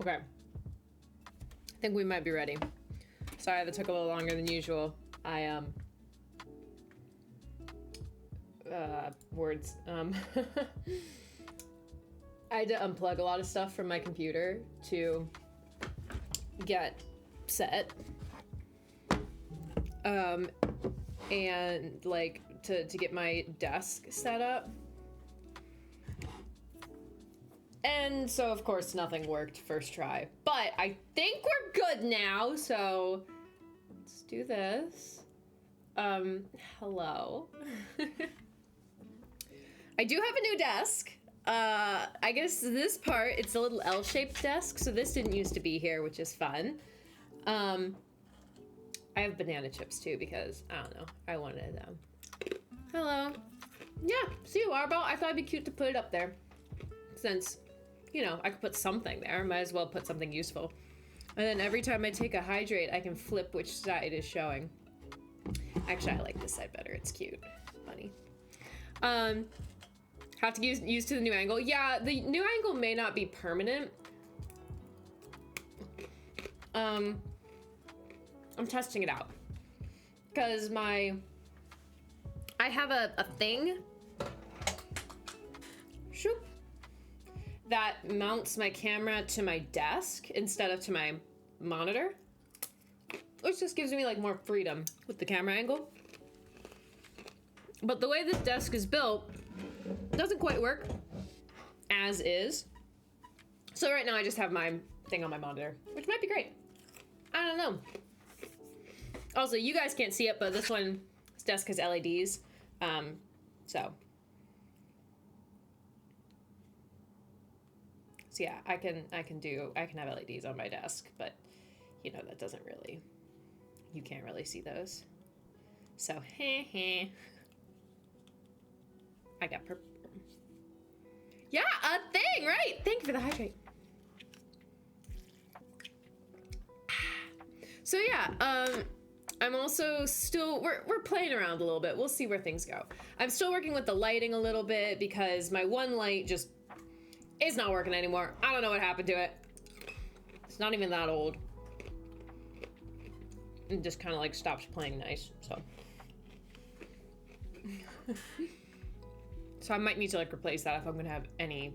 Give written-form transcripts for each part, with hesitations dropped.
Okay. I think we might be ready. Sorry that took a little longer than usual. Words. I had to unplug a lot of stuff from my computer to get set. And like to get my desk set up. And so, of course, nothing worked first try. But I think we're good now, so let's do this. Hello. I do have a new desk. I guess this part, it's a little L-shaped desk, so this didn't used to be here, which is fun. I have banana chips, too, because, I don't know, I wanted them. Hello. Yeah, see you, Arbol. I thought it'd be cute to put it up there, since... you know, I could put something there. Might as well put something useful. And then every time I take a hydrate, I can flip which side is showing. Actually, I like this side better. It's cute. Funny. Have to get used to the new angle. Yeah, the new angle may not be permanent. I'm testing it out. Because I have a thing. Shoop. That mounts my camera to my desk instead of to my monitor, which just gives me like more freedom with the camera angle. But the way this desk is built doesn't quite work as is. So right now I just have my thing on my monitor, which might be great. I don't know. Also, you guys can't see it, but this desk has LEDs. So yeah, I can have LEDs on my desk, but you know, that doesn't really, you can't really see those. So, I got yeah, a thing, right? Thank you for the hydrate. So yeah, I'm also still, we're playing around a little bit. We'll see where things go. I'm still working with the lighting a little bit because my one light just it's not working anymore. I don't know what happened to it. It's not even that old. It just kind of like stops playing nice, so. So I might need to like replace that if I'm gonna have any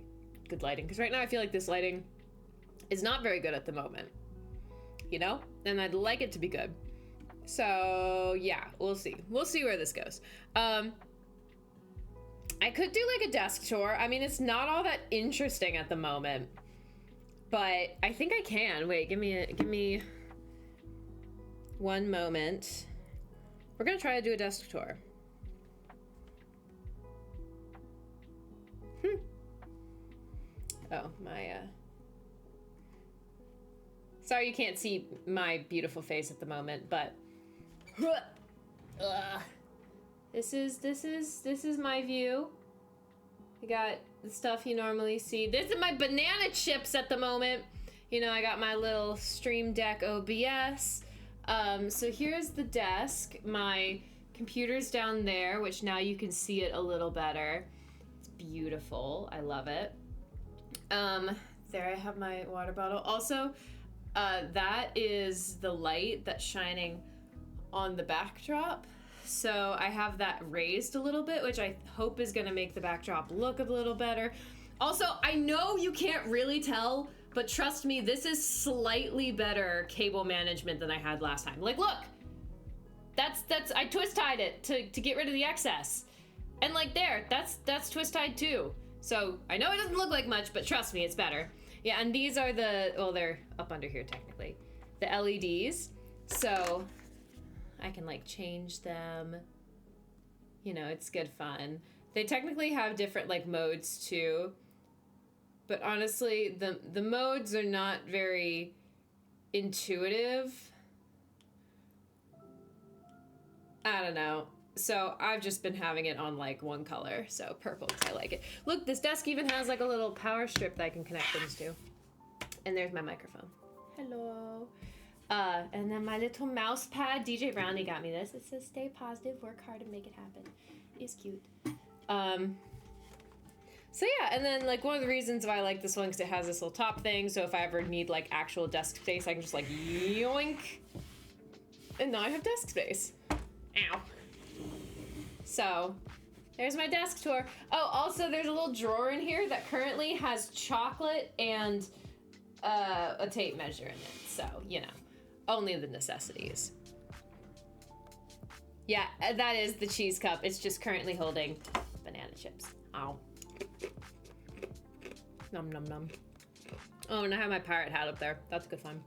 good lighting. Because right now I feel like this lighting is not very good at the moment. You know? And I'd like it to be good. So yeah, we'll see. We'll see where this goes. I could do like a desk tour. I mean, it's not all that interesting at the moment, but I think I can. Wait, give me one moment. We're gonna try to do a desk tour. Oh, my, sorry you can't see my beautiful face at the moment, but This is my view. You got the stuff you normally see. This is my banana chips at the moment. You know, I got my little Stream Deck OBS. So here's the desk. My computer's down there, which now you can see it a little better. It's beautiful. I love it. There I have my water bottle. Also, that is the light that's shining on the backdrop. So I have that raised a little bit, which I hope is gonna make the backdrop look a little better. Also, I know you can't really tell, but trust me, this is slightly better cable management than I had last time. Like, look, that's I twist tied it to get rid of the excess. And like there, that's twist tied too. So I know it doesn't look like much, but trust me, it's better. Yeah, and these are well, they're up under here technically, the LEDs. So I can like change them. You know, it's good fun. They technically have different like modes too. but honestly, the modes are not very intuitive. I don't know. So I've just been having it on like one color, so purple because I like it. Look, this desk even has like a little power strip that I can connect things to. And there's my microphone. Hello. And then my little mouse pad. DJ Brownie got me this. It says stay positive, work hard, and make it happen. It's cute. So yeah, and then like one of the reasons why I like this one because it has this little top thing, so if I ever need like actual desk space, I can just like yoink. And now I have desk space. Ow. So, there's my desk tour. Oh, also there's a little drawer in here that currently has chocolate and a tape measure in it. So, you know, only the necessities. Yeah, that is the cheese cup. It's just currently holding banana chips. Ow. Nom nom nom. Oh, and I have my pirate hat up there. That's good fun.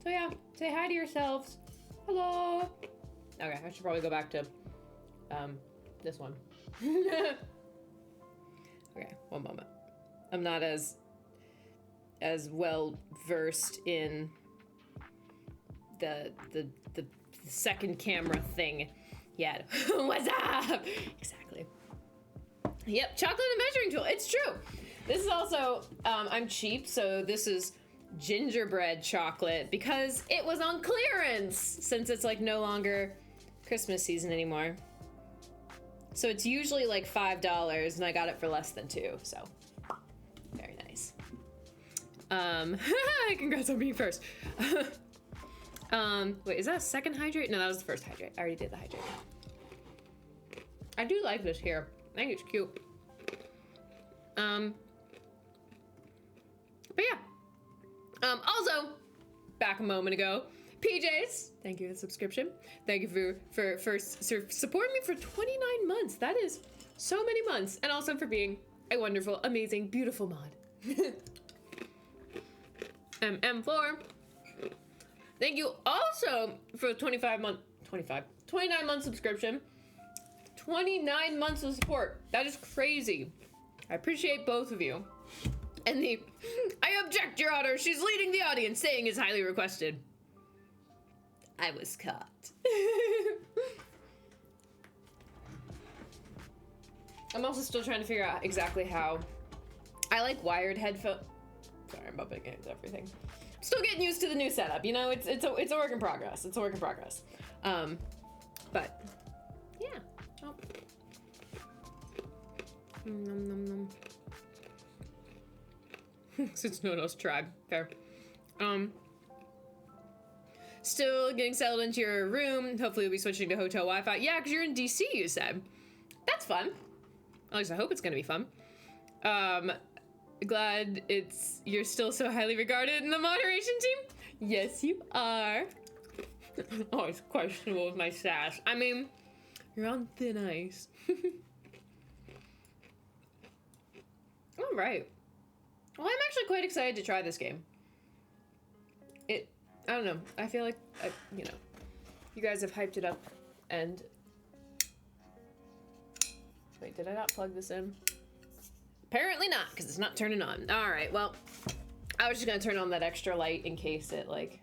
So yeah, say hi to yourselves. Hello. Okay, I should probably go back to this one. Okay, one moment. I'm not as well versed in the second camera thing yet. What's up? Exactly. Yep, chocolate and measuring tool. It's true. This is also I'm cheap, so this is gingerbread chocolate because it was on clearance since it's like no longer Christmas season anymore. So it's usually like $5 and I got it for less than $2, so very nice. Congrats on being first. Wait, is that a second hydrate? No, that was the first hydrate. I already did the hydrate. I do like this here. I think it's cute. But yeah. Also, back a moment ago, PJs, thank you for the subscription. Thank you for supporting me for 29 months. That is so many months. And also for being a wonderful, amazing, beautiful mod. MM4. Thank you also for the 29 month subscription. 29 months of support. That is crazy. I appreciate both of you. And I object, Your Honor. She's leading the audience, saying is highly requested. I was caught. I'm also still trying to figure out exactly how. I like wired headphones. Sorry, I'm bumping into everything. Still getting used to the new setup. You know, it's a work in progress. It's a work in progress. But yeah. Oh. Nom nom nom. Since no one else tried. Fair. Still getting settled into your room. Hopefully you'll be switching to hotel Wi-Fi. Yeah, because you're in DC, you said. That's fun. At least I hope it's gonna be fun. Glad you're still so highly regarded in the moderation team. Yes, you are. Oh, it's questionable with my sass. I mean, you're on thin ice. All right. Well, I'm actually quite excited to try this game. I don't know. I feel like, you know, you guys have hyped it up and... Wait, did I not plug this in? Apparently not, because it's not turning on. All right, well, I was just going to turn on that extra light in case it, like,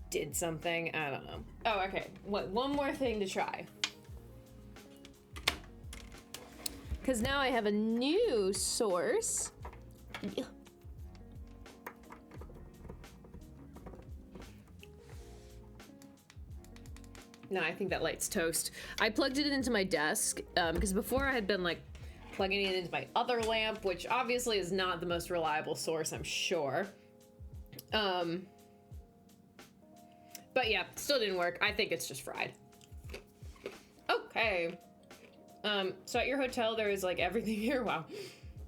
did something. I don't know. Oh, okay. One more thing to try. Because now I have a new source. No, I think that light's toast. I plugged it into my desk because before I had been like plugging it into my other lamp, which obviously is not the most reliable source, I'm sure. But yeah, still didn't work. I think it's just fried. Okay. So at your hotel, there is like everything here. Wow.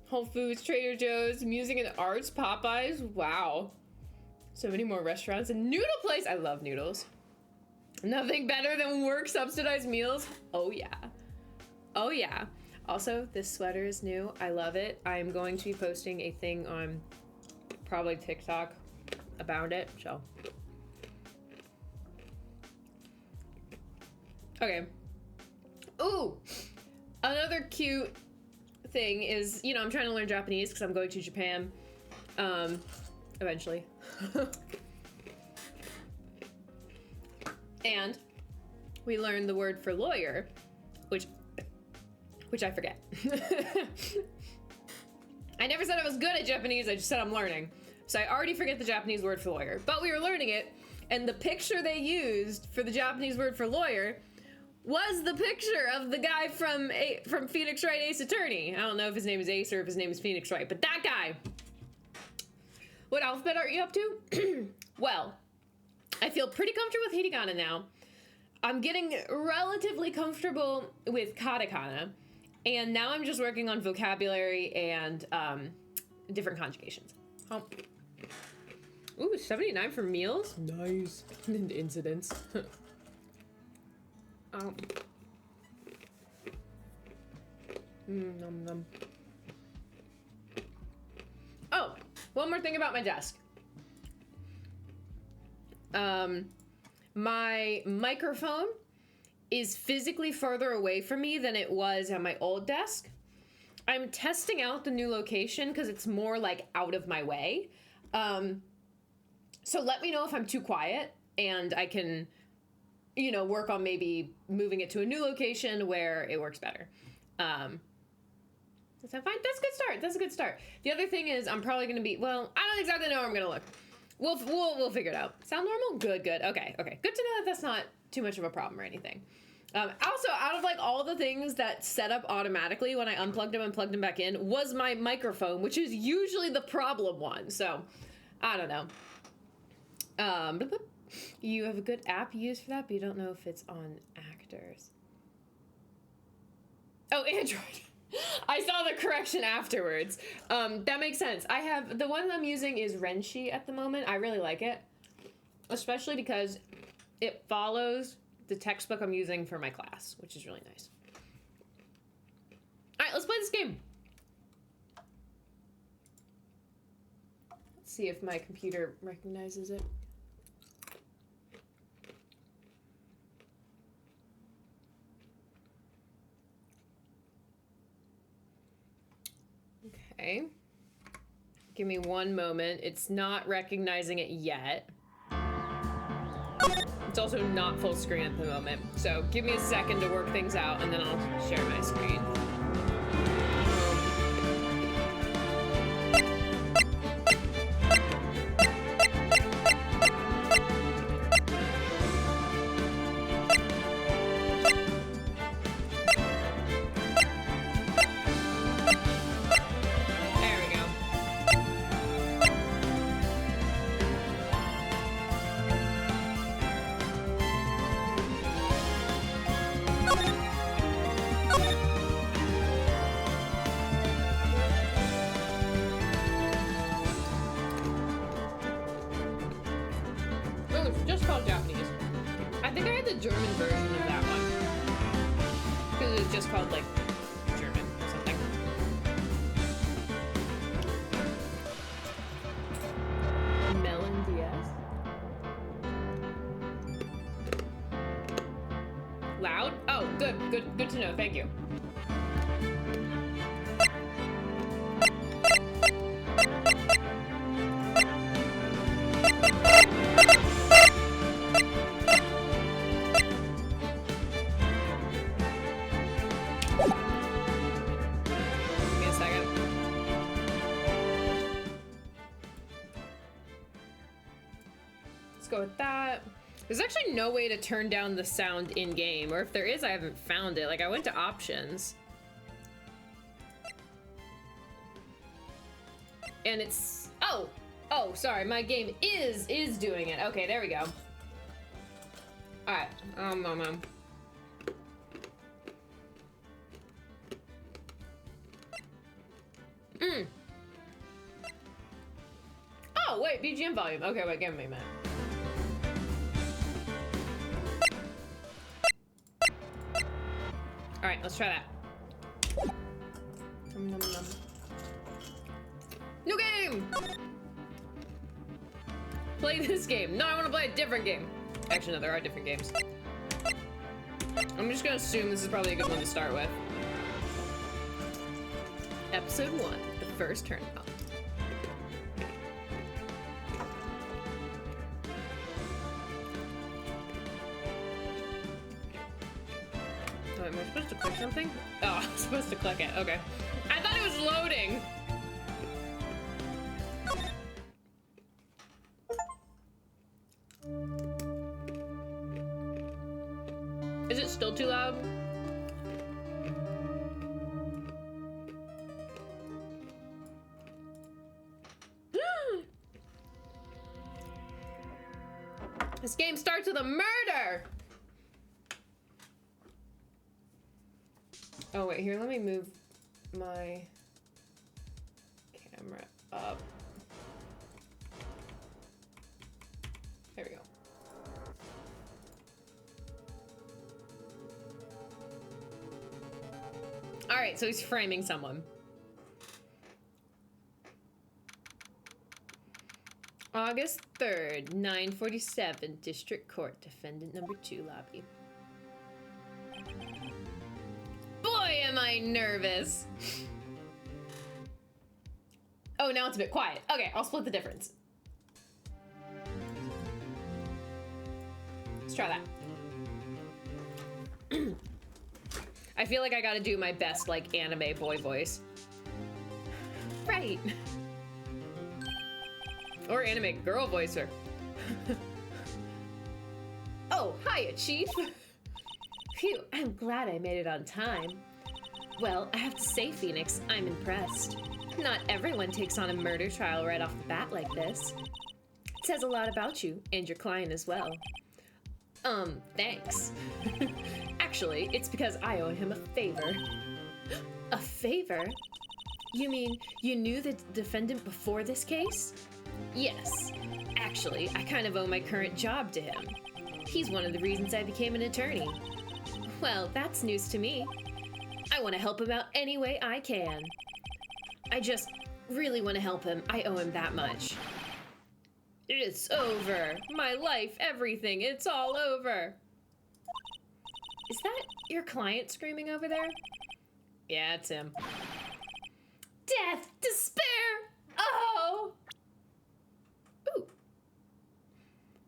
Whole Foods, Trader Joe's, Music and Arts, Popeyes. Wow. So many more restaurants and noodle place. I love noodles. Nothing better than work subsidized meals. Oh yeah. Oh yeah. Also, this sweater is new. I love it. I'm going to be posting a thing on probably TikTok about it, so. Okay. Ooh, another cute thing is, you know, I'm trying to learn Japanese because I'm going to Japan, eventually. And we learned the word for lawyer, which I forget. I never said I was good at Japanese, I just said I'm learning. So I already forget the Japanese word for lawyer, but we were learning it, and the picture they used for the Japanese word for lawyer was the picture of the guy from Phoenix Wright, Ace Attorney. I don't know if his name is Ace or if his name is Phoenix Wright, but that guy. What alphabet are you up to? Well, I feel pretty comfortable with hiragana now. I'm getting relatively comfortable with katakana, and now I'm just working on vocabulary and different conjugations. Oh. Ooh, 79 for meals? Nice. And incidents. Nom nom. Oh, one more thing about my desk. My microphone is physically farther away from me than it was at my old desk. I'm testing out the new location because it's more like out of my way. So let me know if I'm too quiet and I can, you know, work on maybe moving it to a new location where it works better. Is that fine? That's a good start. That's a good start. The other thing is I'm probably going to be, well, I don't exactly know where I'm going to look. We'll figure it out. Sound normal? Good. Okay. Good to know that that's not too much of a problem or anything. Also, out of like all the things that set up automatically when I unplugged them and plugged them back in was my microphone, which is usually the problem one. So, I don't know. You have a good app you use for that, but you don't know if it's on actors. Oh, Android. I saw the correction afterwards. That makes sense. I have, the one I'm using is Renshi at the moment. I really like it, especially because it follows the textbook I'm using for my class, which is really nice. All right, let's play this game. Let's see if my computer recognizes it. Okay. Give me one moment. It's not recognizing it yet. It's also not full screen at the moment. So give me a second to work things out and then I'll share my screen. Good to know. Thank you. Give me a second. Let's go with that. There's actually no way to turn down the sound in-game, or if there is, I haven't found it. Like, I went to options. And it's... Oh, sorry, my game is doing it. Okay, there we go. Alright, Oh, wait, BGM volume. Okay, wait, give me a minute. All right, let's try that. New game! Play this game. No, I want to play a different game. Actually, no, there are different games. I'm just gonna assume this is probably a good one to start with. Episode 1, The First Turnabout. Oh, am I supposed to click something? Oh, I'm supposed to click it. Okay. I thought it was loading. Is it still too loud? This game starts with a murder! Oh wait, here, let me move my camera up. There we go. Alright, so he's framing someone. August 3rd, 9:47, District Court, Defendant number 2 lobby. Boy, am I nervous. Oh, now it's a bit quiet. Okay, I'll split the difference. Let's try that. I feel like I gotta do my best, like, anime boy voice. Right. Or anime girl voicer. Oh, hiya, Chief. Phew, I'm glad I made it on time. Well, I have to say, Phoenix, I'm impressed. Not everyone takes on a murder trial right off the bat like this. It says a lot about you, and your client as well. Thanks. Actually, it's because I owe him a favor. A favor? You mean you knew the defendant before this case? Yes. Actually, I kind of owe my current job to him. He's one of the reasons I became an attorney. Well, that's news to me. I want to help him out any way I can. I just really want to help him. I owe him that much. It's over. My life, everything, it's all over. Is that your client screaming over there? Yeah, it's him. Death! Despair! Oh! Ooh.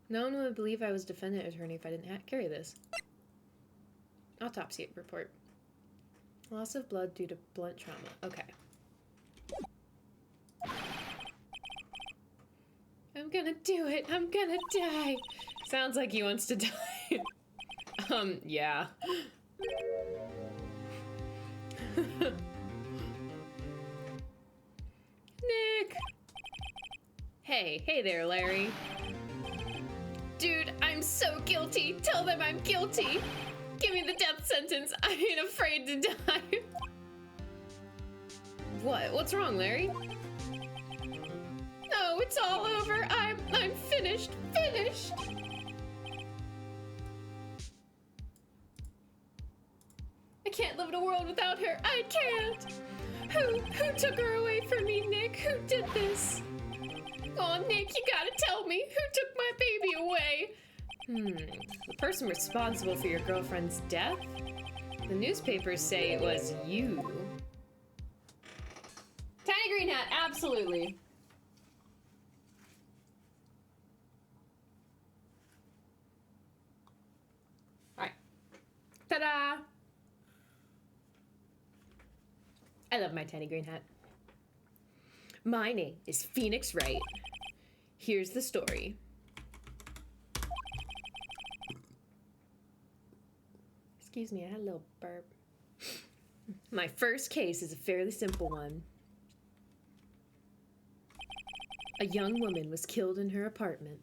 No one would believe I was defendant attorney if I didn't carry this. Autopsy report. Loss of blood due to blunt trauma. Okay. I'm gonna do it. I'm gonna die. Sounds like he wants to die. Yeah. Nick! Hey there, Larry. Dude, I'm so guilty. Tell them I'm guilty. Give me the death sentence. I ain't afraid to die. What? What's wrong, Larry? No, it's all over. I'm finished. Finished. I can't live in a world without her. I can't. Who took her away from me, Nick? Who did this? Oh, Nick, you gotta tell me. Who took my baby away? The person responsible for your girlfriend's death? The newspapers say it was you. Tiny Green Hat, absolutely. Alright. Ta-da! I love my Tiny Green Hat. My name is Phoenix Wright. Here's the story. Excuse me, I had a little burp. My first case is a fairly simple one. A young woman was killed in her apartment.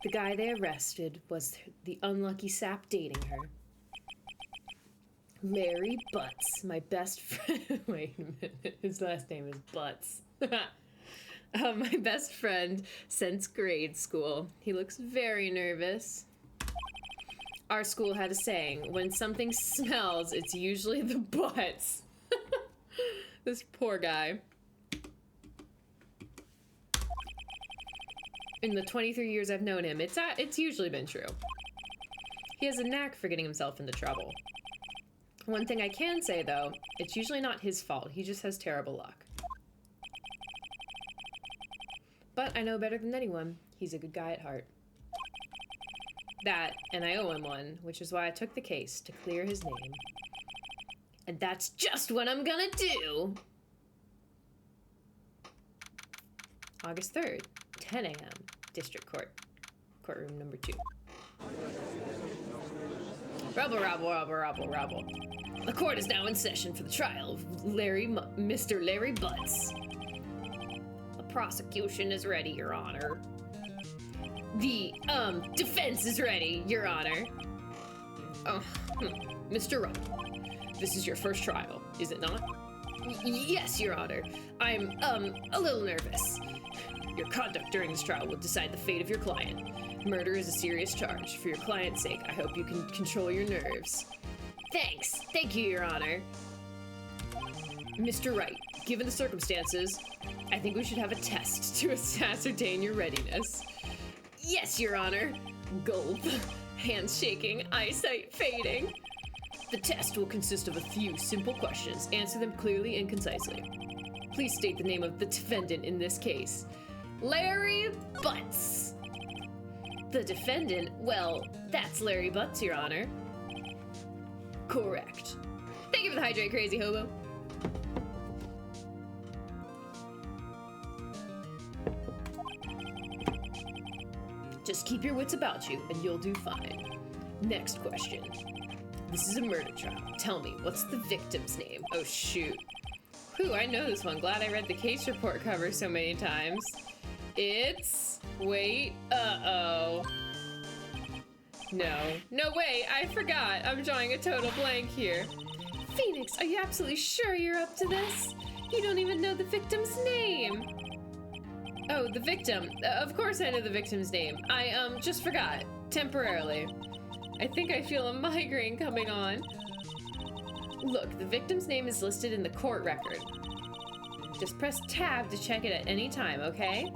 The guy they arrested was the unlucky sap dating her. Larry Butts, my best friend. Wait a minute, his last name is Butts. My best friend since grade school. He looks very nervous. Our school had a saying, when something smells, it's usually the butts. This poor guy. In the 23 years I've known him, it's usually been true. He has a knack for getting himself into trouble. One thing I can say, though, it's usually not his fault. He just has terrible luck. But I know better than anyone. He's a good guy at heart. That, and I owe him one, which is why I took the case to clear his name. And that's just what I'm gonna do! August 3rd, 10 a.m. District Court. Courtroom number 2. Rabble, rabble, rabble, rabble, rabble. The court is now in session for the trial of Mr. Larry Butts. The prosecution is ready, Your Honor. The, defense is ready, Your Honor. Oh, Mr. Wright, this is your first trial, is it not? Yes, Your Honor. I'm, a little nervous. Your conduct during this trial will decide the fate of your client. Murder is a serious charge. For your client's sake, I hope you can control your nerves. Thanks. Thank you, Your Honor. Mr. Wright, given the circumstances, I think we should have a test to ascertain your readiness. Yes, Your Honor. Gulp. Hands shaking, eyesight fading. The test will consist of a few simple questions. Answer them clearly and concisely. Please state the name of the defendant in this case. Larry Butts. The defendant? Well, that's Larry Butts, Your Honor. Correct. Thank you for the hydrate, crazy hobo. Just keep your wits about you, and you'll do fine. Next question. This is a murder trial. Tell me, what's the victim's name? Oh, shoot. Whew, I know this one. Glad I read the case report cover so many times. It's... Wait. Uh-oh. No. No, wait. I forgot. I'm drawing a total blank here. Phoenix, are you absolutely sure you're up to this? You don't even know the victim's name. Oh, the victim. Of course I know the victim's name. I, just forgot. Temporarily. I think I feel a migraine coming on. Look, the victim's name is listed in the court record. Just press tab to check it at any time, okay?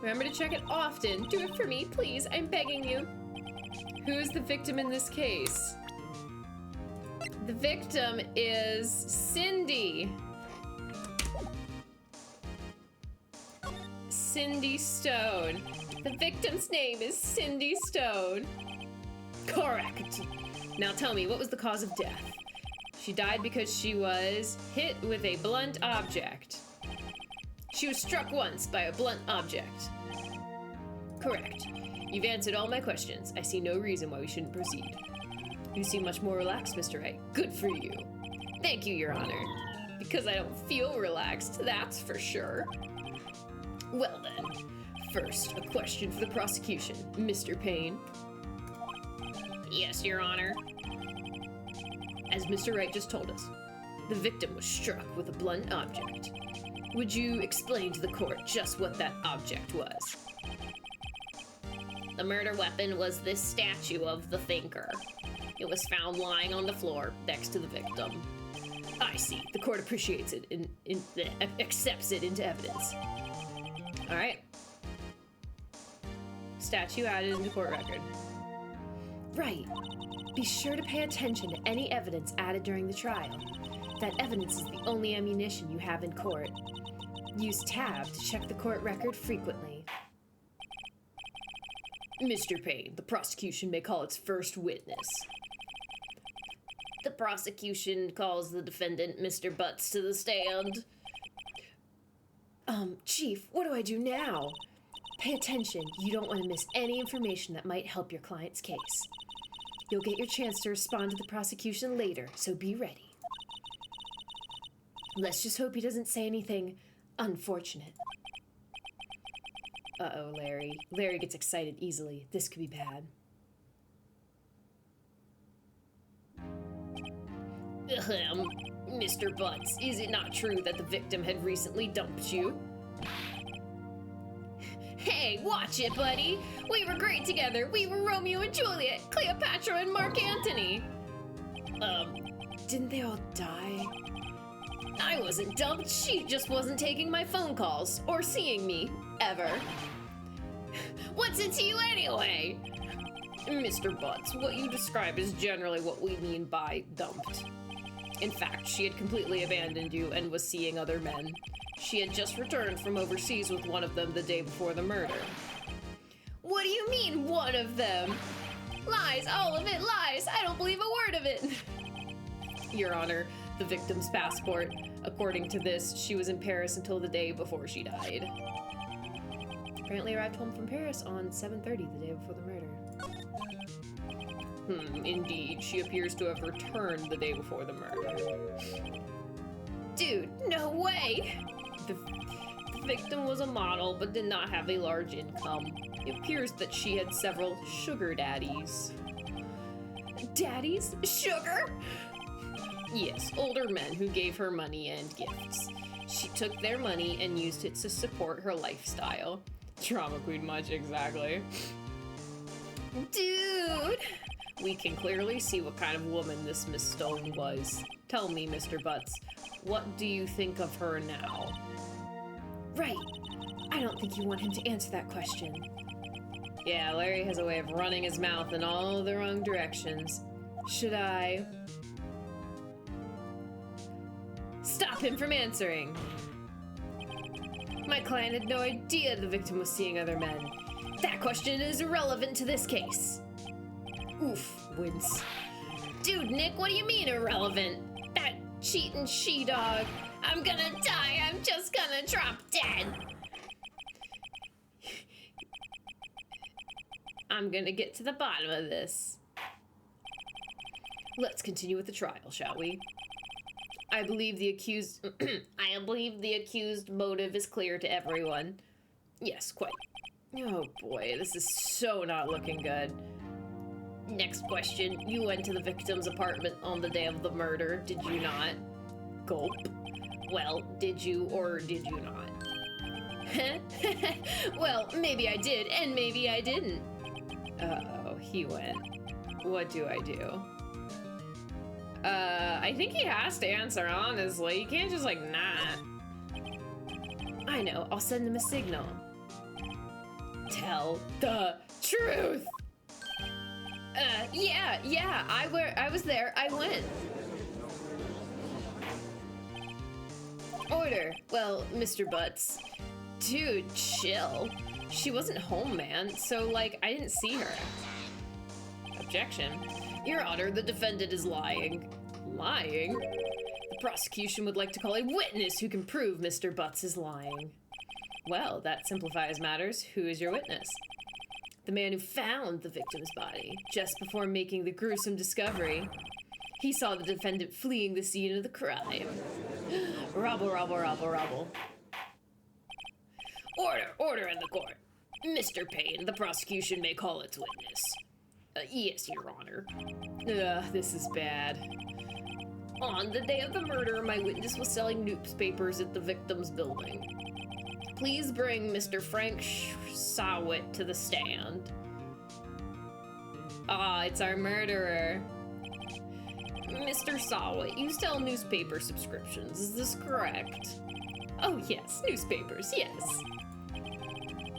Remember to check it often. Do it for me, please. I'm begging you. Who is the victim in this case? The victim is Cindy. Cindy Stone. The victim's name is Cindy Stone. Correct. Now tell me, what was the cause of death? She died because she was hit with a blunt object. She was struck once by a blunt object. Correct. You've answered all my questions. I see no reason why we shouldn't proceed. You seem much more relaxed, Mr. Wright. Good for you. Thank you, Your Honor. Because I don't feel relaxed, that's for sure. Well then, first, a question for the prosecution. Mr. Payne. Yes, Your Honor. As Mr. Wright just told us, the victim was struck with a blunt object. Would you explain to the court just what that object was? The murder weapon was this statue of the Thinker. It was found lying on the floor next to the victim. I see. The court appreciates it and accepts it into evidence. All right. Statue added into court record. Right. Be sure to pay attention to any evidence added during the trial. That evidence is the only ammunition you have in court. Use tab to check the court record frequently. Mr. Payne, the prosecution may call its first witness. The prosecution calls the defendant, Mr. Butts, to the stand. Chief, what do I do now? Pay attention. You don't want to miss any information that might help your client's case. You'll get your chance to respond to the prosecution later, so be ready. Let's just hope he doesn't say anything unfortunate. Uh-oh, Larry. Larry gets excited easily. This could be bad. Mr. Butts, is it not true that the victim had recently dumped you? Hey, watch it, buddy! We were great together! We were Romeo and Juliet, Cleopatra and Mark Antony! Didn't they all die? I wasn't dumped, she just wasn't taking my phone calls, or seeing me, ever. What's it to you anyway? Mr. Butts, what you describe is generally what we mean by dumped. In fact, she had completely abandoned you and was seeing other men. She had just returned from overseas with one of them the day before the murder. What do you mean, one of them? Lies, all of it, lies! I don't believe a word of it! Your Honor, the victim's passport. According to this, she was in Paris until the day before she died. Apparently arrived home from Paris on 7:30, the day before the murder. Indeed, she appears to have returned the day before the murder. Dude, no way! The victim was a model, but did not have a large income. It appears that she had several sugar daddies. Daddies? Sugar? Yes, older men who gave her money and gifts. She took their money and used it to support her lifestyle. Drama queen much, exactly. Dude! We can clearly see what kind of woman this Miss Stone was. Tell me, Mr. Butts, what do you think of her now? Right. I don't think you want him to answer that question. Yeah, Larry has a way of running his mouth in all the wrong directions. Should I stop him from answering? My client had no idea the victim was seeing other men. That question is irrelevant to this case. Oof, wince. Dude, Nick, what do you mean irrelevant? That cheating she-dog. I'm gonna die, I'm just gonna drop dead. I'm gonna get to the bottom of this. Let's continue with the trial, shall we? I believe the accused motive is clear to everyone. Yes, quite. Oh boy, this is so not looking good. Next question. You went to the victim's apartment on the day of the murder, did you not? Gulp. Well, did you or did you not? Well, maybe I did, and maybe I didn't. Uh-oh, he went. What do I do? I think he has to answer honestly. You can't just like not. I know, I'll send him a signal. Tell the truth! Yeah, I was there, I went. Order. Well, Mr. Butts. Dude, chill. She wasn't home, man, so, like, I didn't see her. Objection. Your Honor, the defendant is lying. Lying? The prosecution would like to call a witness who can prove Mr. Butts is lying. Well, that simplifies matters. Who is your witness? The man who found the victim's body just before making the gruesome discovery. He saw the defendant fleeing the scene of the crime. Robble, robble, robble, robble. Order in the court. Mr. Payne, the prosecution may call its witness. Yes, Your Honor. This is bad. On the day of the murder, my witness was selling newspapers at the victim's building. Please bring Mr. Frank Sawit to the stand. Ah, it's our murderer. Mr. Sawit, you sell newspaper subscriptions, is this correct? Oh yes, newspapers, yes.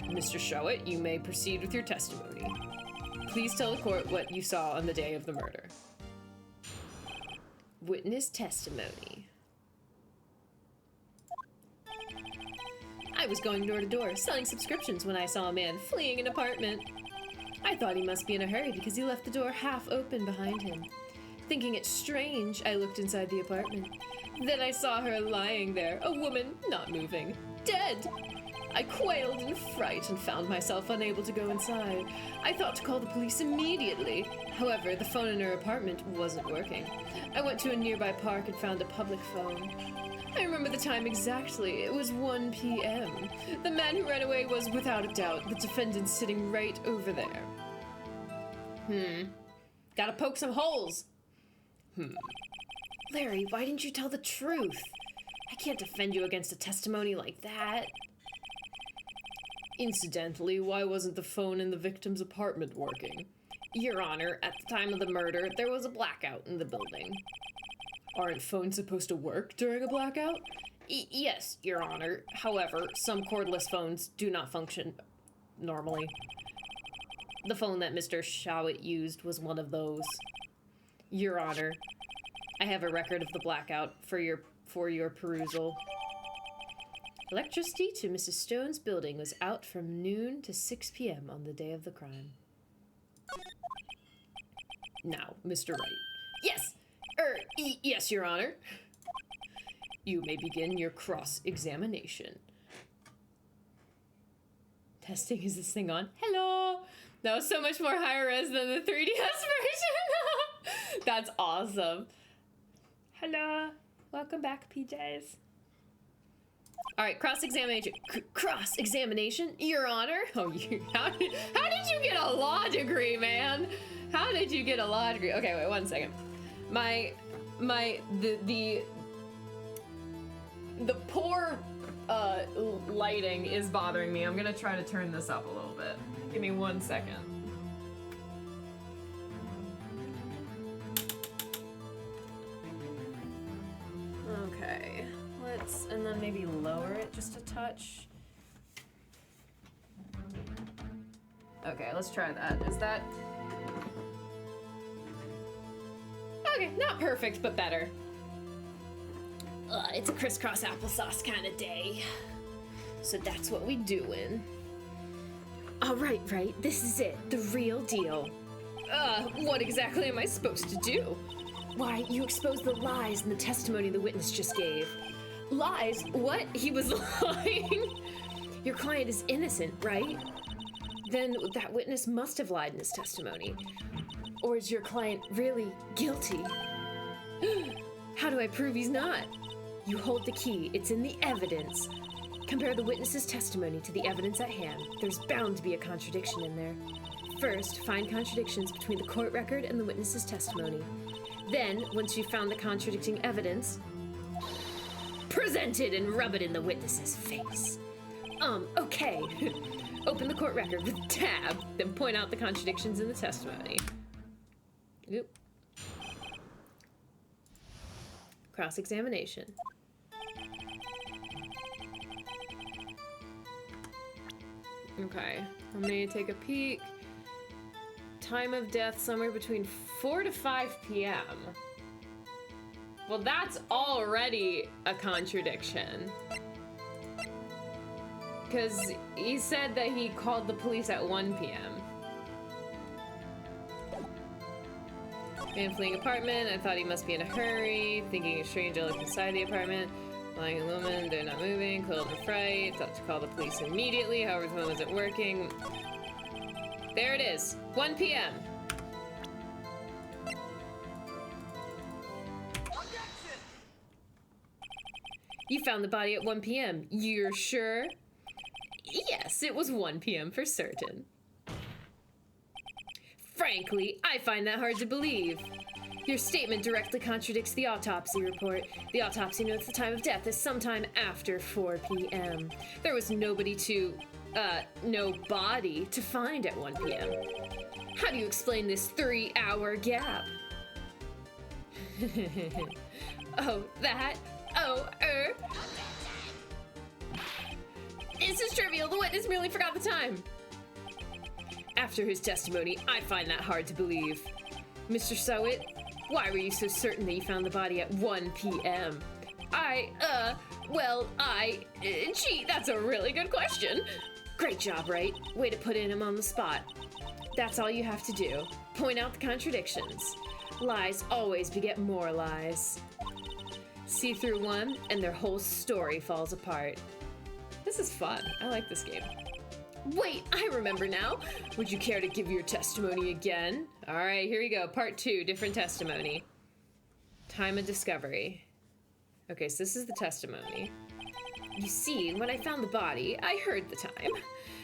Mr. Showit, you may proceed with your testimony. Please tell the court what you saw on the day of the murder. Witness testimony. I was going door to door, selling subscriptions when I saw a man fleeing an apartment. I thought he must be in a hurry because he left the door half open behind him. Thinking it strange, I looked inside the apartment. Then I saw her lying there, a woman not moving, dead. I quailed in fright and found myself unable to go inside. I thought to call the police immediately. However, the phone in her apartment wasn't working. I went to a nearby park and found a public phone. I remember the time exactly. It was 1 p.m. The man who ran away was, without a doubt, the defendant sitting right over there. Gotta poke some holes. Larry, why didn't you tell the truth? I can't defend you against a testimony like that. Incidentally, why wasn't the phone in the victim's apartment working? Your Honor, at the time of the murder, there was a blackout in the building. Aren't phones supposed to work during a blackout? Yes, Your Honor. However, some cordless phones do not function normally. The phone that Mr. Shawit used was one of those. Your Honor, I have a record of the blackout for your perusal. Electricity to Mrs. Stone's building was out from noon to 6 p.m. on the day of the crime. Now, Mr. Wright. Yes! Yes, Your Honor. You may begin your cross-examination. Testing, is this thing on? Hello! That was so much more higher res than the 3DS version. That's awesome. Hello. Welcome back, PJs. Alright, cross-examination. Cross-examination? Your Honor? Oh, how did you get a law degree, man? How did you get a law degree? Okay, wait, 1 second. The poor lighting is bothering me. I'm gonna try to turn this up a little bit. Give me 1 second. Okay, and then maybe lower it just a touch. Okay, let's try that. Is that... Okay, not perfect, but better. It's a crisscross applesauce kind of day. So that's what we doing. All right, this is it, the real deal. What exactly am I supposed to do? Why, you exposed the lies in the testimony the witness just gave. Lies? What? He was lying? Your client is innocent, right? Then that witness must have lied in his testimony. Or is your client really guilty? How do I prove he's not? You hold the key. It's in the evidence. Compare the witness's testimony to the evidence at hand. There's bound to be a contradiction in there. First, find contradictions between the court record and the witness's testimony. Then, once you've found the contradicting evidence, present it and rub it in the witness's face. Okay. Open the court record with tab, then point out the contradictions in the testimony. Oop. Cross-examination. Okay, I'm gonna take a peek. Time of death somewhere between 4 to 5 p.m. Well, that's already a contradiction. Because he said that he called the police at 1 p.m. Man fleeing apartment, I thought he must be in a hurry. Thinking a stranger left inside the apartment. Lying woman, they're not moving. Cold and fright. Thought to call the police immediately, however the phone wasn't working. There it is, 1 p.m. You found the body at 1 p.m. You're sure? Yes, it was 1 p.m. for certain. Frankly, I find that hard to believe. Your statement directly contradicts the autopsy report. The autopsy notes the time of death is sometime after 4 p.m. There was no body to find at 1 p.m. How do you explain this 3-hour gap? This is trivial. The witness merely forgot the time. After his testimony, I find that hard to believe. Mr. Sowit, why were you so certain that you found the body at 1 p.m.? Gee, that's a really good question. Great job, Wright. Way to put him on the spot. That's all you have to do. Point out the contradictions. Lies always beget more lies. See through one, and their whole story falls apart. This is fun. I like this game. Wait, I remember now. Would you care to give your testimony again? All right, here we go. Part 2, different testimony. Time of discovery. Okay, so this is the testimony. You see, when I found the body, I heard the time.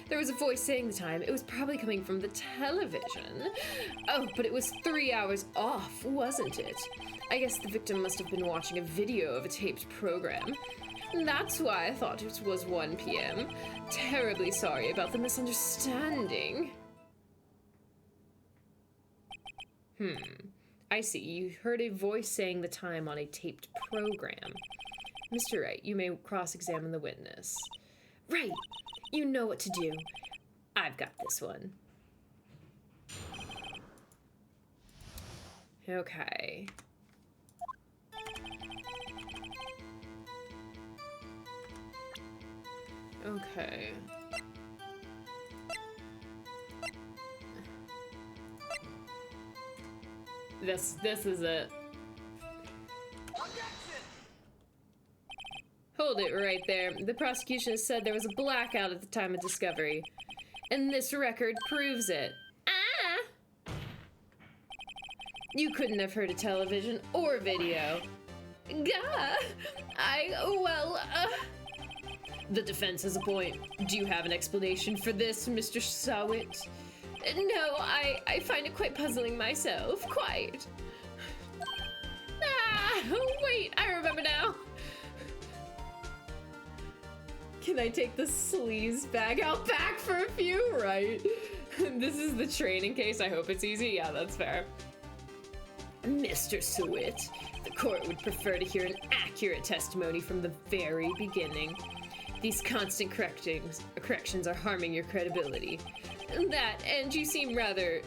There was a voice saying the time. It was probably coming from the television. Oh, but it was 3 hours off, wasn't it? I guess the victim must have been watching a video of a taped program. That's why I thought it was 1 p.m. Terribly sorry about the misunderstanding. I see. You heard a voice saying the time on a taped program. Mr. Wright, you may cross-examine the witness. Right. You know what to do. I've got this one. Okay. Okay. This is it. Hold it right there. The prosecution said there was a blackout at the time of discovery. And this record proves it. Ah! You couldn't have heard a television or video. Gah! The defense has a point. Do you have an explanation for this, Mr. Sawit? No, I find it quite puzzling myself. Quite. Ah! Wait, I remember now. Can I take the sleaze bag out back for a few? Right. This is the training case. I hope it's easy. Yeah, that's fair. Mr. Sawit, the court would prefer to hear an accurate testimony from the very beginning. These constant corrections are harming your credibility. And you seem rather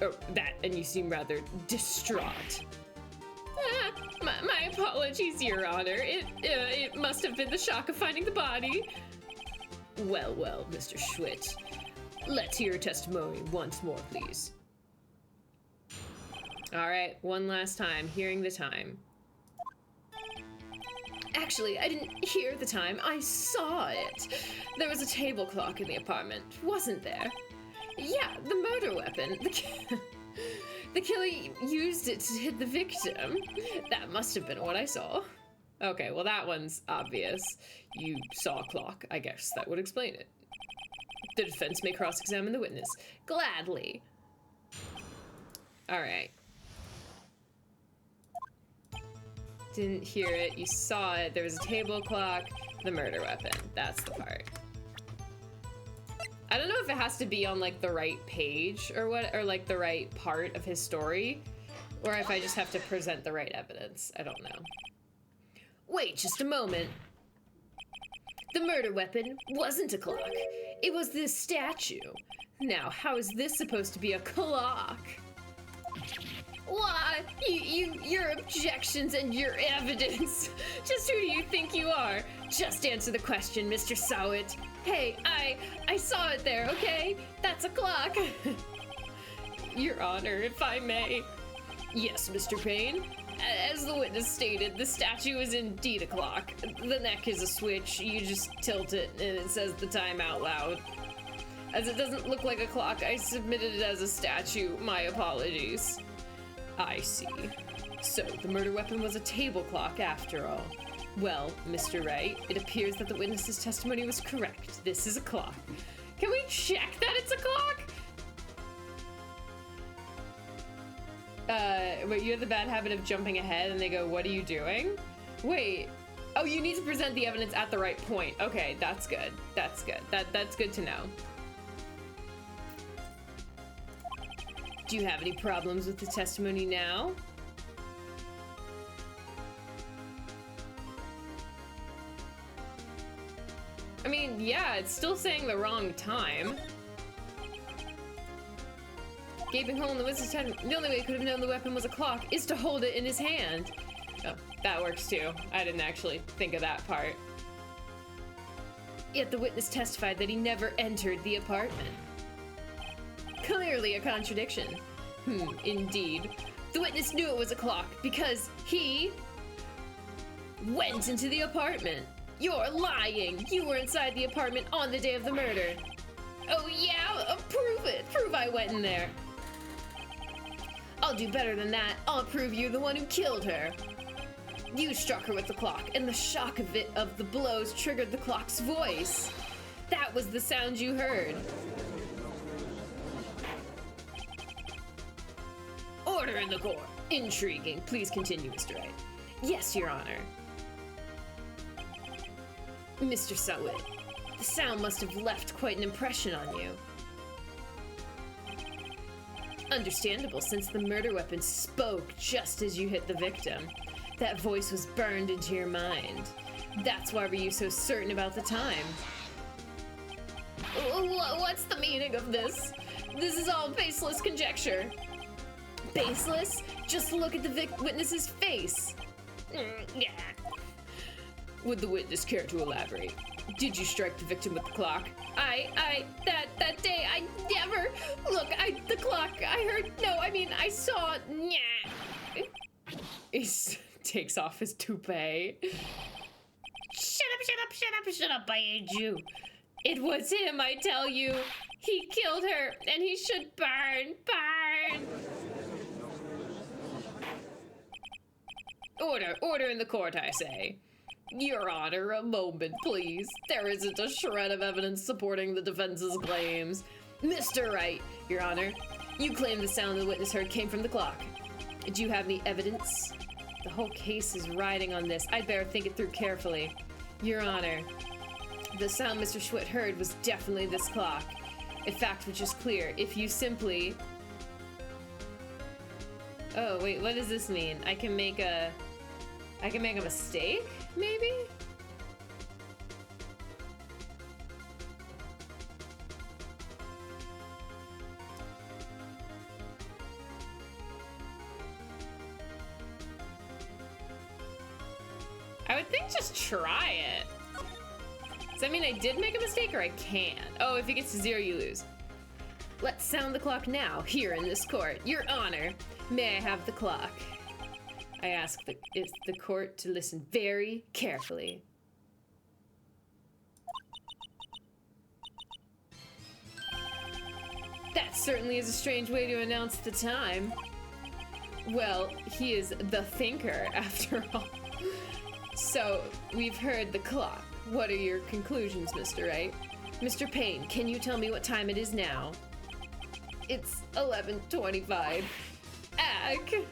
distraught. My apologies, Your Honor. It must have been the shock of finding the body. Well, Mr. Schwitt. Let's hear your testimony once more, please. All right, one last time. Hearing the time. Actually, I didn't hear the time. I saw it. There was a table clock in the apartment, wasn't there? Yeah, the murder weapon. The killer used it to hit the victim. That must have been what I saw. Okay, well that one's obvious. You saw a clock. I guess that would explain it. The defense may cross-examine the witness. Gladly. All right. Didn't hear it. You saw it. There was a table clock. The murder weapon. That's the part. I don't know if it has to be on like the right page or what, or like the right part of his story, or if I just have to present the right evidence. I don't know. Wait just a moment. The murder weapon wasn't a clock. It was this statue. Now, how is this supposed to be a clock? Why? Your objections and your evidence. Just who do you think you are? Just answer the question, Mr. Sawit. Hey, I saw it there, okay? That's a clock. Your Honor, if I may. Yes, Mr. Payne. As the witness stated, the statue is indeed a clock. The neck is a switch. You just tilt it and it says the time out loud. As it doesn't look like a clock, I submitted it as a statue. My apologies. I see. So, the murder weapon was a table clock after all. Well, Mr. Wright, it appears that the witness's testimony was correct. This is a clock. Can we check that it's a clock? Wait, you have the bad habit of jumping ahead and they go, what are you doing? Wait. Oh, you need to present the evidence at the right point. Okay, that's good. That's good. That's good to know. Do you have any problems with the testimony now? I mean, yeah, it's still saying the wrong time. Gaping hole in the witness's head. The only way he could have known the weapon was a clock is to hold it in his hand. Oh, that works too. I didn't actually think of that part. Yet the witness testified that he never entered the apartment. Clearly a contradiction. Indeed. The witness knew it was a clock because he went into the apartment. You're lying. You were inside the apartment on the day of the murder. Oh yeah? Prove it. Prove I went in there. I'll do better than that. I'll prove you're the one who killed her. You struck her with the clock, and the shock of the blows triggered the clock's voice. That was the sound you heard. Order in the court. Intriguing. Please continue, Mr. Wright. Yes, Your Honor. Mr. Sawit, the sound must have left quite an impression on you. Understandable, since the murder weapon spoke just as you hit the victim. That voice was burned into your mind. That's why were you so certain about the time? What's the meaning of this? This is all baseless conjecture. baseless? Just look at the witness's face. Yeah. Would the witness care to elaborate? Did you strike the victim with the clock? That day, I never. Look, the clock, I saw. Yeah. He takes off his toupee. Shut up, I hate you. It was him, I tell you. He killed her, and he should burn. Order in the court, I say. Your Honor, a moment, please. There isn't a shred of evidence supporting the defense's claims. Mr. Wright, Your Honor, you claim the sound the witness heard came from the clock. Do you have any evidence? The whole case is riding on this. I'd better think it through carefully. Your Honor, the sound Mr. Schwitt heard was definitely this clock. A fact which is clear. If you simply... Oh, wait, what does this mean? I can make a mistake, maybe? I would think just try it. Does that mean I did make a mistake or I can? Oh, if it gets to 0, you lose. Let's sound the clock now, here in this court. Your Honor, may I have the clock? I ask the court to listen very carefully. That certainly is a strange way to announce the time. Well, he is the thinker, after all. So, we've heard the clock. What are your conclusions, Mr. Wright? Mr. Payne, can you tell me what time it is now? It's 11:25. Ag!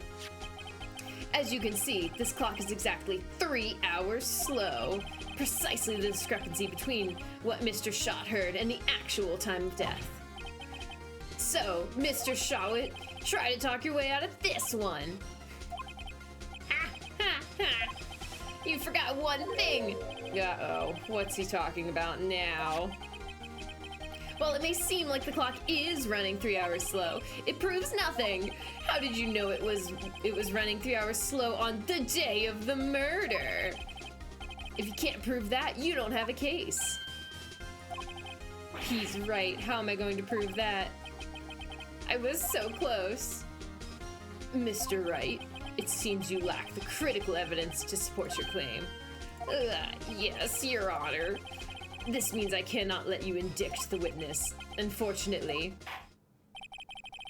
As you can see, this clock is exactly 3 hours slow. Precisely the discrepancy between what Mr. Schott heard and the actual time of death. So, Mr. Schawit, try to talk your way out of this one. You forgot one thing. Uh-oh, what's he talking about now? While it may seem like the clock is running 3 hours slow, it proves nothing. How did you know it was running 3 hours slow on the day of the murder? If you can't prove that, you don't have a case. He's right. How am I going to prove that? I was so close. Mr. Wright, it seems you lack the critical evidence to support your claim. Yes, Your Honor. This means I cannot let you indict the witness. Unfortunately,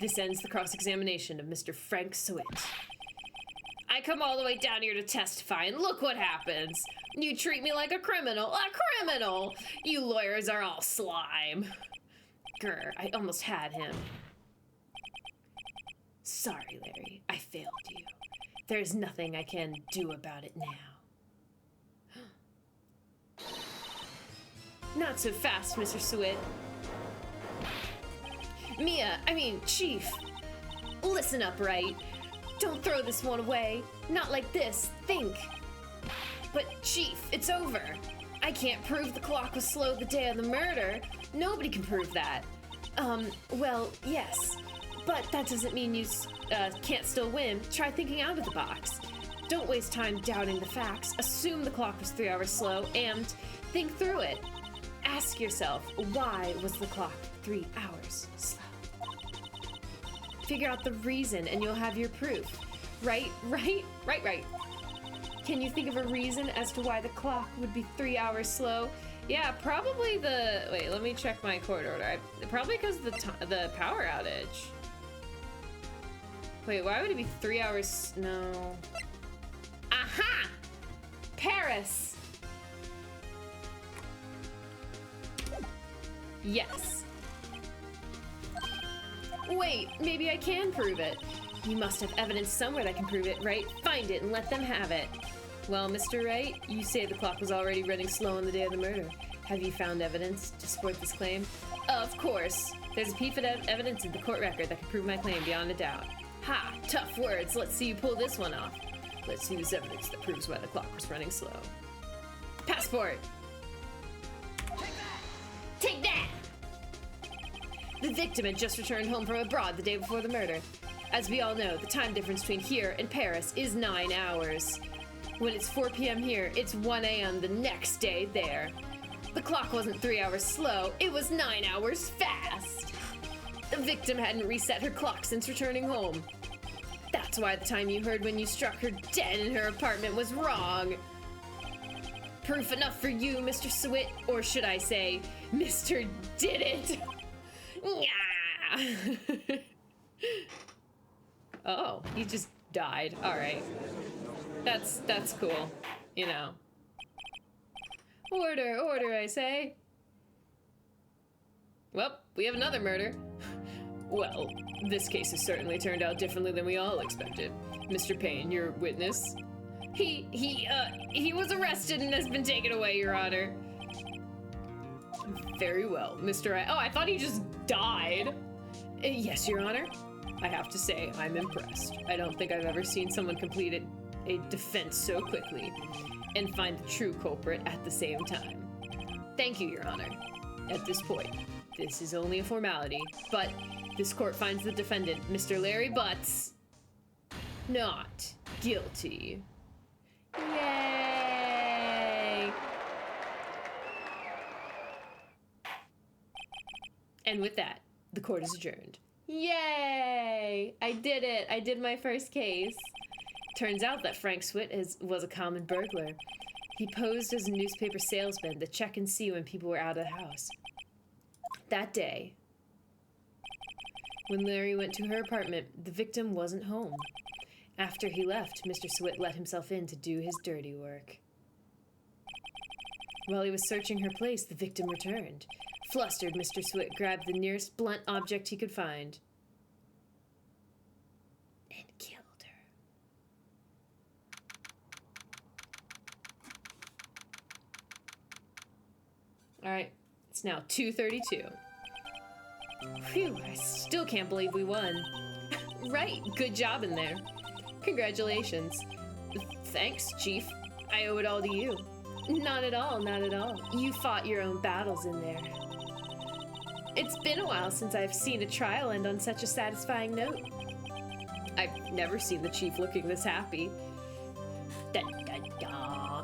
this ends the cross-examination of Mr. Frank Switt. I come all the way down here to testify, and look what happens. You treat me like a criminal. A criminal! You lawyers are all slime. Grr, I almost had him. Sorry, Larry. I failed you. There's nothing I can do about it now. Not so fast, Mr. Switt. Chief. Listen up, Wright. Don't throw this one away. Not like this. Think. But, Chief, it's over. I can't prove the clock was slow the day of the murder. Nobody can prove that. Well, yes. But that doesn't mean you can't still win. Try thinking out of the box. Don't waste time doubting the facts. Assume the clock was 3 hours slow and think through it. Ask yourself, why was the clock 3 hours slow? Figure out the reason and you'll have your proof. Right. Can you think of a reason as to why the clock would be 3 hours slow? Yeah, probably wait, let me check my court order. Probably because the power outage. Wait, why would it be 3 hours? No. Aha! Paris! Yes. Wait, maybe I can prove it. You must have evidence somewhere that can prove it, right? Find it and let them have it. Well, Mr. Wright, you say the clock was already running slow on the day of the murder. Have you found evidence to support this claim? Of course. There's a piece of evidence in the court record that can prove my claim beyond a doubt. Ha! Tough words. Let's see you pull this one off. Let's see this evidence that proves why the clock was running slow. Passport! Take that! The victim had just returned home from abroad the day before the murder. As we all know, the time difference between here and Paris is 9 hours. When it's 4 p.m. here, it's 1 a.m. the next day there. The clock wasn't 3 hours slow, it was 9 hours fast. The victim hadn't reset her clock since returning home. That's why the time you heard when you struck her dead in her apartment was wrong. Proof enough for you, Mr. Swit, or should I say, Mr. Did It. Yeah. Oh, he just died. All right. That's cool, you know. Order, order, I say. Well, we have another murder. Well, this case has certainly turned out differently than we all expected. Mr. Payne, your witness. He was arrested and has been taken away, Your Honor. Very well, Mr. Oh, I thought he just died. Yes, Your Honor. I have to say, I'm impressed. I don't think I've ever seen someone complete a defense so quickly and find the true culprit at the same time. Thank you, Your Honor. At this point, this is only a formality, but this court finds the defendant, Mr. Larry Butts, not guilty. Yay! And with that, the court is adjourned. Yay! I did it! I did my first case. Turns out that Frank Swit was a common burglar. He posed as a newspaper salesman to check and see when people were out of the house. That day, when Larry went to her apartment, the victim wasn't home. After he left, Mr. Swit let himself in to do his dirty work. While he was searching her place, the victim returned. Flustered, Mr. Swit grabbed the nearest blunt object he could find and killed her. Alright, it's now 2:32. Phew, I still can't believe we won. Right, good job in there. Congratulations. Thanks, Chief. I owe it all to you. Not at all, not at all. You fought your own battles in there. It's been a while since I've seen a trial end on such a satisfying note. I've never seen the Chief looking this happy. Dun, dun, dun.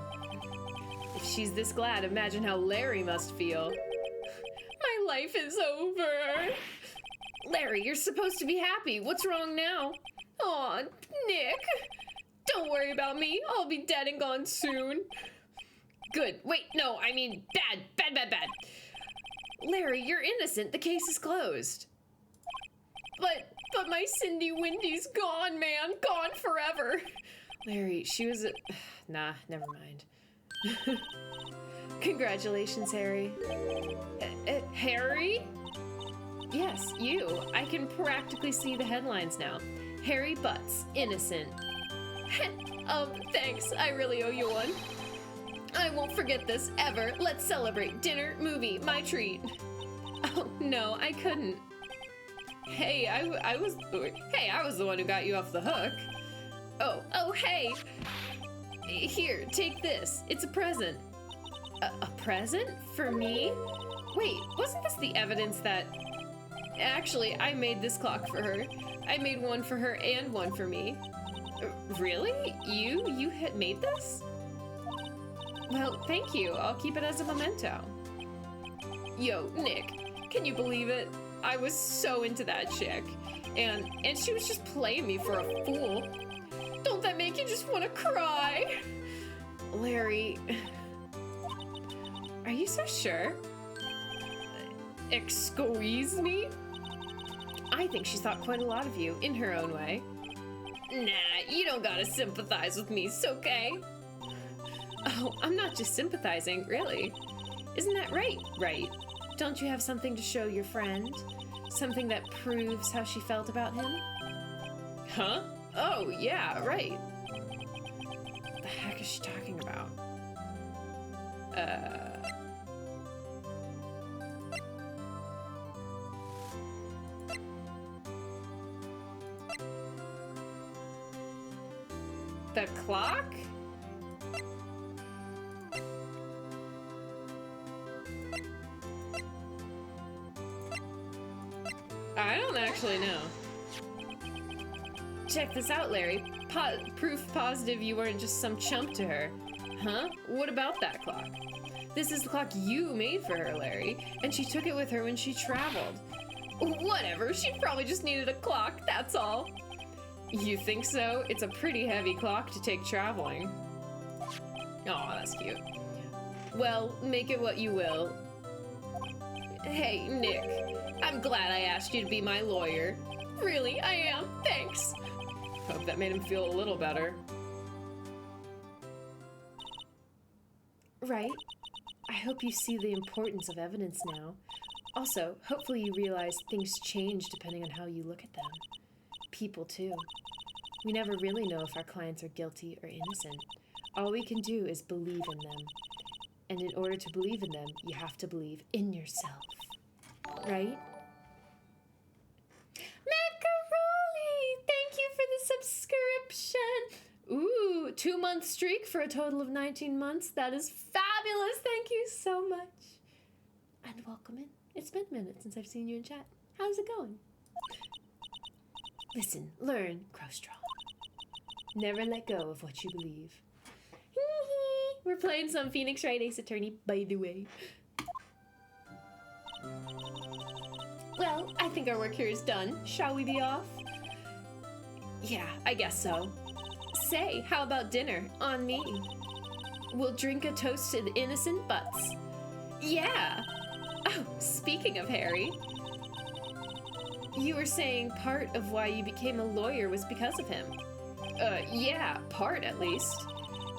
If she's this glad, imagine how Larry must feel. My life is over. Larry, you're supposed to be happy. What's wrong now? Aw, Nick. Don't worry about me. I'll be dead and gone soon. Good. Wait, no, I mean bad. Bad, bad, bad. Larry, you're innocent. The case is closed. But my Cindy Windy's gone, man. Gone forever. Larry, she was a... Nah, never mind. Congratulations, Harry. Harry? Yes, you. I can practically see the headlines now. Harry Butts, innocent. Thanks. I really owe you one. I won't forget this, ever. Let's celebrate. Dinner, movie, my treat. Oh, no, I couldn't. Hey, I was the one who got you off the hook. Oh, hey. Here, take this. It's a present. A present? For me? Wait, wasn't this the evidence that... Actually, I made this clock for her. I made one for her and one for me. Really? You had made this? Well, thank you. I'll keep it as a memento. Yo, Nick, can you believe it? I was so into that chick. And she was just playing me for a fool. Don't that make you just want to cry? Larry... Are you so sure? Excuse me? I think she's thought quite a lot of you, in her own way. Nah, you don't gotta sympathize with me, it's okay? Oh, I'm not just sympathizing, really. Isn't that right, Wright? Don't you have something to show your friend? Something that proves how she felt about him? Huh? Oh, yeah, right. What the heck is she talking about? The clock? I don't actually know. Check this out, Larry. Proof positive you weren't just some chump to her. Huh? What about that clock? This is the clock you made for her, Larry, and she took it with her when she traveled. Whatever, she probably just needed a clock, that's all. You think so? It's a pretty heavy clock to take traveling. Aw, that's cute. Well, make it what you will. Hey, Nick, I'm glad I asked you to be my lawyer. Really, I am. Thanks. Hope that made him feel a little better. Right? I hope you see the importance of evidence now. Also, hopefully you realize things change depending on how you look at them. People, too. We never really know if our clients are guilty or innocent. All we can do is believe in them. And in order to believe in them, you have to believe in yourself. Right? Macaroni! Thank you for the subscription! Ooh, 2-month streak for a total of 19 months. That is fabulous! Thank you so much. And welcome in. It's been a minute since I've seen you in chat. How's it going? Listen, learn, grow strong. Never let go of what you believe. We're playing some Phoenix Wright Ace Attorney, by the way. Well, I think our work here is done. Shall we be off? Yeah, I guess so. Say, how about dinner? On me. We'll drink a toast to the innocent butts. Yeah! Oh, speaking of Harry, you were saying part of why you became a lawyer was because of him. Yeah, part at least.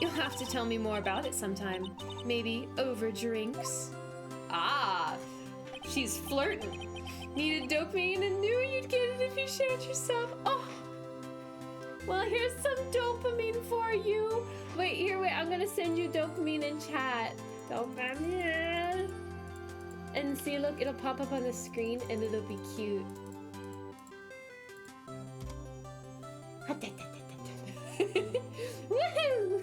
You'll have to tell me more about it sometime. Maybe over drinks. Ah, she's flirting. Needed dopamine and knew you'd get it if you shared yourself. Oh, well, here's some dopamine for you. Wait, I'm gonna send you dopamine in chat. Dopamine. And see, look, it'll pop up on the screen and it'll be cute. Woohoo!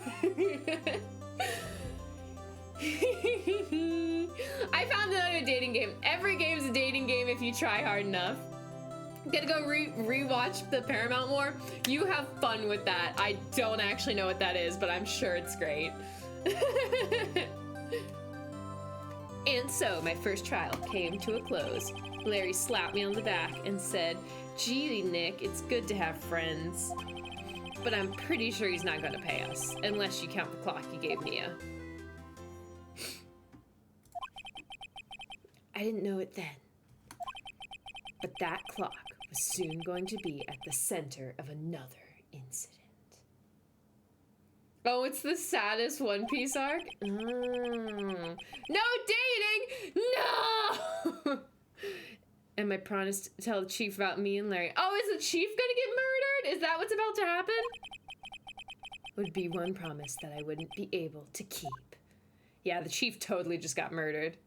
I found another dating game. Every game's a dating game if you try hard enough. I'm gonna go rewatch the Paramount War. You have fun with that. I don't actually know what that is, but I'm sure it's great. And so my first trial came to a close. Larry slapped me on the back and said, "Gee, Nick, it's good to have friends. But I'm pretty sure he's not gonna pay us, unless you count the clock you gave Nia." I didn't know it then, but that clock was soon going to be at the center of another incident. Oh, it's the saddest One Piece arc? No dating! No! And I promised to tell the chief about me and Larry. Oh, is the chief gonna get murdered? Is that what's about to happen? Would be one promise that I wouldn't be able to keep. Yeah, the chief totally just got murdered.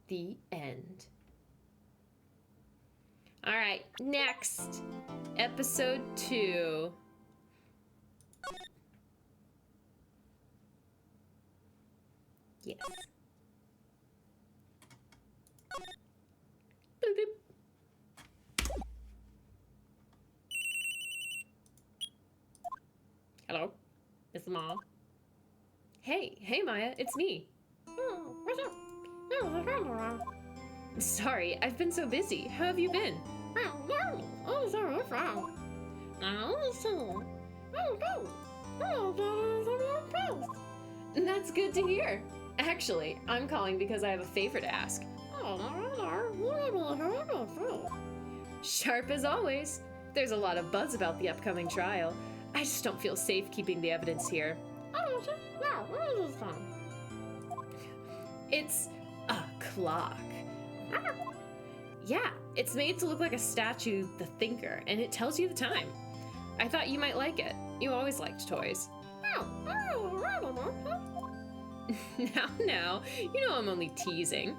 The end. All right, next. Episode 2. Yes. Boop, boop. Hello, it's Mom. Hey, Maya, it's me. What's up? Sorry, I've been so busy. How have you been? That's good to hear. Actually, I'm calling because I have a favor to ask. Sharp as always. There's a lot of buzz about the upcoming trial. I just don't feel safe keeping the evidence here. It's a clock. Yeah, it's made to look like a statue, the Thinker, and it tells you the time. I thought you might like it. You always liked toys. Now, you know I'm only teasing.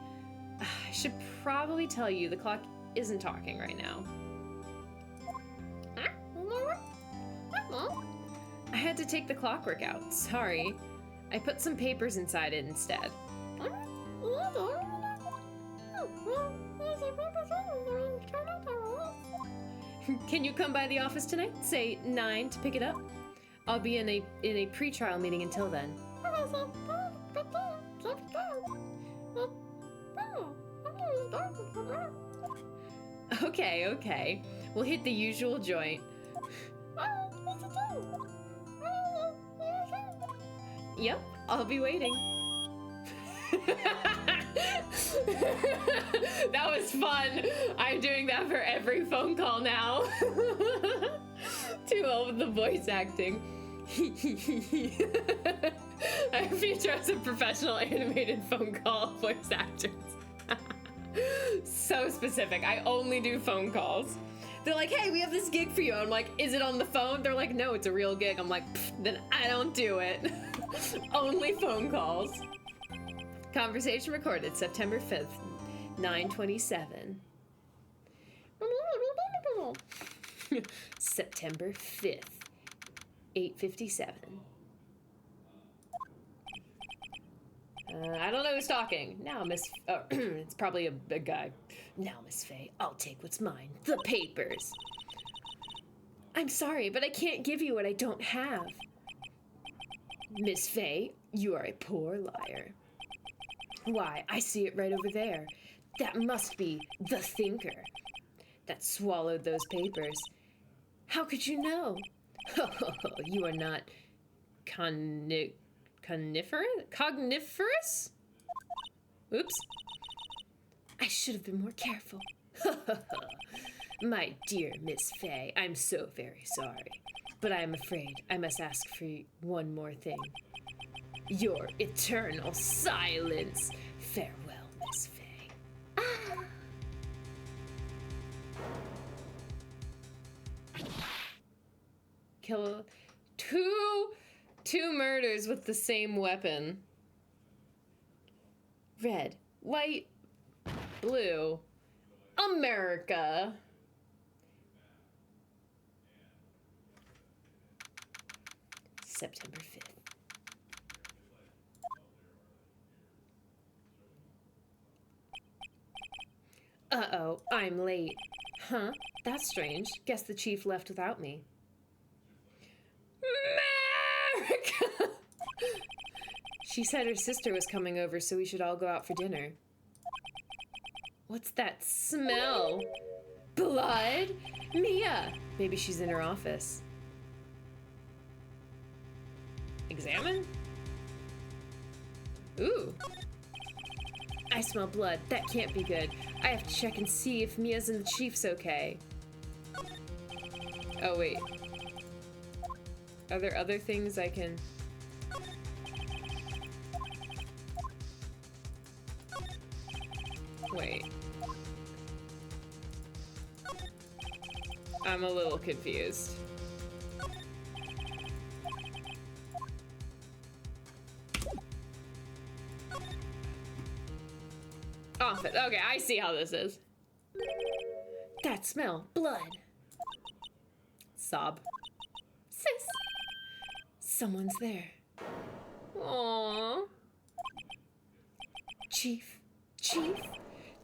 I should probably tell you the clock isn't talking right now. I had to take the clockwork out, sorry. I put some papers inside it instead. Can you come by the office tonight? Say 9 to pick it up. I'll be in a pre-trial meeting until then. Okay. We'll hit the usual joint. Yep, I'll be waiting. That was fun. I'm doing that for every phone call now. Too old with the voice acting. Our future as a professional animated phone call voice actors. So specific. I only do phone calls. They're like, hey, we have this gig for you. I'm like, is it on the phone? They're like, no, it's a real gig. I'm like, then I don't do it. Only phone calls. Conversation recorded September 5th, 9:27. September 5th, 8:57. I don't know who's talking. Now, Miss... Oh, it's probably a guy. Now, Miss Faye, I'll take what's mine. The papers. I'm sorry, but I can't give you what I don't have. Miss Faye, you are a poor liar. Why, I see it right over there. That must be the thinker that swallowed those papers. How could you know? You are not cogniferous? Oops. I should have been more careful. My dear Miss Faye, I'm so very sorry. But I am afraid I must ask for one more thing. Your eternal silence. Farewell, Miss Faye. Kill two murders with the same weapon. Red, white, blue. America. September 5th. Uh-oh, I'm late. Huh? That's strange. Guess the chief left without me. America! She said her sister was coming over, so we should all go out for dinner. What's that smell? Blood? Mia! Maybe she's in her office. Examine? Ooh. I smell blood. That can't be good. I have to check and see if Mia's and the chief's okay. Oh, wait. Are there other things I can... Wait. I'm a little confused. Office. Okay, I see how this is. That smell. Blood. Sob. Sis. Someone's there. Aww. Chief. Chief.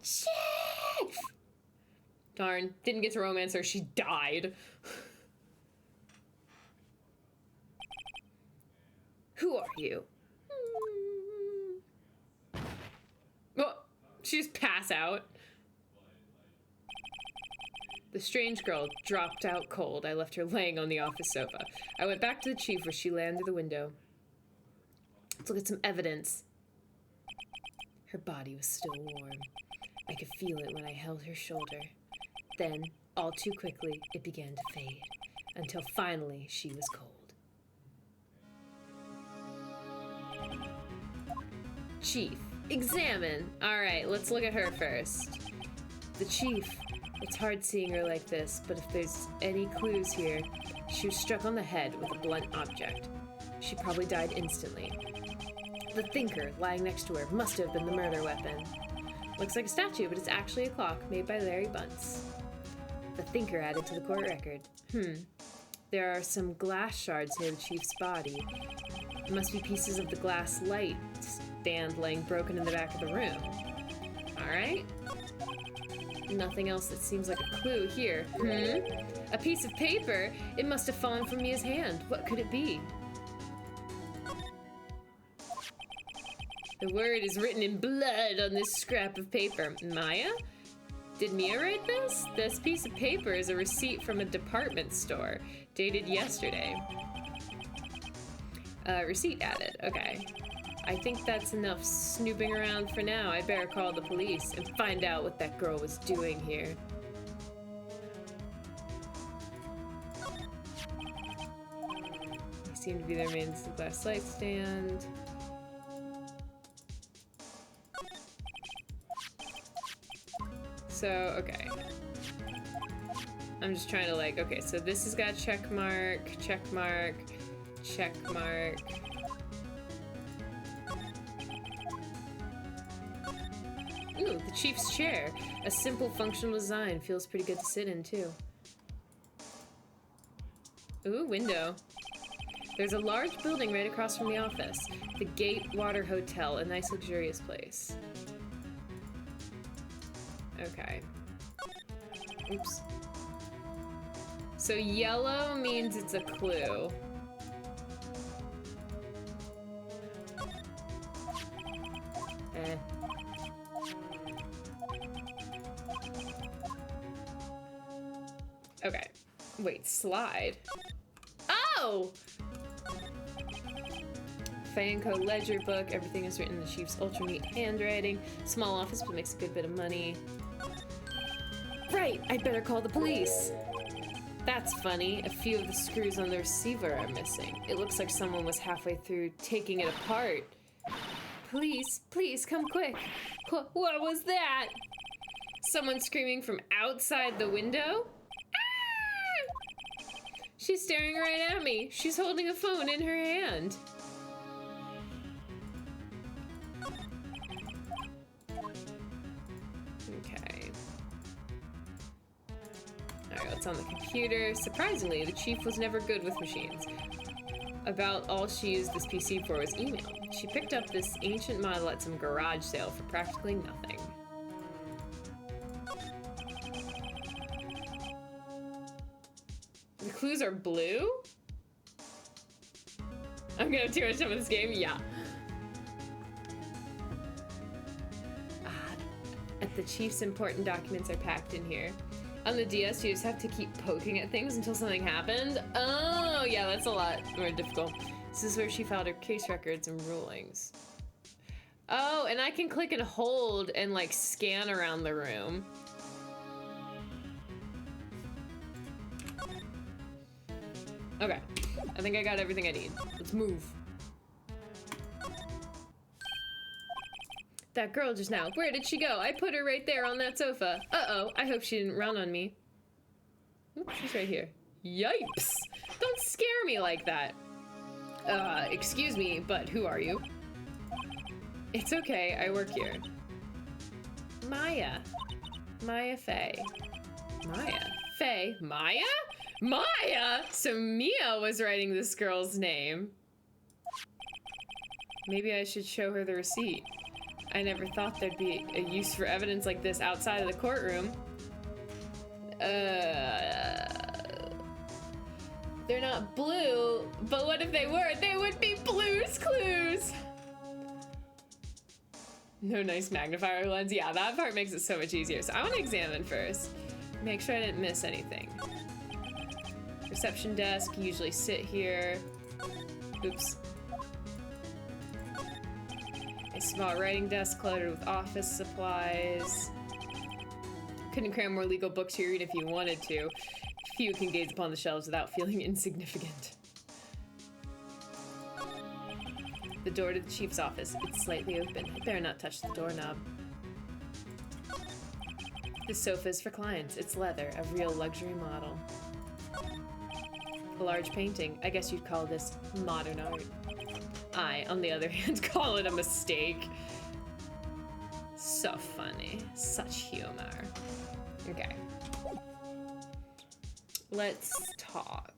Chief! Darn. Didn't get to romance her. She died. Who are you? Oh, she just passed out. The strange girl dropped out cold. I left her laying on the office sofa. I went back to the chief where she lay under the window. Let's look at some evidence. Her body was still warm. I could feel it when I held her shoulder. Then, all too quickly, it began to fade, until finally she was cold. Chief, examine! Alright, let's look at her first. The chief. It's hard seeing her like this, but if there's any clues here, she was struck on the head with a blunt object. She probably died instantly. The thinker lying next to her must have been the murder weapon. Looks like a statue, but it's actually a clock made by Larry Bunce. The thinker added to the court record. There are some glass shards near the chief's body. It must be pieces of the glass light stand laying broken in the back of the room. Alright. Nothing else that seems like a clue here. A piece of paper? It must have fallen from Mia's hand. What could it be? The word is written in blood on this scrap of paper. Maya? Did Mia write this? This piece of paper is a receipt from a department store, dated yesterday. Receipt added. Okay. I think that's enough snooping around for now. I better call the police and find out what that girl was doing here. They seem to be their main glass light stand. So, okay. I'm just trying to like, okay, so this has got check mark, check mark, check mark. Ooh, the chief's chair. A simple functional design. Feels pretty good to sit in, too. Ooh, window. There's a large building right across from the office. The Gatewater Hotel, a nice luxurious place. Okay. Oops. So yellow means it's a clue. Eh. Okay. Wait, slide. Oh! Fanco ledger book. Everything is written in the chief's ultra neat handwriting. Small office, but makes a good bit of money. Right! I'd better call the police. That's funny. A few of the screws on the receiver are missing. It looks like someone was halfway through taking it apart. Please, please, come quick. What was that? Someone screaming from outside the window? Ah! She's staring right at me. She's holding a phone in her hand. Okay. Alright, what's on the computer? Surprisingly, the chief was never good with machines. About all she used this PC for was email. She picked up this ancient model at some garage sale for practically nothing. The clues are blue? I'm gonna have too much time in this game? Yeah. The chief's important documents are packed in here. On the DS, you just have to keep poking at things until something happened. Oh, yeah, that's a lot more difficult. This is where she filed her case records and rulings. Oh, and I can click and hold and, like, scan around the room. Okay, I think I got everything I need. Let's move. That girl just now, where did she go? I put her right there on that sofa. Uh-oh, I hope she didn't run on me. Oops, she's right here. Yipes! Don't scare me like that. Excuse me, but who are you? It's okay, I work here. Maya. Maya Faye. Maya? Faye? Maya? Maya? So Mia was writing this girl's name. Maybe I should show her the receipt. I never thought there'd be a use for evidence like this outside of the courtroom. They're not blue, but what if they were? They would be Blue's Clues! No nice magnifier lens. Yeah, that part makes it so much easier. So I want to examine first. Make sure I didn't miss anything. Reception desk, usually sit here. Oops. A small writing desk cluttered with office supplies. Couldn't cram more legal books here even if you wanted to. Few can gaze upon the shelves without feeling insignificant. The door to the chief's office. It's slightly open. I better not touch the doorknob. This sofa is for clients. It's leather, a real luxury model. A large painting. I guess you'd call this modern art. I, on the other hand, call it a mistake. So funny. Such humor. Okay. Let's talk.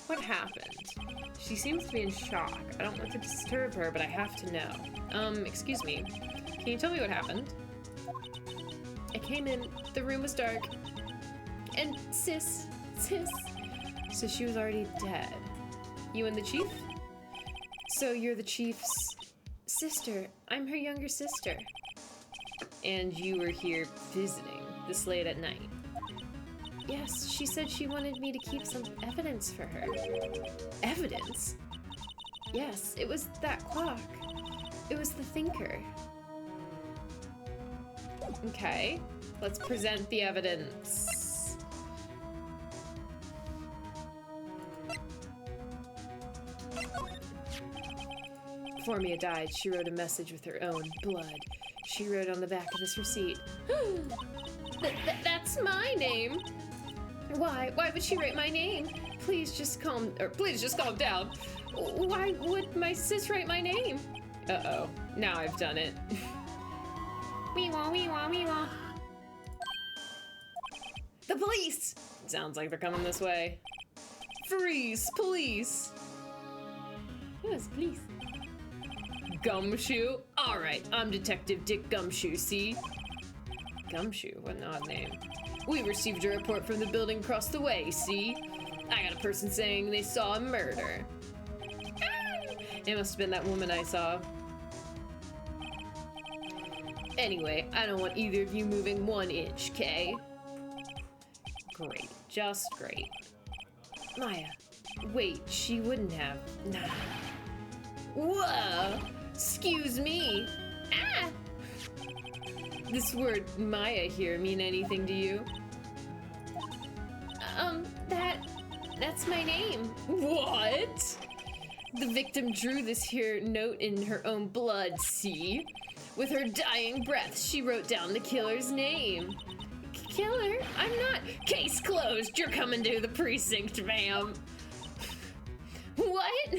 What happened? She seems to be in shock. I don't want to disturb her, but I have to know. Excuse me. Can you tell me what happened? I came in, the room was dark, and sis, so she was already dead. You and the chief? So you're the chief's sister. I'm her younger sister. And you were here visiting this late at night? Yes, she said she wanted me to keep some evidence for her. Evidence? Yes, it was that clock. It was the thinker. Okay, let's present the evidence. Before Mia died, she wrote a message with her own blood. She wrote on the back of this receipt. That's my name. Why? Why would she write my name? Please just calm down. Why would my sis write my name? Uh-oh. Now I've done it. Wee-wah, wee-wah, wee-wah. The police! Sounds like they're coming this way. Freeze! Police! Yes, police. Gumshoe? Alright, I'm Detective Dick Gumshoe, see? Gumshoe? What an odd name. We received a report from the building across the way, see? I got a person saying they saw a murder. It must have been that woman I saw. Anyway, I don't want either of you moving 1 inch, okay? Great. Just great. Maya. Wait, she wouldn't have. Nah. Whoa! Excuse me. Ah! This word Maya here mean anything to you? That's my name. What? The victim drew this here note in her own blood, see? With her dying breath, she wrote down the killer's name. Killer? I'm not. Case closed. You're coming to the precinct, ma'am. What?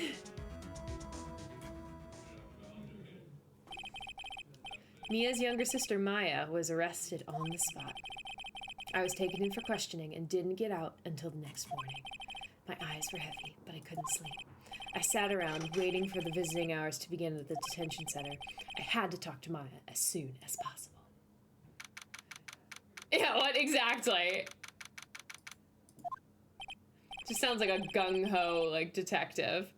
Mia's younger sister, Maya, was arrested on the spot. I was taken in for questioning and didn't get out until the next morning. My eyes were heavy, but I couldn't sleep. I sat around, waiting for the visiting hours to begin at the detention center. I had to talk to Maya as soon as possible. Yeah, what exactly? Just sounds like a gung-ho, like, detective.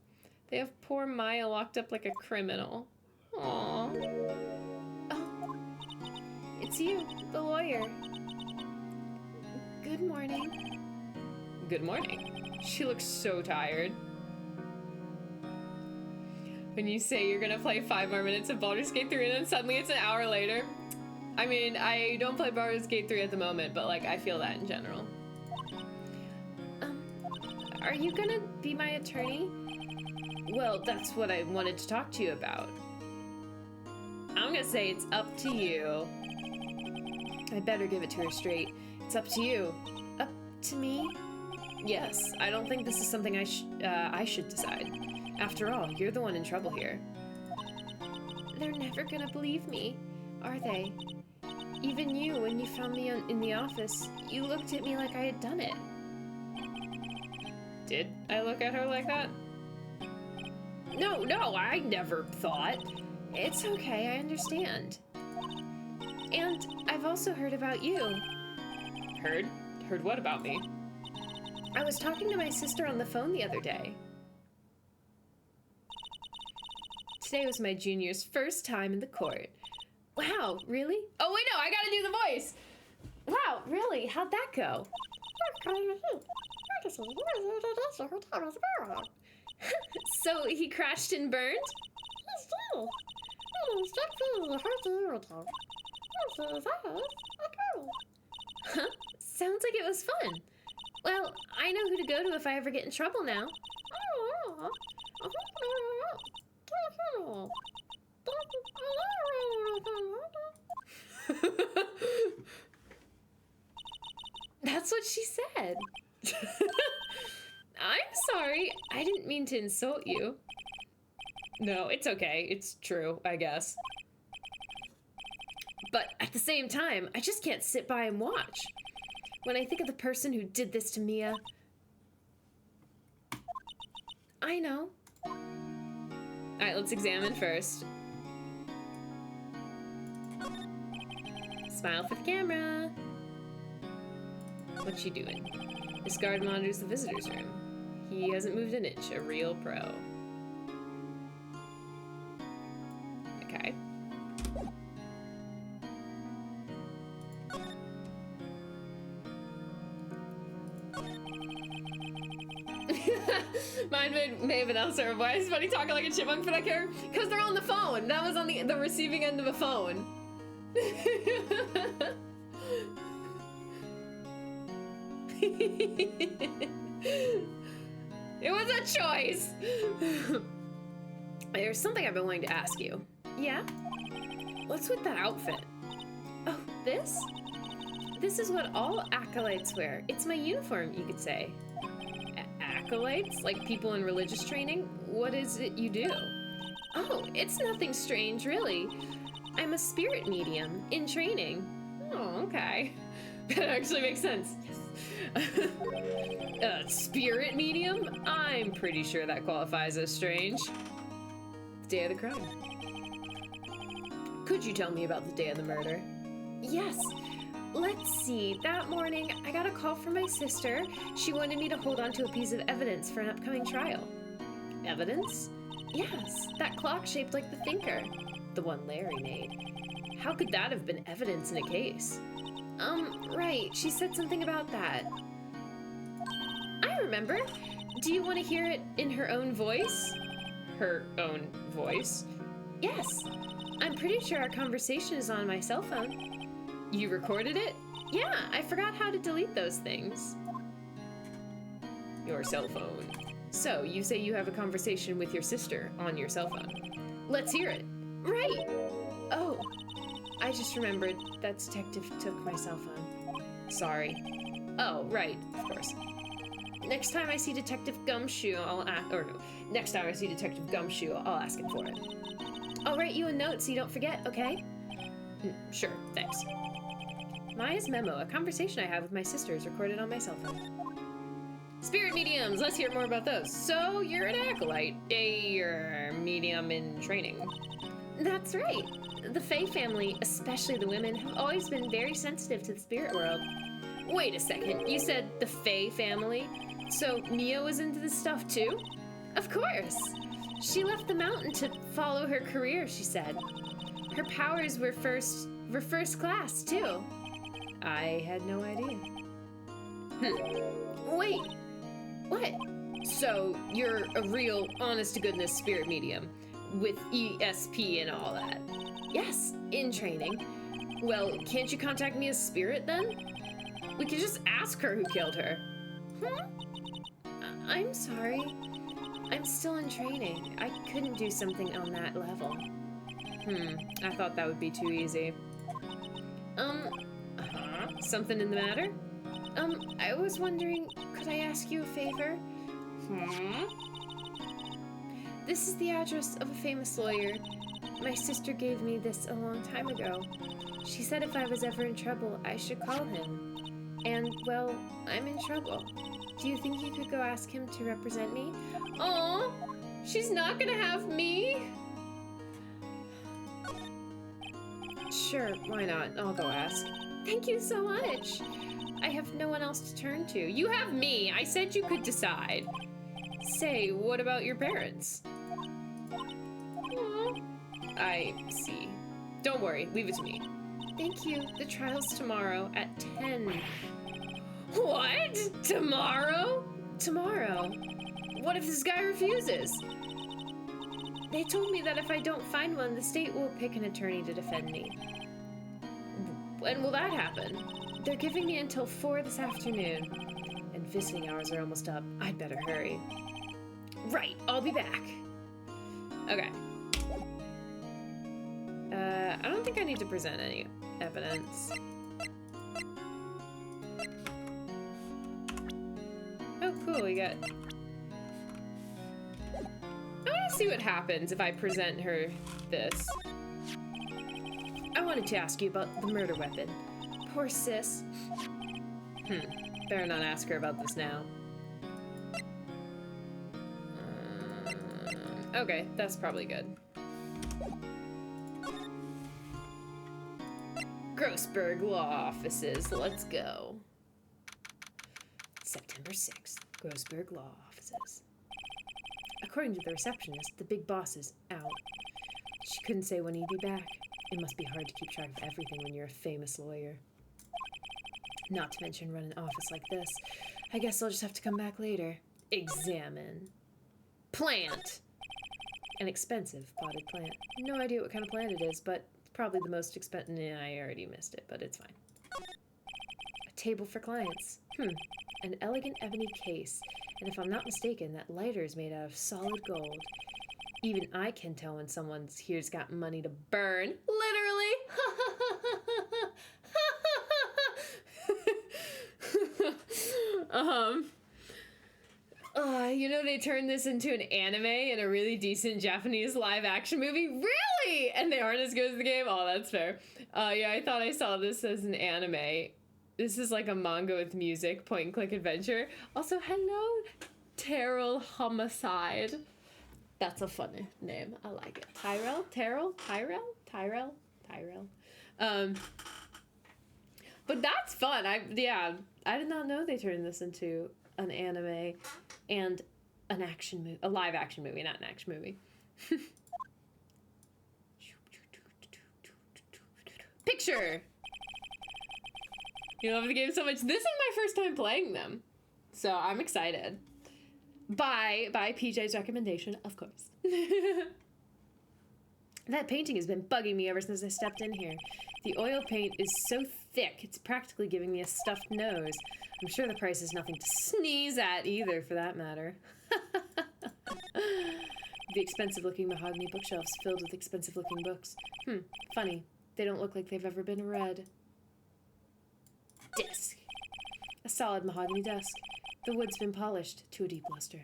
They have poor Maya locked up like a criminal. Aww. Oh, it's you, the lawyer. Good morning. Good morning. She looks so tired. When you say you're gonna play 5 more minutes of Baldur's Gate 3 and then suddenly it's an hour later. I mean, I don't play Baldur's Gate 3 at the moment, but like, I feel that in general. Are you gonna be my attorney? Well, that's what I wanted to talk to you about. I'm gonna say it's up to you. I better give it to her straight. It's up to you. Up to me? Yes, I don't think this is something I should decide. After all, you're the one in trouble here. They're never gonna believe me, are they? Even you, when you found me in the office, you looked at me like I had done it. Did I look at her like that? No, I never thought. It's okay, I understand. And I've also heard about you. Heard? Heard what about me? I was talking to my sister on the phone the other day. Today was my junior's first time in the court. Wow, really? Oh, wait, no, I gotta do the voice. Wow, really? How'd that go? So he crashed and burned? Huh? Sounds like it was fun. Well, I know who to go to if I ever get in trouble now. That's what she said. I'm sorry. I didn't mean to insult you. No, it's okay. It's true, I guess. But at the same time, I just can't sit by and watch. When I think of the person who did this to Mia... I know. Alright, let's examine first. Smile for the camera. What's she doing? This guard monitors the visitor's room. He hasn't moved an inch. A real pro. Okay. Mine may have been elsewhere. Why is Buddy talking like a chipmunk for that character? Because they're on the phone. That was on the receiving end of a phone. It was a choice. There's something I've been wanting to ask you. Yeah? What's with that outfit? Oh, this? This is what all acolytes wear. It's my uniform, you could say. Acolytes? Like people in religious training? What is it you do? Oh, it's nothing strange, really. I'm a spirit medium in training. Oh, okay. That actually makes sense. Yes. Spirit medium? I'm pretty sure that qualifies as strange. Day of the crime. Could you tell me about the day of the murder? Yes. Let's see. That morning, I got a call from my sister. She wanted me to hold on to a piece of evidence for an upcoming trial. Evidence? Yes, that clock shaped like the thinker. The one Larry made. How could that have been evidence in a case? Right. She said something about that. I remember. Do you want to hear it in her own voice? Her own voice? Yes. I'm pretty sure our conversation is on my cell phone. You recorded it? Yeah, I forgot how to delete those things. Your cell phone. So, you say you have a conversation with your sister on your cell phone. Let's hear it. Right. Oh, I just remembered that detective took my cell phone. Sorry. Oh, right, of course. Next time I see Detective Gumshoe, next time I see Detective Gumshoe, I'll ask him for it. I'll write you a note so you don't forget, okay? Sure, thanks. Maya's memo, a conversation I had with my sister, is recorded on my cell phone. Spirit mediums, let's hear more about those. So, you're an acolyte, a medium in training. That's right. The Fae family, especially the women, have always been very sensitive to the spirit world. Wait a second, you said the Fae family? So Mia was into this stuff too? Of course. She left the mountain to follow her career, she said. Her powers were first class too. I had no idea. Wait, what? So you're a real honest-to-goodness spirit medium with ESP and all that? Yes, in training. Well, can't you contact me as spirit then? We could just ask her who killed her. I'm sorry. I'm still in training. I couldn't do something on that level. I thought that would be too easy. Something in the matter? I was wondering, could I ask you a favor? This is the address of a famous lawyer. My sister gave me this a long time ago. She said if I was ever in trouble, I should call him. And, well, I'm in trouble. Do you think you could go ask him to represent me? Aw, she's not gonna have me? Sure, why not? I'll go ask. Thank you so much. I have no one else to turn to. You have me. I said you could decide. Say, what about your parents? Aww. I see. Don't worry, leave it to me. Thank you. The trial's tomorrow at 10. What? Tomorrow? Tomorrow. What if this guy refuses? They told me that if I don't find one, the state will pick an attorney to defend me. When will that happen? They're giving me until 4 this afternoon. And visiting hours are almost up. I'd better hurry. Right, I'll be back. Okay. I don't think I need to present any evidence. Oh, cool, we got... I want to see what happens if I present her this. I wanted to ask you about the murder weapon. Poor sis. Better not ask her about this now. Okay, that's probably good. Grossberg Law Offices. Let's go. September 6th. Grossberg Law Offices. According to the receptionist, the big boss is out. She couldn't say when he'd be back. It must be hard to keep track of everything when you're a famous lawyer. Not to mention run an office like this. I guess I'll just have to come back later. Examine. Plant. An expensive potted plant. No idea what kind of plant it is, but it's probably the most expensive. Nah, I already missed it, but it's fine. A table for clients. An elegant ebony case. And if I'm not mistaken, that lighter is made out of solid gold. Even I can tell when someone's here's got money to burn. Literally. You know, they turned this into an anime and a really decent Japanese live action movie. Really? And they aren't as good as the game? Oh, that's fair. Yeah, I thought I saw this as an anime. This is like a manga with music, point and click adventure. Also, hello, Terrell Homicide. That's a fun name. I like it. Tyrell? But that's fun. I did not know they turned this into an anime and an action movie, a live action movie, not an action movie. Picture. You love the game so much. This is my first time playing them, so I'm excited. By PJ's recommendation, of course. That painting has been bugging me ever since I stepped in here. The oil paint is so thick, it's practically giving me a stuffed nose. I'm sure the price is nothing to sneeze at either, for that matter. The expensive-looking mahogany bookshelves filled with expensive-looking books. Funny. They don't look like they've ever been read. Desk. A solid mahogany desk. The wood's been polished to a deep luster.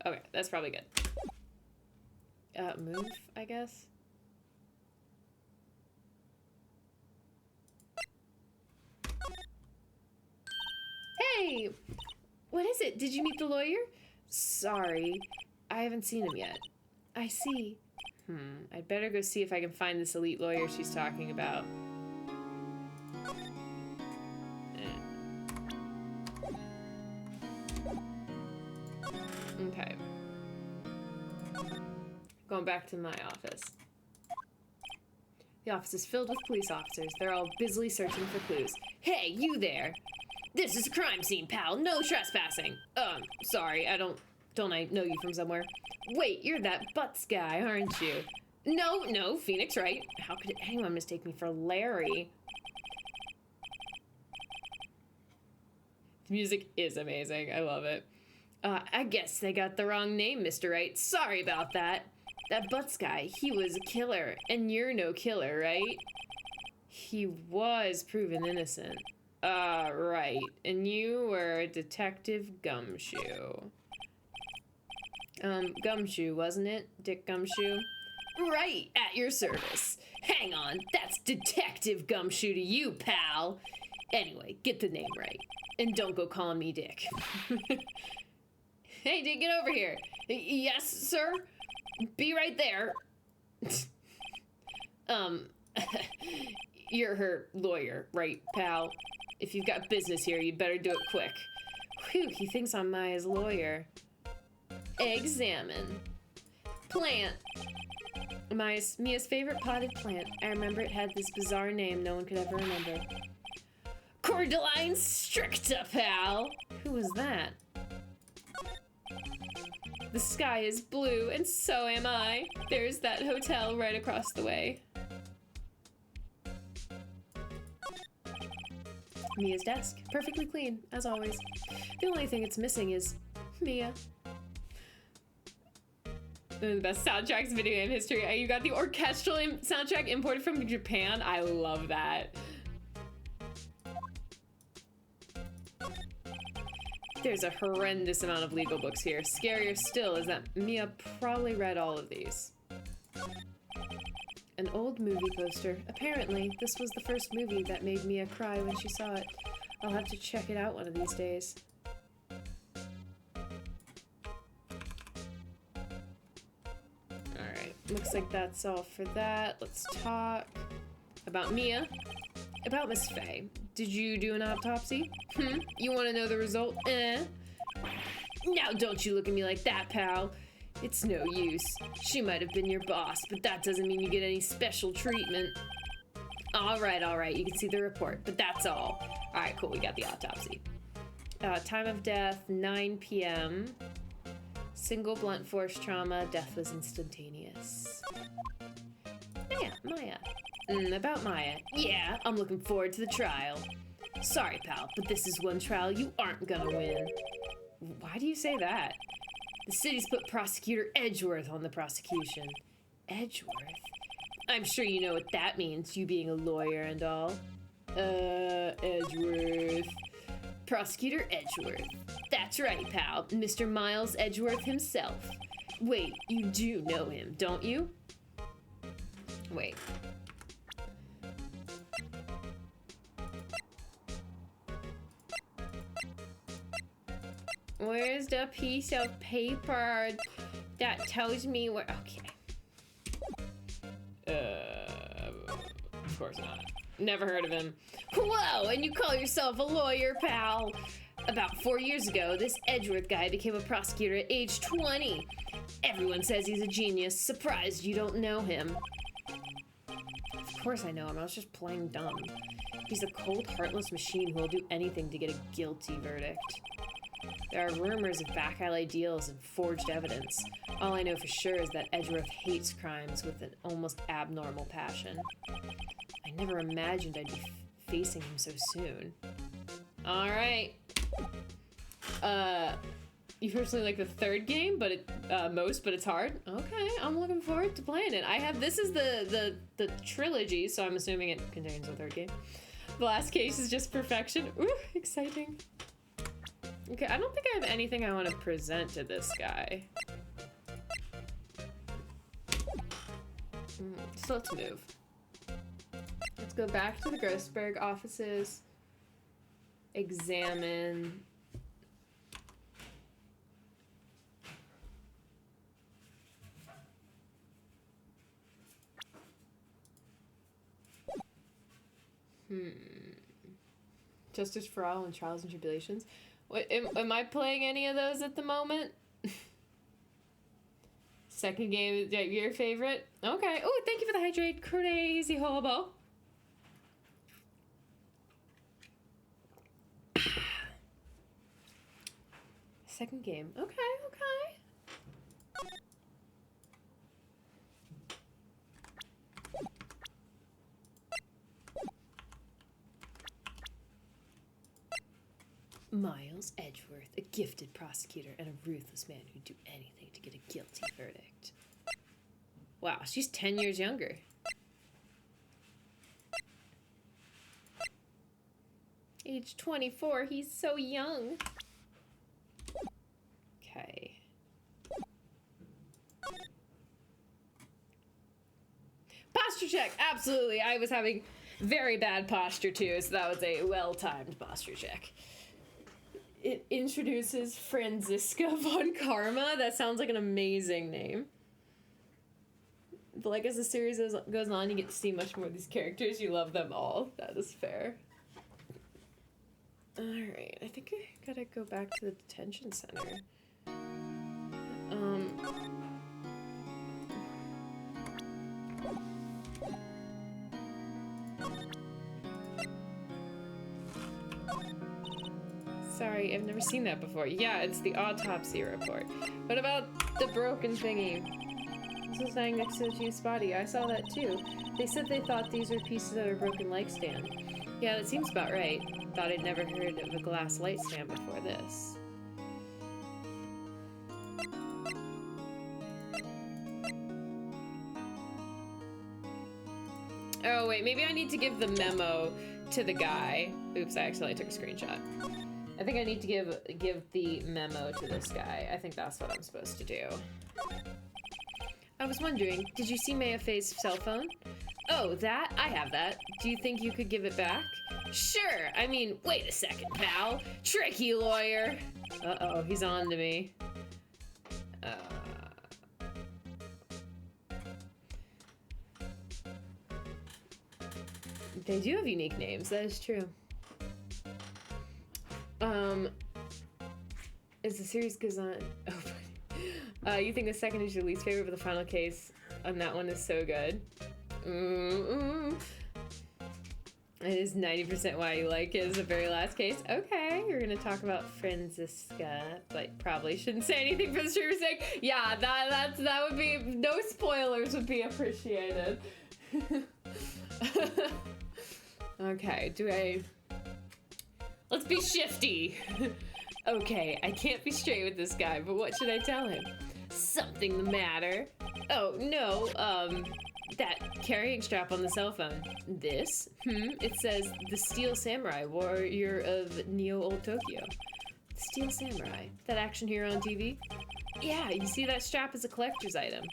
Okay, that's probably good. Move, I guess. Hey! What is it? Did you meet the lawyer? Sorry, I haven't seen him yet. I see. I'd better go see if I can find this elite lawyer she's talking about. Okay. Going back to my office. The office is filled with police officers. They're all busily searching for clues. Hey, you there! This is a crime scene, pal. No trespassing. Sorry, don't I know you from somewhere? Wait, you're that Butts guy, aren't you? No, Phoenix Wright. How could anyone mistake me for Larry? The music is amazing. I love it. I guess they got the wrong name, Mr. Wright. Sorry about that. That Butts guy, he was a killer, and you're no killer, right? He was proven innocent. Right. And you were Detective Gumshoe. Gumshoe, wasn't it? Dick Gumshoe? Right, at your service. Hang on, that's Detective Gumshoe to you, pal. Anyway, get the name right. And don't go calling me Dick. Hey, Dick, get over here. Yes, sir? Be right there. You're her lawyer, right, pal? If you've got business here, you'd better do it quick. Whew, he thinks I'm Maya's lawyer. Examine. Plant. Mia's favorite potted plant. I remember it had this bizarre name no one could ever remember. Cordyline stricta, pal. Who was that? The sky is blue, and so am I. There's that hotel right across the way. Mia's desk. Perfectly clean, as always. The only thing it's missing is Mia. The best soundtracks in video game history. You got the orchestral soundtrack imported from Japan. I love that. There's a horrendous amount of legal books here. Scarier still is that Mia probably read all of these. An old movie poster. Apparently, this was the first movie that made Mia cry when she saw it. I'll have to check it out one of these days. Alright. Looks like that's all for that. Let's talk about Mia. About Miss Faye. Did you do an autopsy? You want to know the result? Now don't you look at me like that, pal. It's no use. She might have been your boss, but that doesn't mean you get any special treatment. All right. You can see the report, but that's all. All right, cool. We got the autopsy. Time of death, 9 p.m. Single blunt force trauma. Death was instantaneous. Maya. About Maya. Yeah, I'm looking forward to the trial. Sorry, pal, but this is one trial you aren't gonna win. Why do you say that? The city's put Prosecutor Edgeworth on the prosecution. Edgeworth? I'm sure you know what that means, you being a lawyer and all. Edgeworth. Prosecutor Edgeworth. That's right, pal. Mr. Miles Edgeworth himself. Wait, you do know him, don't you? Wait. Where's the piece of paper that tells me where? Okay. Of course not. Never heard of him. Whoa, and you call yourself a lawyer, pal? About 4 years ago, this Edgeworth guy became a prosecutor at age 20. Everyone says he's a genius. Surprised you don't know him. Of course I know him. I was just playing dumb. He's a cold, heartless machine who will do anything to get a guilty verdict. There are rumors of back alley deals and forged evidence. All I know for sure is that Edgeworth hates crimes with an almost abnormal passion. I never imagined I'd be facing him so soon. All right. You personally like the third game, but but it's hard. Okay, I'm looking forward to playing it. This is the trilogy, so I'm assuming it contains a third game. The last case is just perfection. Ooh, exciting. Okay, I don't think I have anything I want to present to this guy. So let's move. Let's go back to the Grossberg offices. Examine. Justice for All and Trials and Tribulations. What, am I playing any of those at the moment? Second game, your favorite? Okay. Oh, thank you for the hydrate, crazy hobo. Second game. Okay. Miles Edgeworth, a gifted prosecutor and a ruthless man who'd do anything to get a guilty verdict. Wow, she's 10 years younger. Age 24, he's so young. Okay. Posture check, absolutely. I was having very bad posture too, so that was a well-timed posture check. It introduces Franziska von Karma. That sounds like an amazing name. But like as the series goes on, you get to see much more of these characters. You love them all. That is fair. Alright, I think I gotta go back to the detention center. Sorry, I've never seen that before. Yeah, it's the autopsy report. What about the broken thingy? This was lying next to the chief's body. I saw that too. They said they thought these were pieces of a broken light stand. Yeah, that seems about right. Thought I'd never heard of a glass light stand before this. Oh wait, maybe I need to give the memo to the guy. Oops, I accidentally took a screenshot. I think I need to give the memo to this guy. I think that's what I'm supposed to do. I was wondering, did you see Maya Faye's cell phone? Oh, that? I have that. Do you think you could give it back? Sure. I mean, wait a second, pal. Tricky lawyer. Uh-oh, he's on to me. They do have unique names, that is true. As the series goes on... Oh, you think the second is your least favorite, but the final case on that one is so good. It is 90% why you like it is the very last case. Okay, we're gonna talk about Franziska, but probably shouldn't say anything for the streamer's sake. Yeah, that would be, no spoilers would be appreciated. Okay, let's be shifty. Okay, I can't be straight with this guy, but what should I tell him? Something the matter. Oh, no, that carrying strap on the cell phone. This? It says the Steel Samurai, warrior of Neo-Old Tokyo. Steel Samurai? That action hero on TV? Yeah, you see that strap is a collector's item.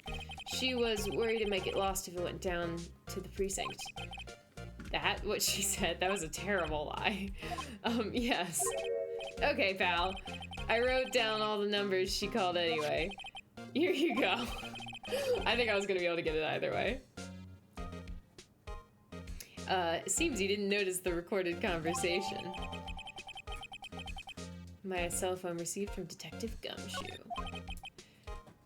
She was worried it might get lost if it went down to the precinct. That? What she said? That was a terrible lie. Yes. Okay, pal. I wrote down all the numbers she called anyway. Here you go. I think I was gonna be able to get it either way. It seems you didn't notice the recorded conversation. My cell phone received from Detective Gumshoe.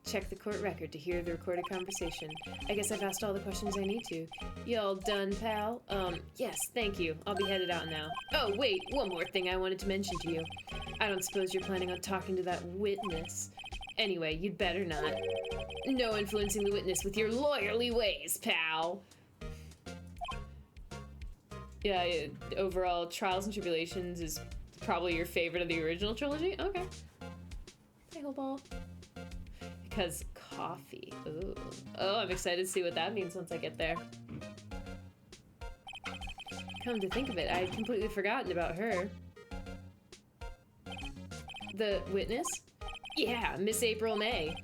Check the court record to hear the recorded conversation. I guess I've asked all the questions I need to. You all done, pal? Yes, thank you. I'll be headed out now. Oh, wait, one more thing I wanted to mention to you. I don't suppose you're planning on talking to that witness. Anyway, you'd better not. No influencing the witness with your lawyerly ways, pal. Yeah, overall, Trials and Tribulations is probably your favorite of the original trilogy? Okay. Pickleball. Because coffee. Ooh. Oh, I'm excited to see what that means once I get there. Come to think of it, I'd completely forgotten about her. The witness? Yeah, Miss April May.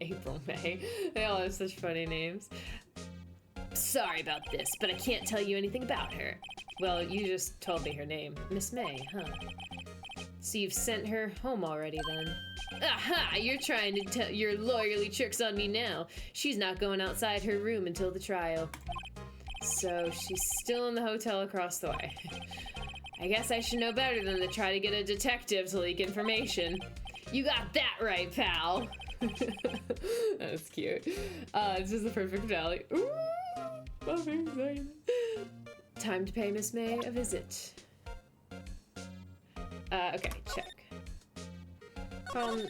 April May. They all have such funny names. Sorry about this, but I can't tell you anything about her. Well, you just told me her name. Miss May, huh? So you've sent her home already, then? Aha! You're trying to tell your lawyerly tricks on me now. She's not going outside her room until the trial. So she's still in the hotel across the way. I guess I should know better than to try to get a detective to leak information. You got that right, pal. That's cute. It's just the perfect finale. Ooh, I'm excited. Time to pay Miss May a visit. Okay, check. Oh,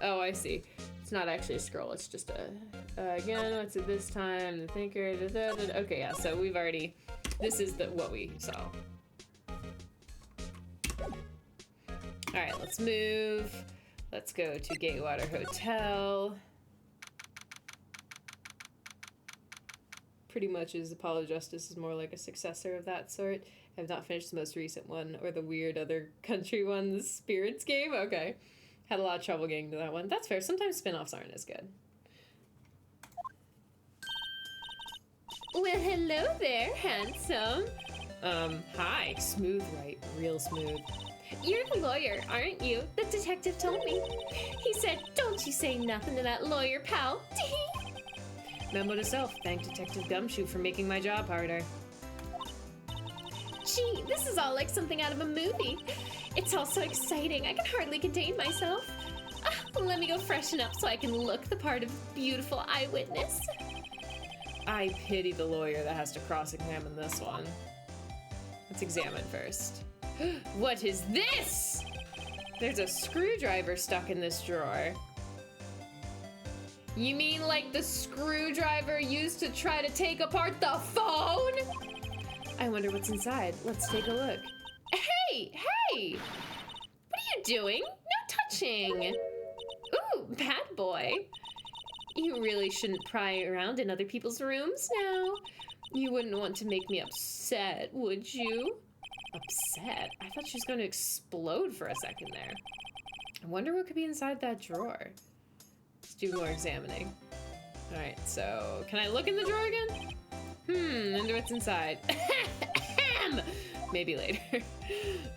I see. It's not actually a scroll, it's just a, again, what's it this time? The thinker, okay, yeah, so we've already, this is what we saw. Alright, let's move. Let's go to Gatewater Hotel. Pretty much is Apollo Justice is more like a successor of that sort. I have not finished the most recent one, or the weird other country one, the Spirits game. Okay. Had a lot of trouble getting to that one. That's fair. Sometimes spin-offs aren't as good. Well, hello there, handsome. Hi. Smooth, right? Real smooth. You're the lawyer, aren't you? The detective told me. He said, don't you say nothing to that lawyer, pal. Memo to self. Thank Detective Gumshoe for making my job harder. Gee, this is all like something out of a movie. It's all so exciting, I can hardly contain myself. Let me go freshen up so I can look the part of beautiful eyewitness. I pity the lawyer that has to cross-examine this one. Let's examine first. What is this? There's a screwdriver stuck in this drawer. You mean like the screwdriver used to try to take apart the phone? I wonder what's inside. Let's take a look. Hey! Hey! What are you doing? No touching! Ooh, bad boy. You really shouldn't pry around in other people's rooms now. You wouldn't want to make me upset, would you? Upset? I thought she was going to explode for a second there. I wonder what could be inside that drawer. Let's do more examining. Alright, so can I look in the drawer again? Wonder what's inside. Maybe later.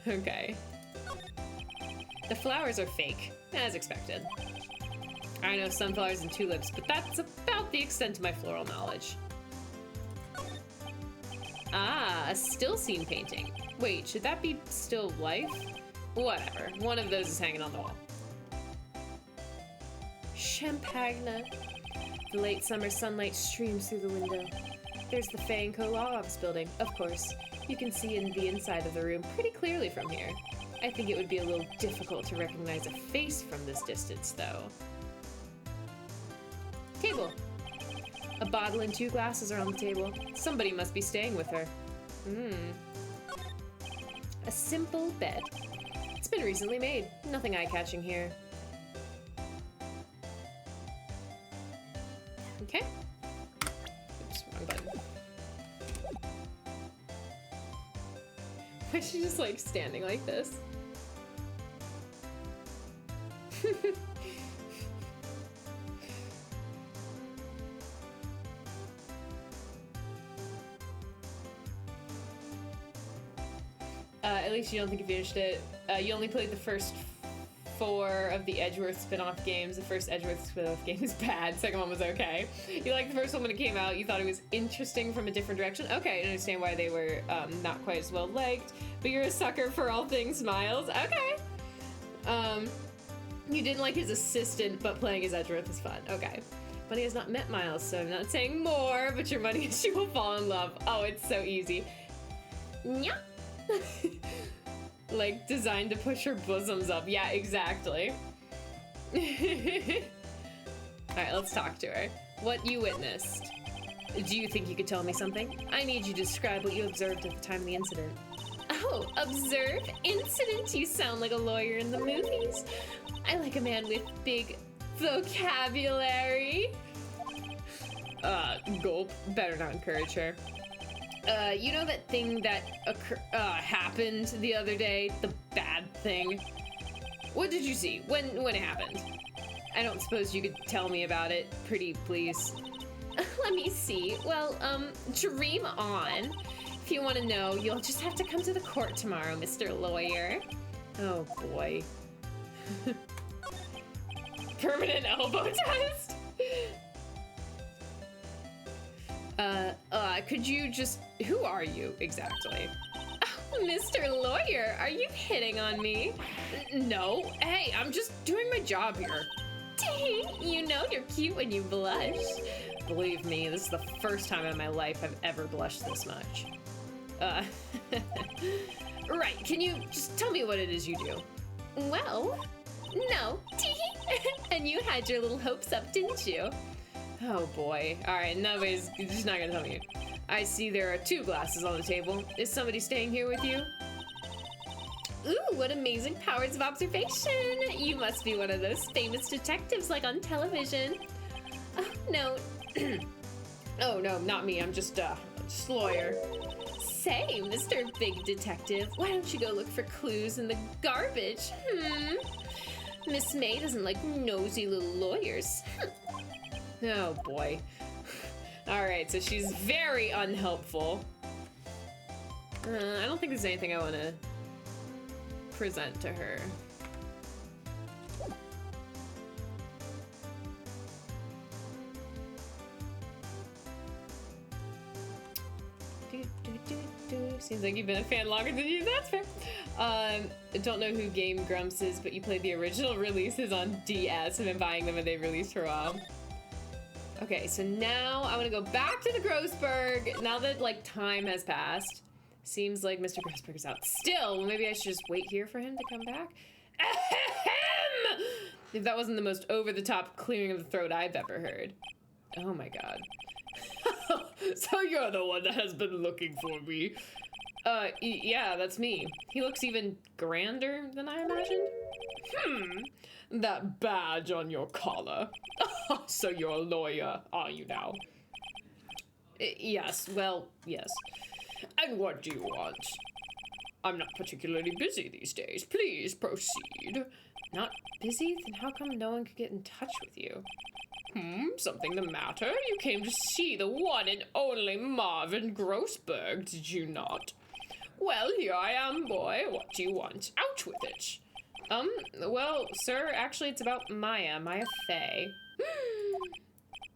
Okay. The flowers are fake, as expected. I know sunflowers and tulips, but that's about the extent of my floral knowledge. Ah, a still scene painting. Wait, should that be still life? Whatever, one of those is hanging on the wall. Champagne. The late summer sunlight streams through the window. There's the Fay & Co. Law Office building, of course. You can see in the inside of the room pretty clearly from here. I think it would be a little difficult to recognize a face from this distance, though. Table. A bottle and 2 glasses are on the table. Somebody must be staying with her. A simple bed. It's been recently made. Nothing eye-catching here. Okay. Oops, wrong button. Why is she just like standing like this? At least you don't think you finished it. You only played the first 4 of the Edgeworth spin-off games. The first Edgeworth spin-off game was bad. Second one was okay. You liked the first one when it came out. You thought it was interesting from a different direction. Okay, I understand why they were not quite as well liked. But you're a sucker for all things Miles. Okay. You didn't like his assistant, but playing as Edgeworth is fun. Okay. Bunny has not met Miles, so I'm not saying more, but your money is she will fall in love. Oh, it's so easy. Nya. Like, designed to push her bosoms up. Yeah, exactly. Alright, let's talk to her. What you witnessed. Do you think you could tell me something? I need you to describe what you observed at the time of the incident. Oh, observe? Incident? You sound like a lawyer in the movies. I like a man with big vocabulary. Gulp. Better not encourage her. You know that thing that happened the other day? The bad thing? What did you see? When it happened? I don't suppose you could tell me about it, pretty please. Let me see. Well, dream on. If you want to know, you'll just have to come to the court tomorrow, Mr. Lawyer. Oh, boy. Permanent elbow test? Could you just... Who are you, exactly? Oh, Mr. Lawyer, are you hitting on me? No. Hey, I'm just doing my job here. Dang, you know you're cute when you blush. Believe me, this is the first time in my life I've ever blushed this much. Right, can you just tell me what it is you do? Well, no. And you had your little hopes up, didn't you? Oh boy. Alright, nobody's just not gonna tell me. I see there are 2 glasses on the table. Is somebody staying here with you? Ooh, what amazing powers of observation! You must be one of those famous detectives like on television. Oh, no. Oh, no, not me. I'm just a lawyer. Say, Mr. Big Detective, why don't you go look for clues in the garbage? Miss May doesn't like nosy little lawyers. Oh, boy. Alright, so she's very unhelpful. I don't think there's anything I want to present to her. Seems like you've been a fan longer than you. That's fair. I don't know who Game Grumps is, but you played the original releases on DS. I've been buying them and they've released for a while. Okay, so now I want to go back to the Grossberg. Now that, like, time has passed. Seems like Mr. Grossberg is out still. Well, maybe I should just wait here for him to come back. Ahem! If that wasn't the most over-the-top clearing of the throat I've ever heard. Oh my god. So you're the one that has been looking for me. Yeah, that's me. He looks even grander than I imagined. That badge on your collar. So you're a lawyer, are you now? Yes, well, yes. And what do you want? I'm not particularly busy these days. Please proceed. Not busy? Then how come no one could get in touch with you? Something the matter? You came to see the one and only Marvin Grossberg, did you not? Well, here I am, boy. What do you want? Out with it. Well, sir, actually it's about Maya Fey.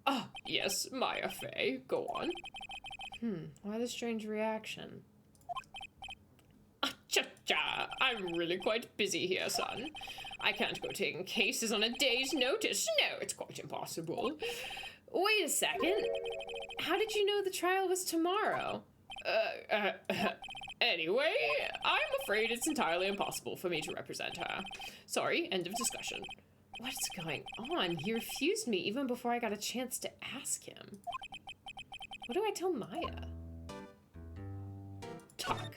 Ah, yes, Maya Fey. Go on. Why the strange reaction? Cha-cha, I'm really quite busy here, son. I can't go taking cases on a day's notice. No, it's quite impossible. Wait a second. How did you know the trial was tomorrow? Anyway, I'm afraid it's entirely impossible for me to represent her. Sorry, end of discussion. What's going on? He refused me even before I got a chance to ask him. What do I tell Maya? Talk.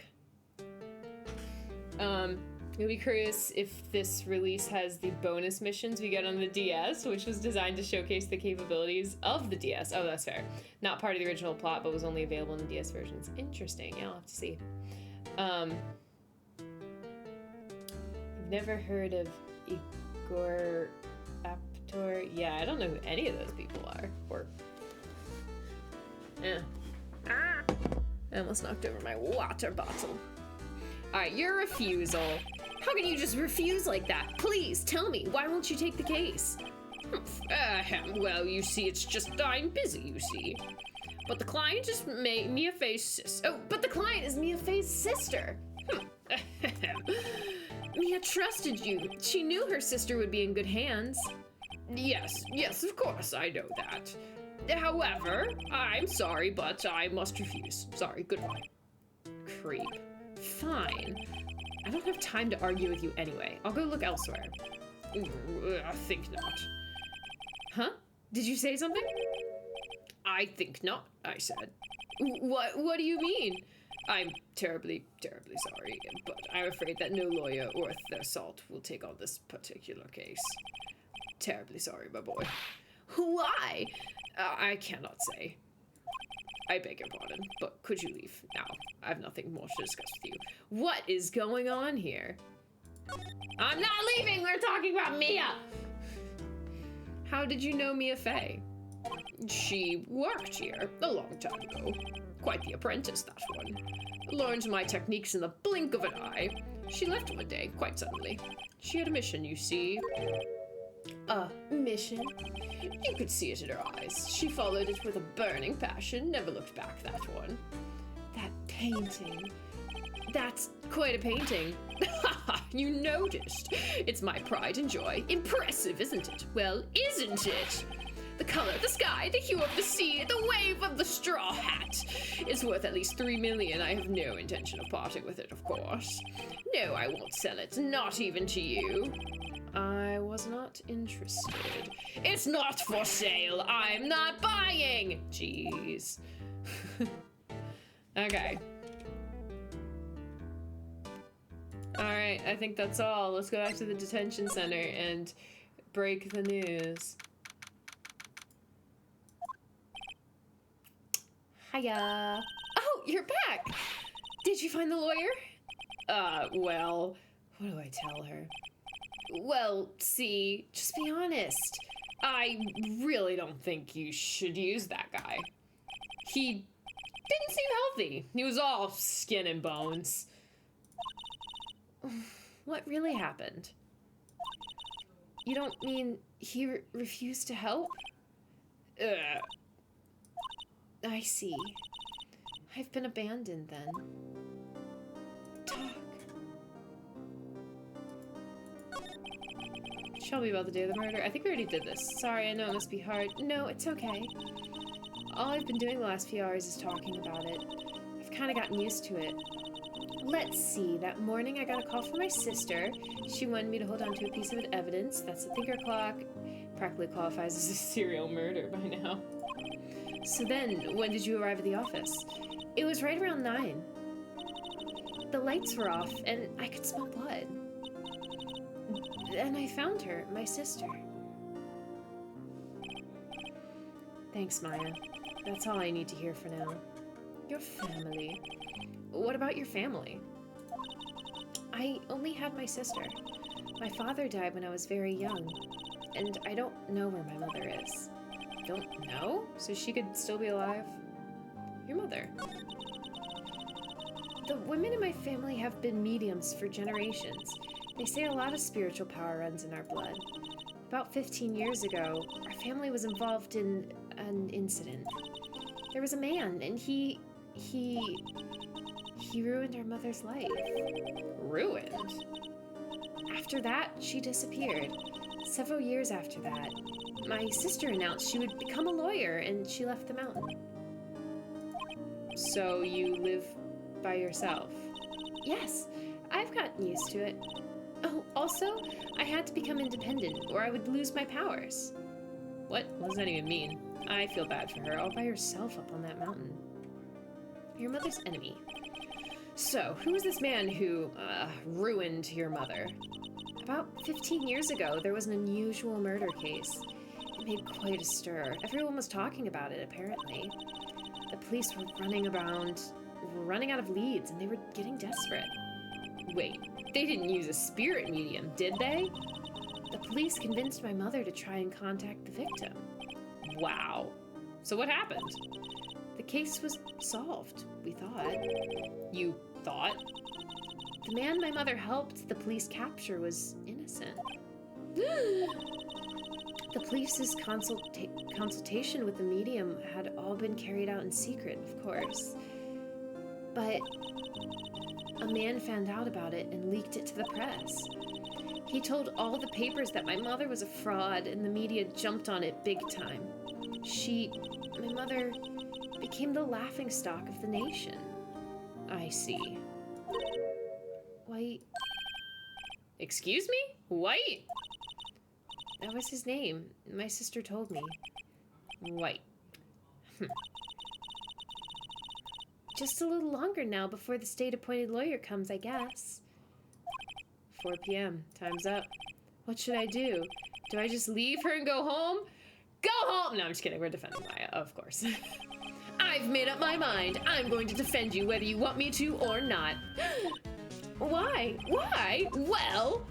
You'll be curious if this release has the bonus missions we get on the DS, which was designed to showcase the capabilities of the DS. Oh, that's fair. Not part of the original plot, but was only available in the DS versions. Interesting. Yeah, I'll have to see. I've never heard of Igor Aptor. Yeah, I don't know who any of those people are. Or... yeah. Ah! I almost knocked over my water bottle. Alright, your refusal. How can you just refuse like that? Please, tell me, why won't you take the case? Well, you see, it's just I'm busy, you see. But the client is Mia Fey's sister. Oh, but the client is Mia Fey's sister. Mia trusted you. She knew her sister would be in good hands. Yes, of course, I know that. However, I'm sorry, but I must refuse. Sorry, goodbye. Creep. Fine. I don't have time to argue with you anyway. I'll go look elsewhere. I think not. Huh? Did you say something? I think not, I said. What do you mean? I'm terribly, terribly sorry, but I'm afraid that no lawyer worth their salt will take on this particular case. Terribly sorry, my boy. Why? I cannot say. I beg your pardon, but could you leave now? I have nothing more to discuss with you. What is going on here? I'm not leaving! We're talking about Mia! How did you know Mia Fey? She worked here a long time ago. Quite the apprentice, that one. Learned my techniques in the blink of an eye. She left one day, quite suddenly. She had a mission, you see. A mission? You could see it in her eyes. She followed it with a burning passion, never looked back, that one. That painting. That's quite a painting. You noticed. It's my pride and joy. Impressive, isn't it? Well, isn't it? The color, the sky, the hue of the sea, the wave of the straw hat. It's worth at least 3 million. I have no intention of parting with it, of course. No, I won't sell it, not even to you. I was not interested. It's not for sale. I'm not buying. Jeez. Okay. Alright, I think that's all. Let's go back to the detention center and break the news. Hiya. Oh, you're back! Did you find the lawyer? Well, what do I tell her? Well, see, just be honest. I really don't think you should use that guy. He didn't seem healthy. He was all skin and bones. What really happened? You don't mean he refused to help? I see. I've been abandoned then. Talk. Tell me about the day of the murder. I think we already did this. Sorry, I know it must be hard. No, it's okay. All I've been doing the last few hours is talking about it. I've kind of gotten used to it. Let's see. That morning I got a call from my sister. She wanted me to hold on to a piece of evidence. That's the thinker clock. Practically qualifies as a serial murder by now. So then, when did you arrive at the office? It was right around 9. The lights were off, and I could smell blood. And I found her, my sister. Thanks, Maya. That's all I need to hear for now. Your family. What about your family? I only had my sister. My father died when I was very young, and I don't know where my mother is. Don't know? So she could still be alive? Your mother. The women in my family have been mediums for generations. They say a lot of spiritual power runs in our blood. About 15 years ago, our family was involved in an incident. There was a man, and he he ruined our mother's life. Ruined? After that, she disappeared. Several years after that, my sister announced she would become a lawyer, and she left the mountain. So you live by yourself? Yes, I've gotten used to it. Oh, also, I had to become independent, or I would lose my powers. What does that even mean? I feel bad for her. All by herself up on that mountain. Your mother's enemy. So, who was this man who, ruined your mother? About 15 years ago, there was an unusual murder case. It made quite a stir. Everyone was talking about it, apparently. The police were running out of leads, and they were getting desperate. Wait, they didn't use a spirit medium, did they? The police convinced my mother to try and contact the victim. Wow. So what happened? The case was solved, we thought. You thought? The man my mother helped the police capture was innocent. The police's consultation with the medium had all been carried out in secret, of course. But a man found out about it and leaked it to the press. He told all the papers that my mother was a fraud, and the media jumped on it big time. My mother, became the laughingstock of the nation. I see. White. Excuse me? White? That was his name. My sister told me. White. Just a little longer now before the state-appointed lawyer comes, I guess. 4 p.m. Time's up. What should I do? Do I just leave her and go home? Go home! No, I'm just kidding. We're defending Maya, of course. I've made up my mind. I'm going to defend you whether you want me to or not. Why? Why? Well...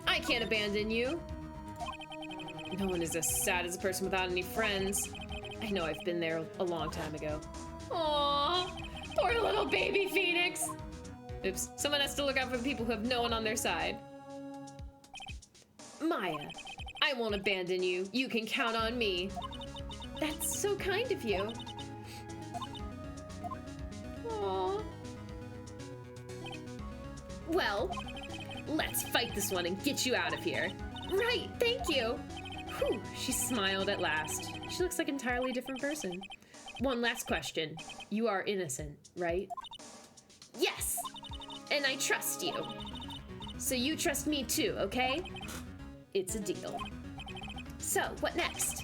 I can't abandon you. No one is as sad as a person without any friends. I know I've been there a long time ago. Aww, poor little baby Phoenix. Oops, someone has to look out for the people who have no one on their side. Maya, I won't abandon you. You can count on me. That's so kind of you. Aww. Well, let's fight this one and get you out of here. Right, thank you. Whew, she smiled at last. She looks like an entirely different person. One last question. You are innocent, right? Yes, and I trust you. So you trust me too, okay? It's a deal. So, what next?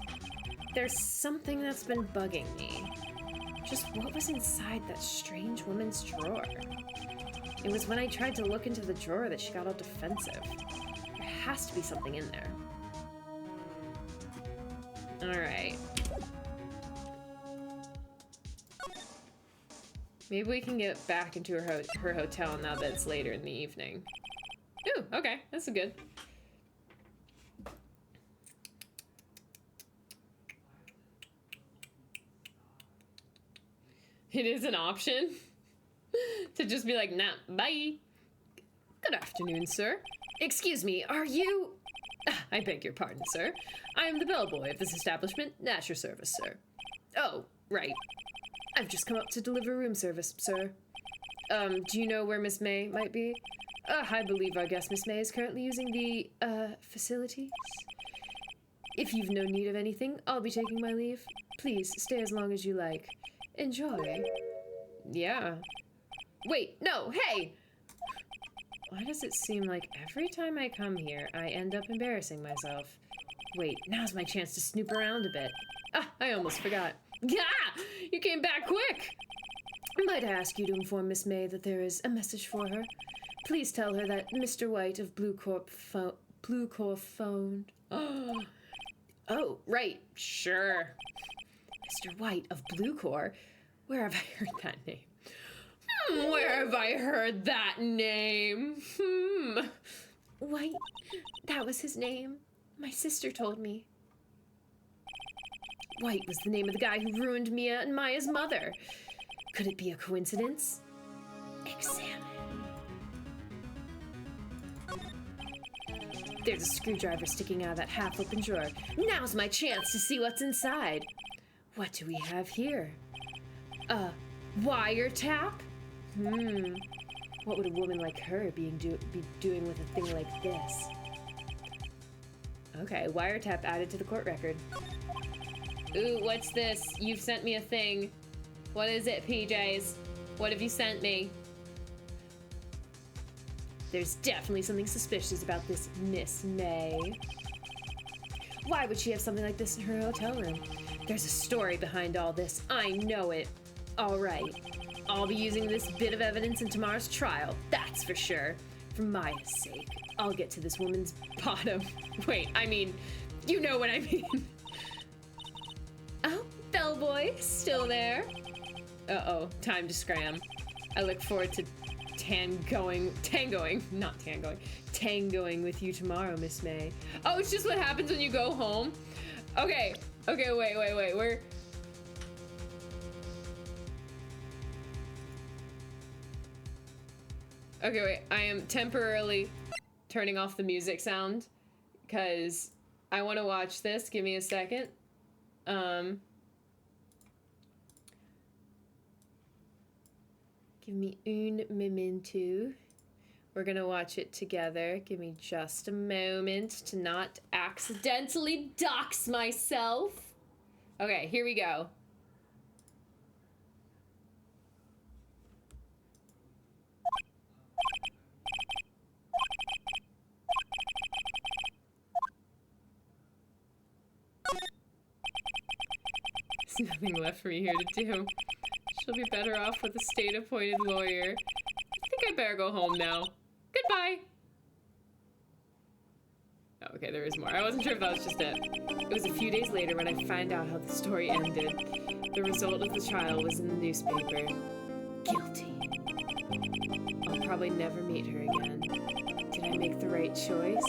There's something that's been bugging me. Just what was inside that strange woman's drawer? It was when I tried to look into the drawer that she got all defensive. There has to be something in there. Alright. Maybe we can get back into her hotel now that it's later in the evening. Ooh, okay, that's good. It is an option to just be like, nah, bye. Good afternoon, sir. Excuse me, are you... I beg your pardon, sir. I am the bellboy of this establishment. At your service, sir. Oh, right. I've just come up to deliver room service, sir. Do you know where Miss May might be? I believe our guest, Miss May, is currently using the, facilities. If you've no need of anything, I'll be taking my leave. Please, stay as long as you like. Enjoy. Yeah. Wait, no, hey! Why does it seem like every time I come here, I end up embarrassing myself? Wait, now's my chance to snoop around a bit. Ah, I almost forgot. Gah! You came back quick! Might I ask you to inform Miss May that there is a message for her? Please tell her that Mr. White of Blue Corp phoned. Oh, right, sure. Mr. White of Blue Corps? Where have I heard that name? Where have I heard that name? White, that was his name. My sister told me. White was the name of the guy who ruined Mia and Maya's mother. Could it be a coincidence? Examine. There's a screwdriver sticking out of that half-open drawer. Now's my chance to see what's inside. What do we have here? A wiretap? What would a woman like her be doing with a thing like this? Okay, wiretap added to the court record. Ooh, what's this? You've sent me a thing. What is it, PJs? What have you sent me? There's definitely something suspicious about this Miss May. Why would she have something like this in her hotel room? There's a story behind all this. I know it. All right. I'll be using this bit of evidence in tomorrow's trial. That's for sure. For Maya's sake. I'll get to this woman's bottom. Wait, I mean, you know what I mean. Oh, bellboy, still there? Uh-oh, time to scram. I look forward to tangoing with you tomorrow, Miss May. Oh, it's just what happens when you go home? Okay, wait, we're... Okay, wait, I am temporarily turning off the music sound because I want to watch this. Give me a second. Give me un momento. We're gonna watch it together. Give me just a moment to not accidentally dox myself. Okay, here we go. There's nothing left for me here to do. She'll be better off with a state-appointed lawyer. I think I better go home now. Goodbye! Oh, okay, there is more. I wasn't sure if that was just it. It was a few days later when I find out how the story ended. The result of the trial was in the newspaper. Guilty. I'll probably never meet her again. Did I make the right choice?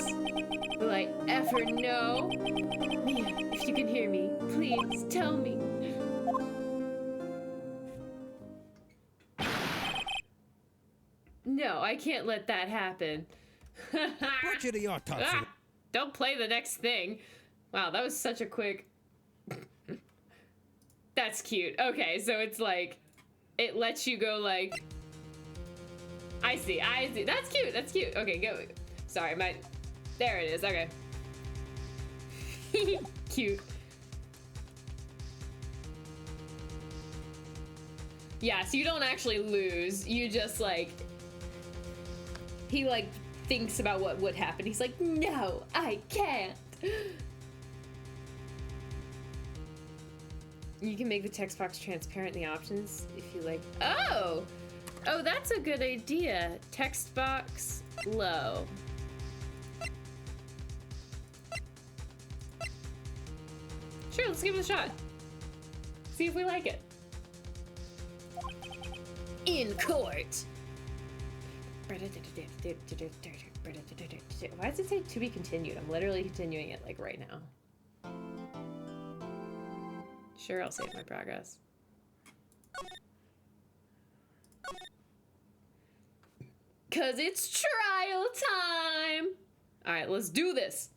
Will I ever know? Mia, if you can hear me, please tell me. No, I can't let that happen. What are your thoughts? Don't play the next thing. Wow, that was such a quick... That's cute. Okay, so it's like... It lets you go like... I see. That's cute. Okay, go. Sorry, there it is, okay. Cute. Yeah, so you don't actually lose. You just like... He like thinks about what would happen. He's like, no, I can't. You can make the text box transparent in the options if you like. Oh, that's a good idea. Text box low. Sure, let's give it a shot. See if we like it. In court. Why does it say to be continued? I'm literally continuing it like right now. Sure, I'll save my progress. Cause it's trial time! Alright, let's do this!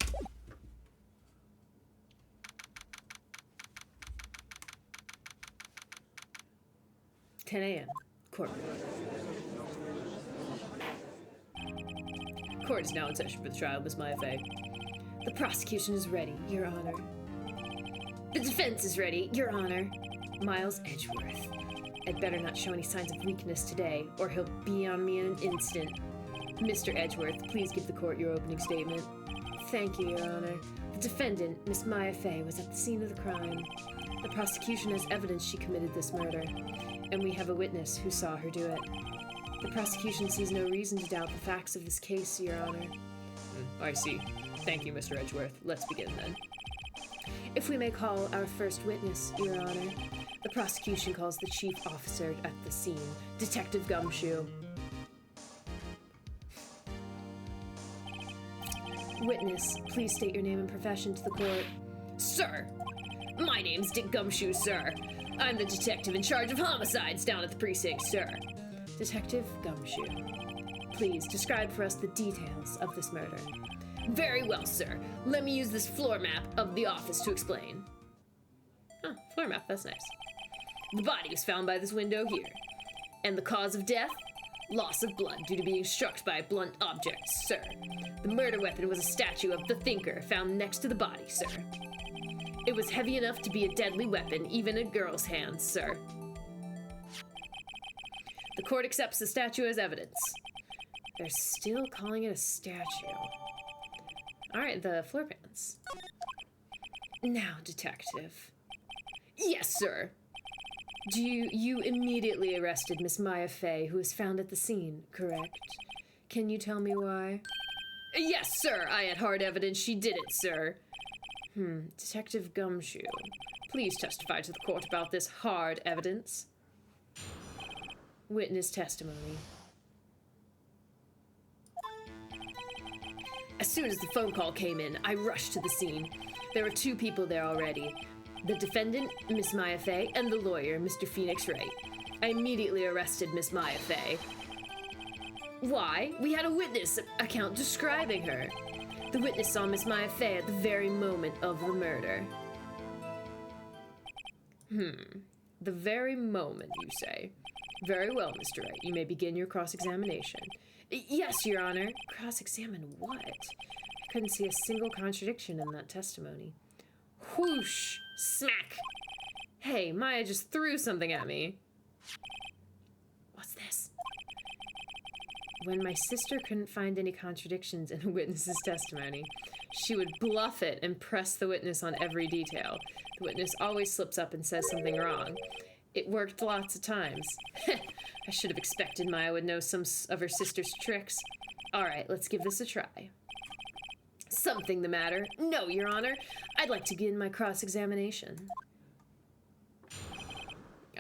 "10 a.m. Courtroom. Court is now in session for the trial of Miss Maya Fey. The prosecution is ready, Your Honor. The defense is ready, Your Honor. Miles Edgeworth. I'd better not show any signs of weakness today, or he'll be on me in an instant. Mr. Edgeworth, please give the court your opening statement." "Thank you, Your Honor. The defendant, Miss Maya Fey, was at the scene of the crime. The prosecution has evidence she committed this murder, and we have a witness who saw her do it. The prosecution sees no reason to doubt the facts of this case, Your Honor." I see. Thank you, Mr. Edgeworth. Let's begin then. "If we may call our first witness, Your Honor. The prosecution calls the chief officer at the scene, Detective Gumshoe." "Witness, please state your name and profession to the court." Sir, my name's Dick Gumshoe, sir. I'm the detective in charge of homicides down at the precinct, sir. Detective Gumshoe, please describe for us the details of this murder. Very well, sir. Let me use this floor map of the office to explain. Floor map, that's nice. The body was found by this window here. And the cause of death? Loss of blood due to being struck by blunt objects, sir. The murder weapon was a statue of the Thinker found next to the body, sir. It was heavy enough to be a deadly weapon, even in a girl's hands, sir. The court accepts the statue as evidence. They're still calling it a statue. Alright, the floor pans. Now, detective. Yes, sir. You immediately arrested Miss Maya Fey, who was found at the scene, correct? Can you tell me why? Yes, sir. I had hard evidence she did it, sir. Detective Gumshoe, please testify to the court about this hard evidence. Witness testimony. As soon as the phone call came in, I rushed to the scene. There were 2 people there already. The defendant, Miss Maya Fey, and the lawyer, Mr. Phoenix Wright. I immediately arrested Miss Maya Fey. Why? We had a witness account describing her. The witness saw Miss Maya Fey at the very moment of the murder. The very moment, you say? Very well, Mr. Wright. You may begin your cross-examination. Yes, Your Honor. Cross-examine what? I couldn't see a single contradiction in that testimony. Whoosh! Smack! Hey, Maya just threw something at me. What's this? When my sister couldn't find any contradictions in a witness's testimony, she would bluff it and press the witness on every detail. The witness always slips up and says something wrong. It worked lots of times. I should have expected Maya would know some of her sister's tricks. All right, let's give this a try. Something the matter? No, Your Honor. I'd like to begin my cross-examination.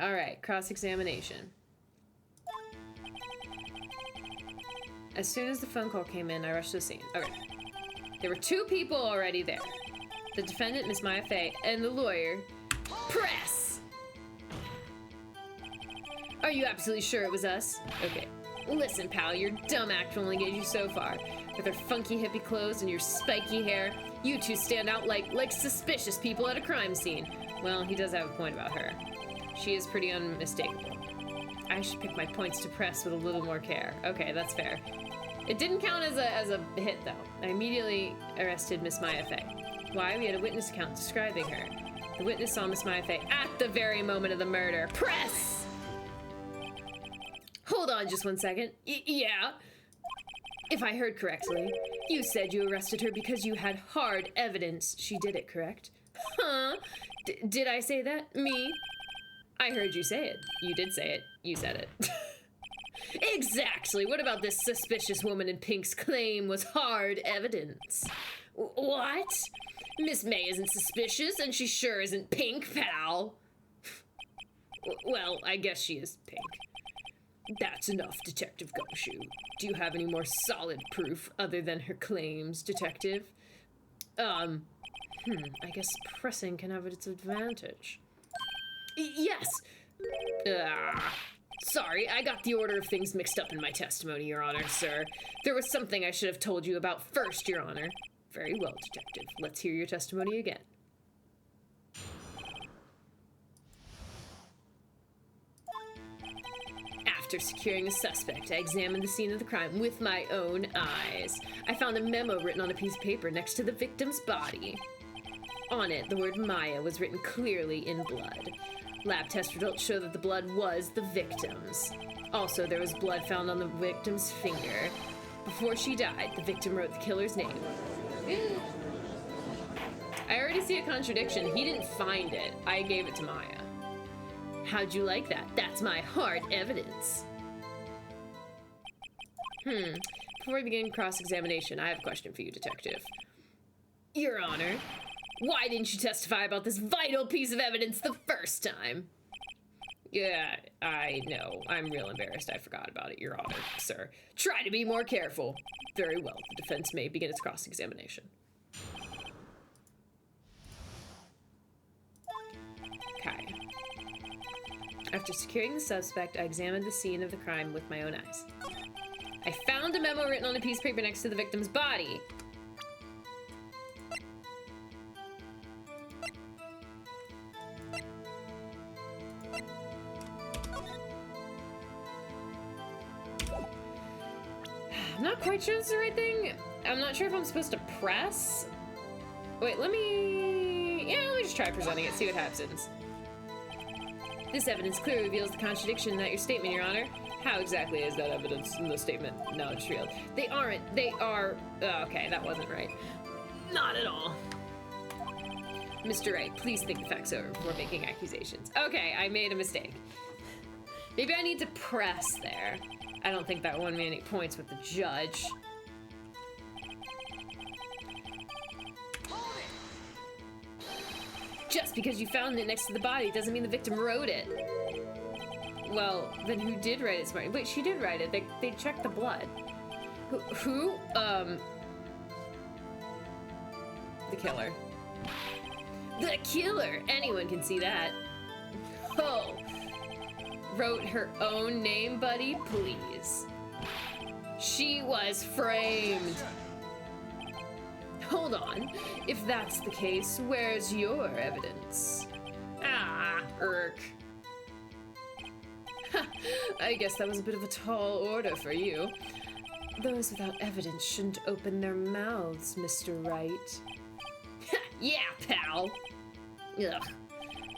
All right, cross-examination. As soon as the phone call came in, I rushed to the scene. Okay. There were 2 people already there. The defendant, Miss Maya Fey, and the lawyer. Press! Are you absolutely sure it was us? Okay. Listen, pal, your dumb act will only get you so far. With her funky hippie clothes and your spiky hair, you 2 stand out like suspicious people at a crime scene. Well, he does have a point about her. She is pretty unmistakable. I should pick my points to press with a little more care. Okay, that's fair. It didn't count as a hit, though. I immediately arrested Miss Maya Fey. Why? We had a witness account describing her. The witness saw Miss Maya Fey at the very moment of the murder. Press! Hold on just one second. Yeah? If I heard correctly, you said you arrested her because you had hard evidence she did it, correct? Huh? Did I say that? Me? I heard you say it. You did say it. You said it. Exactly. What about this suspicious woman in pink's claim was hard evidence? What? Miss May isn't suspicious, and she sure isn't pink, pal. Well, I guess she is pink. That's enough, Detective Gumshoe. Do you have any more solid proof other than her claims, Detective? I guess pressing can have its advantage. Yes. Sorry, I got the order of things mixed up in my testimony, Your Honor, sir. There was something I should have told you about first, Your Honor. Very well, Detective. Let's hear your testimony again. After securing a suspect, I examined the scene of the crime with my own eyes. I found a memo written on a piece of paper next to the victim's body. On it, the word Maya was written clearly in blood. Lab test results show that the blood was the victim's. Also, there was blood found on the victim's finger. Before she died, the victim wrote the killer's name. I already see a contradiction. He didn't find it. I gave it to Maya. How'd you like that? That's my hard evidence. Before we begin cross-examination, I have a question for you, Detective. Your Honor, why didn't you testify about this vital piece of evidence the first time? Yeah, I know. I'm real embarrassed. I forgot about it, Your Honor, sir. Try to be more careful. Very well. The defense may begin its cross-examination. Okay. After securing the suspect, I examined the scene of the crime with my own eyes. I found a memo written on a piece of paper next to the victim's body. I'm not quite sure it's the right thing. I'm not sure if I'm supposed to press. Wait, let me just try presenting it, see what happens. This evidence clearly reveals the contradiction in that your statement, Your Honor. How exactly is that evidence in the statement? No, it's real. They aren't. They are. Okay, that wasn't right. Not at all. Mr. Wright, please think the facts over before making accusations. Okay, I made a mistake. Maybe I need to press there. I don't think that won me any points with the judge. Just because you found it next to the body doesn't mean the victim wrote it. Well, then who did write it? Smart. Wait, she did write it. They checked the blood. Who? The killer. The killer! Anyone can see that. Oh. Wrote her own name, buddy? Please. She was framed. Hold on. If that's the case, where's your evidence? Ah, irk. I guess that was a bit of a tall order for you. Those without evidence shouldn't open their mouths, Mr. Wright. Yeah, pal. Ugh.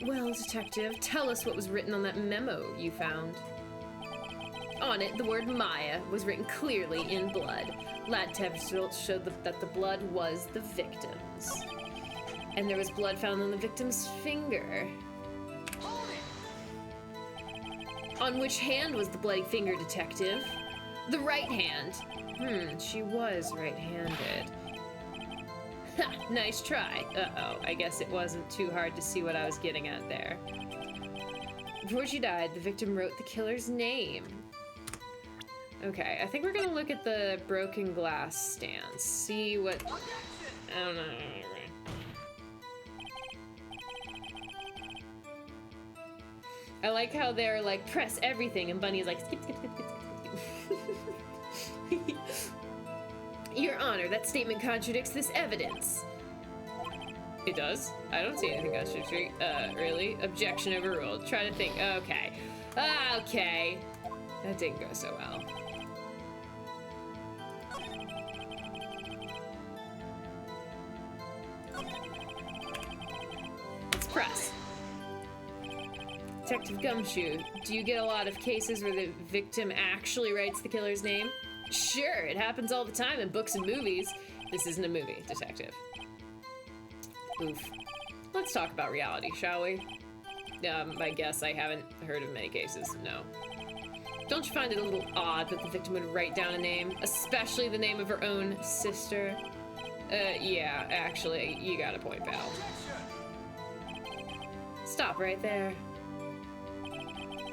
Well, detective, tell us what was written on that memo you found. On it, the word Maya was written clearly in blood. Lab test results showed that the blood was the victim's. And there was blood found on the victim's finger. On which hand was the bloody finger, detective? The right hand. She was right-handed. Ha, nice try. Uh-oh, I guess it wasn't too hard to see what I was getting at there. Before she died, the victim wrote the killer's name. Okay, I think we're gonna look at the broken glass stance. See what... I don't know. I like how they're like, press everything, and Bunny's like, skip, skip, skip, skip, skip, skip. Your Honor, that statement contradicts this evidence. It does? I don't see anything contradictory. Really? Objection overruled. Try to think. Okay. Okay. That didn't go so well. Let's press. Detective Gumshoe, do you get a lot of cases where the victim actually writes the killer's name? Sure, it happens all the time in books and movies. This isn't a movie, detective. Oof. Let's talk about reality, shall we? I guess I haven't heard of many cases, no. Don't you find it a little odd that the victim would write down a name, especially the name of her own sister? Yeah, actually, you got a point, pal. Stop right there.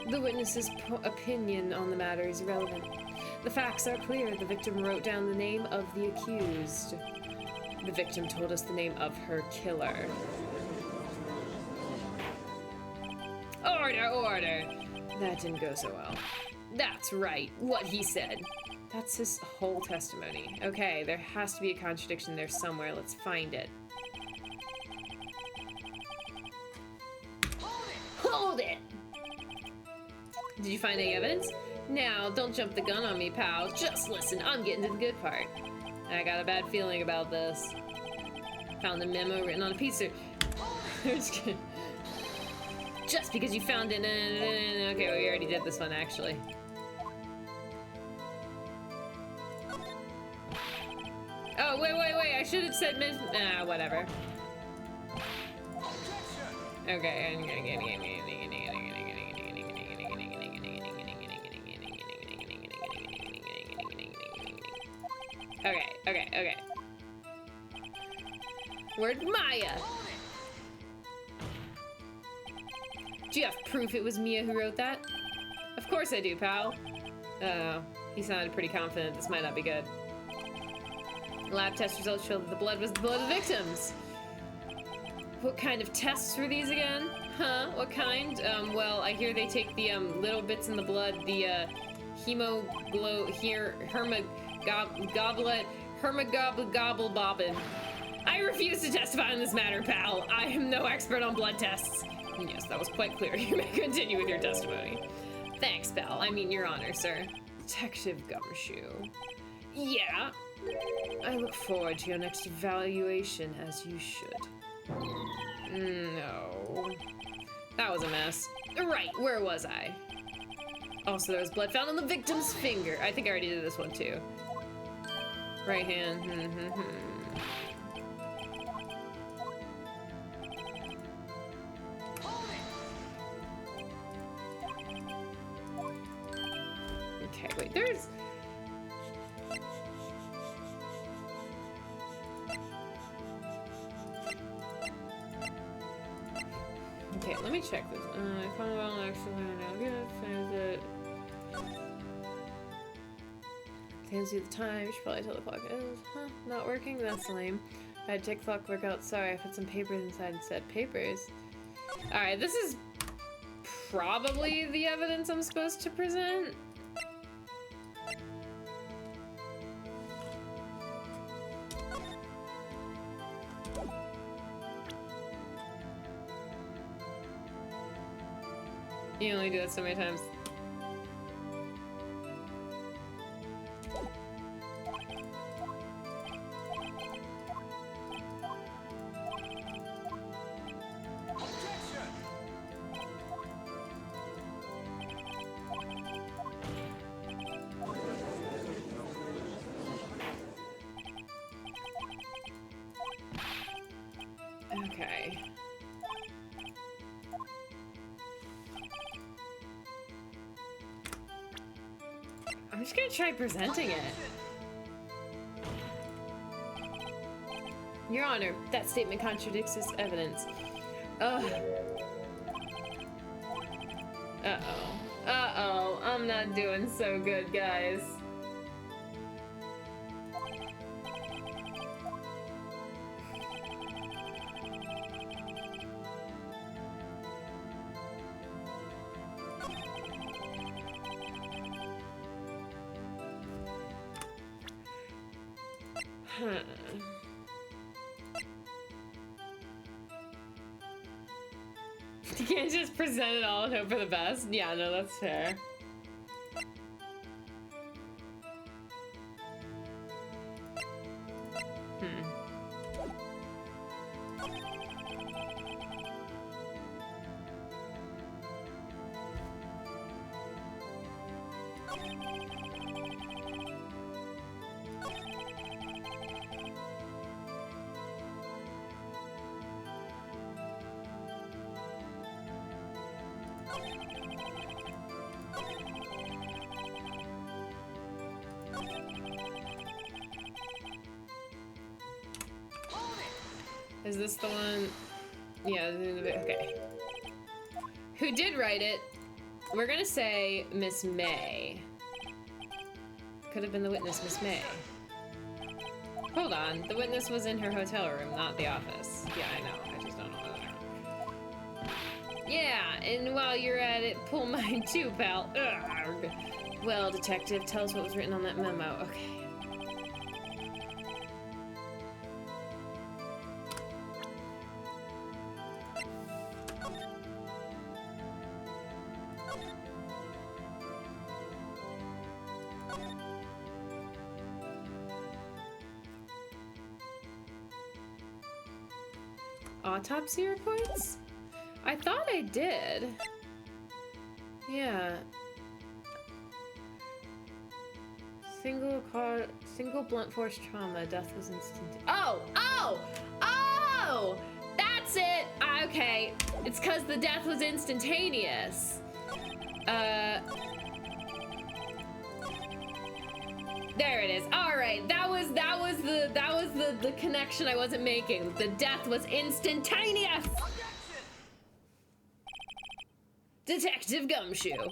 The witness's opinion on the matter is irrelevant. The facts are clear. The victim wrote down the name of the accused. The victim told us the name of her killer. Order, order! That didn't go so well. That's right, what he said. That's his whole testimony. Okay, there has to be a contradiction there somewhere. Let's find it. Hold it! Did you find any evidence? Now, don't jump the gun on me, pal. Just listen, I'm getting to the good part. I got a bad feeling about this. Found a memo written on a piece of... Just because you found it... Okay, we already did this one, actually. Oh, wait, I should have said... whatever. Okay, Okay. Word Maya! Do you have proof it was Mia who wrote that? Of course I do, pal. Oh, he sounded pretty confident this might not be good. Lab test results show that the blood was the blood of the victims. What kind of tests were these again? Huh? What kind? Well, I hear they take the, little bits in the blood, the, hermagobble-bobbin. I refuse to testify on this matter, pal. I am no expert on blood tests. Yes, that was quite clear. You may continue with your testimony. Thanks, pal. I mean, Your Honor, sir. Detective Gumshoe. Yeah. I look forward to your next evaluation, as you should. No. That was a mess. Right, where was I? Also, there was blood found on the victim's finger. I think I already did this one, too. Right hand. Okay, wait, there's... Okay, let me check this. I found out actually I'm gonna find it. Tells you the time. You should probably tell the clock is. Huh? Not working? That's lame. I had to take clockwork out. Sorry, I put some papers inside instead. Papers? Alright, this is probably the evidence I'm supposed to present. You only do that so many times. Okay. I'm just gonna try presenting it. Your Honor, that statement contradicts this evidence. Ugh. Uh-oh. Uh-oh. I'm not doing so good, guys. You can't just present it all and hope for the best. Yeah, no, that's fair. Is this the one? Yeah, okay. Who did write it? We're gonna say Miss May. Could have been the witness, Miss May. Hold on, the witness was in her hotel room, not the office. Yeah, I know, I just don't know whether. Yeah, and while you're at it, pull mine too, pal. Ugh. Well, detective, tell us what was written on that memo. Okay. Autopsy reports? I thought I did. Yeah. Single blunt force trauma. Death was instantaneous. Oh! That's it! Okay. It's because the death was instantaneous. There it is. All right, that was the connection I wasn't making. The death was instantaneous. Detective Gumshoe,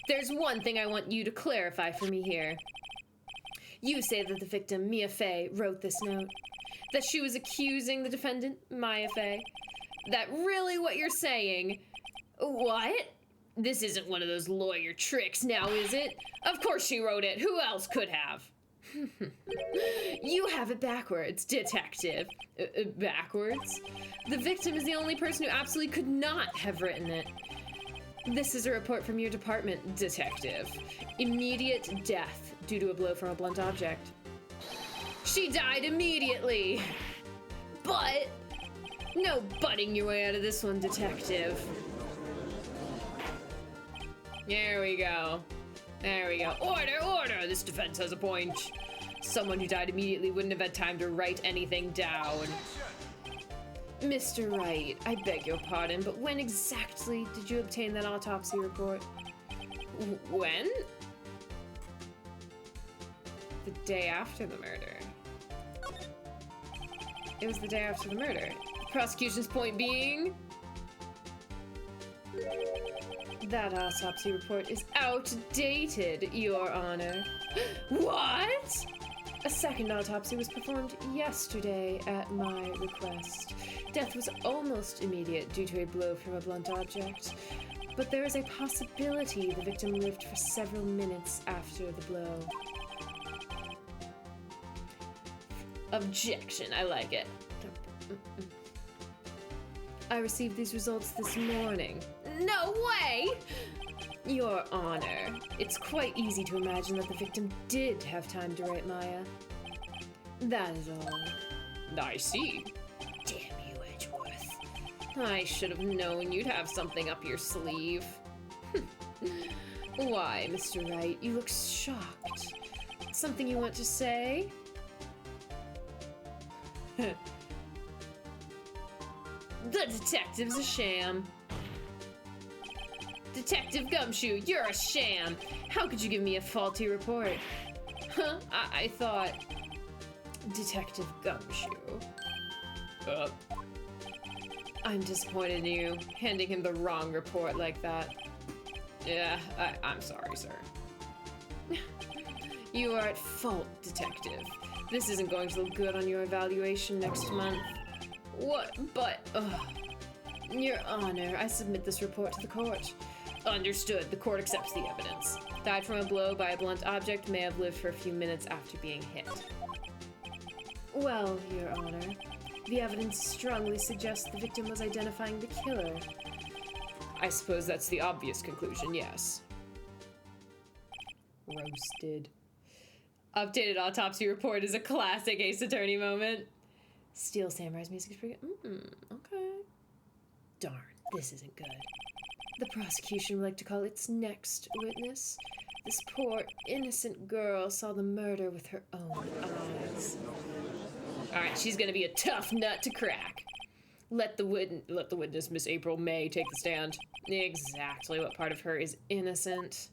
there's one thing I want you to clarify for me here. You say that the victim, Mia Fey, wrote this note. That she was accusing the defendant, Maya Fey. That really what you're saying? What? This isn't one of those lawyer tricks now, is it? Of course she wrote it. Who else could have? You have it backwards, detective. Backwards? The victim is the only person who absolutely could not have written it. This is a report from your department, detective. Immediate death due to a blow from a blunt object. She died immediately. But no butting your way out of this one, detective. There we go. There we go. Order, order! This defense has a point. Someone who died immediately wouldn't have had time to write anything down. Mr. Wright, I beg your pardon, but when exactly did you obtain that autopsy report? When? The day after the murder. It was the day after the murder. The prosecution's point being... that autopsy report is outdated, Your Honor. What? A second autopsy was performed yesterday at my request. Death was almost immediate due to a blow from a blunt object, but there is a possibility the victim lived for several minutes after the blow. Objection, I like it. I received these results this morning. No way! Your Honor, it's quite easy to imagine that the victim did have time to write Maya. That is all. I see. Damn you, Edgeworth. I should have known you'd have something up your sleeve. Why, Mr. Wright, you look shocked. Something you want to say? The detective's a sham. Detective Gumshoe, you're a sham. How could you give me a faulty report? Huh? I thought... Detective Gumshoe. I'm disappointed in you, handing him the wrong report like that. Yeah, I'm sorry, sir. You are at fault, Detective. This isn't going to look good on your evaluation next month. What? But, Your Honor, I submit this report to the court. Understood. The court accepts the evidence. Died from a blow by a blunt object, may have lived for a few minutes after being hit. Well, Your Honor, the evidence strongly suggests the victim was identifying the killer. I suppose that's the obvious conclusion, yes. Roasted. Updated autopsy report is a classic Ace Attorney moment. Steel Samurai's music is pretty good. Okay. Darn, this isn't good. The prosecution would like to call its next witness. This poor, innocent girl saw the murder with her own eyes. Alright, she's gonna be a tough nut to crack. Let the witness, Miss April May, take the stand. Exactly what part of her is innocent?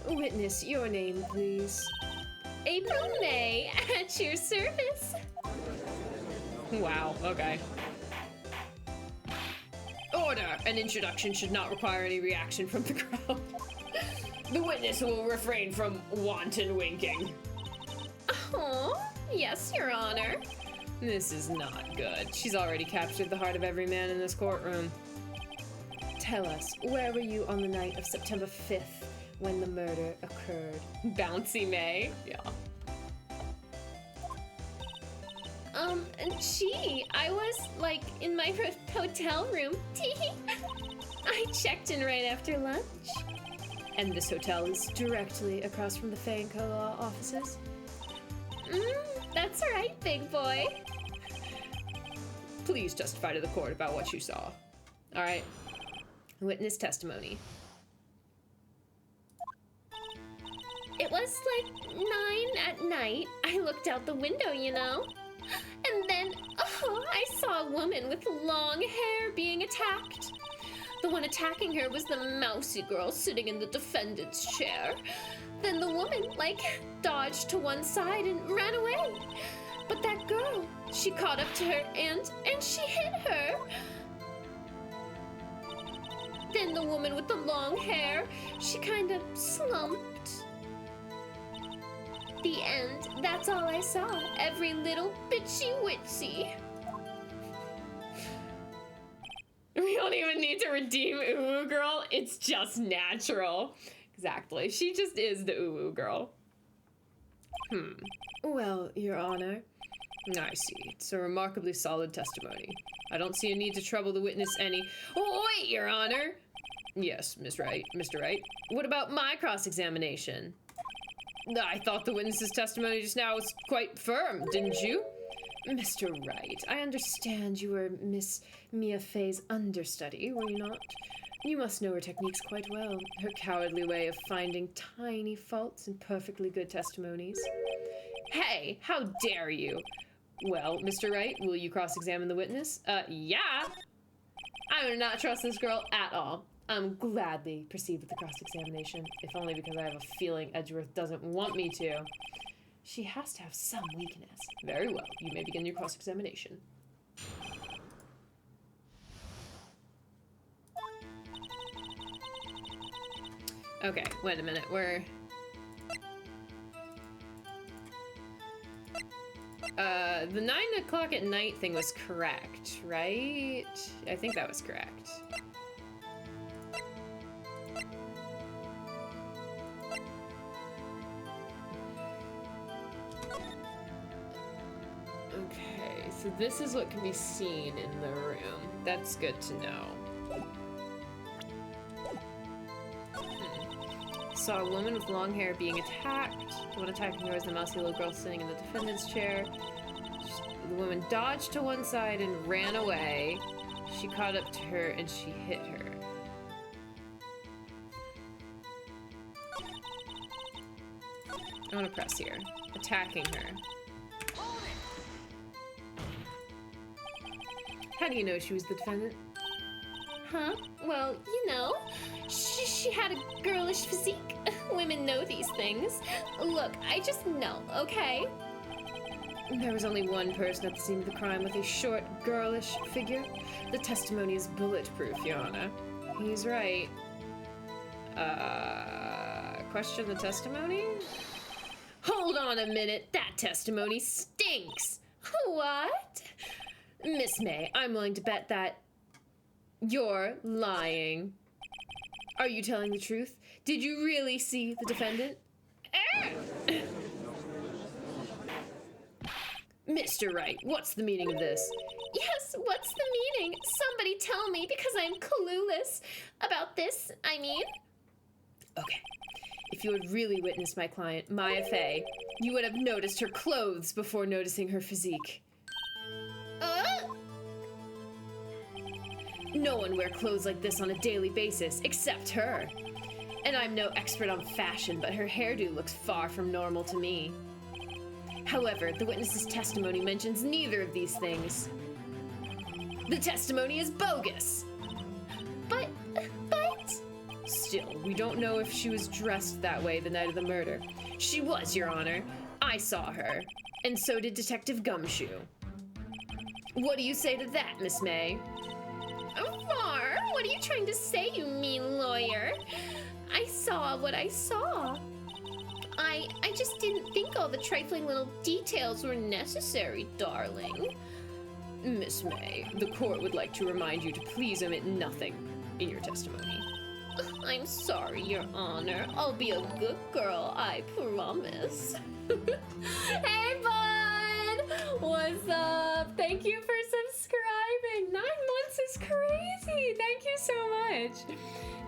Witness, your name, please. April May, at your service. Wow, okay. Order! An introduction should not require any reaction from the crowd. The witness will refrain from wanton winking. Oh, yes, Your Honor. This is not good. She's already captured the heart of every man in this courtroom. Tell us, where were you on the night of September 5th when the murder occurred? Bouncy May? Yeah. Gee, I was, like, in my hotel room. I checked in right after lunch. And this hotel is directly across from the Fanco Law offices? That's right, big boy. Please testify to the court about what you saw. All right. Witness testimony. It was like 9 at night. I looked out the window, you know. And then, I saw a woman with long hair being attacked. The one attacking her was the mousy girl sitting in the defendant's chair. Then the woman, dodged to one side and ran away. But that girl, she caught up to her and she hit her. Then the woman with the long hair, she kind of slumped. The end. That's all I saw. Every little bitchy witsy. We don't even need to redeem Uwu Girl. It's just natural. Exactly. She just is the Uwu Girl. Well, Your Honor, I see. It's a remarkably solid testimony. I don't see a need to trouble the witness any— Oh, wait, Your Honor! Yes, Miss Wright, Mr. Wright. What about my cross-examination? I thought the witness's testimony just now was quite firm, didn't you? Mr. Wright, I understand you were Miss Mia Fey's understudy, were you not? You must know her techniques quite well. Her cowardly way of finding tiny faults in perfectly good testimonies. Hey, how dare you? Well, Mr. Wright, will you cross-examine the witness? Yeah. I do not trust this girl at all. I'm gladly proceed with the cross-examination, if only because I have a feeling Edgeworth doesn't want me to. She has to have some weakness. Very well, you may begin your cross-examination. Okay, wait a minute, we're... the 9 o'clock at night thing was correct, right? I think that was correct. Okay, so this is what can be seen in the room. That's good to know. Saw a woman with long hair being attacked. The one attacking her was the mousy little girl sitting in the defendant's chair. The woman dodged to one side and ran away. She caught up to her and she hit her. I want to press here. Attacking her. How do you know she was the defendant? Huh? Well, you know, she had a girlish physique. Women know these things. Look, I just know, okay? There was only one person at the scene of the crime with a short, girlish figure. The testimony is bulletproof, Your Honor. He's right. Question the testimony? Hold on a minute, that testimony stinks! What? Miss May, I'm willing to bet that you're lying. Are you telling the truth? Did you really see the defendant? Mr. Wright, what's the meaning of this? Yes, what's the meaning? Somebody tell me, because I'm clueless about this, I mean. Okay. If you had really witnessed my client, Maya Fey, you would have noticed her clothes before noticing her physique. No one wears clothes like this on a daily basis, except her. And I'm no expert on fashion, but her hairdo looks far from normal to me. However, the witness's testimony mentions neither of these things. The testimony is bogus! But... Still, we don't know if she was dressed that way the night of the murder. She was, Your Honor. I saw her. And so did Detective Gumshoe. What do you say to that, Miss May? Var, what are you trying to say, you mean lawyer? I saw what I saw. I just didn't think all the trifling little details were necessary, darling. Miss May, the court would like to remind you to please omit nothing in your testimony. I'm sorry, Your Honor. I'll be a good girl, I promise. Hey, bud! What's up? Thank you for subscribing. 9 months is crazy. Thank you so much.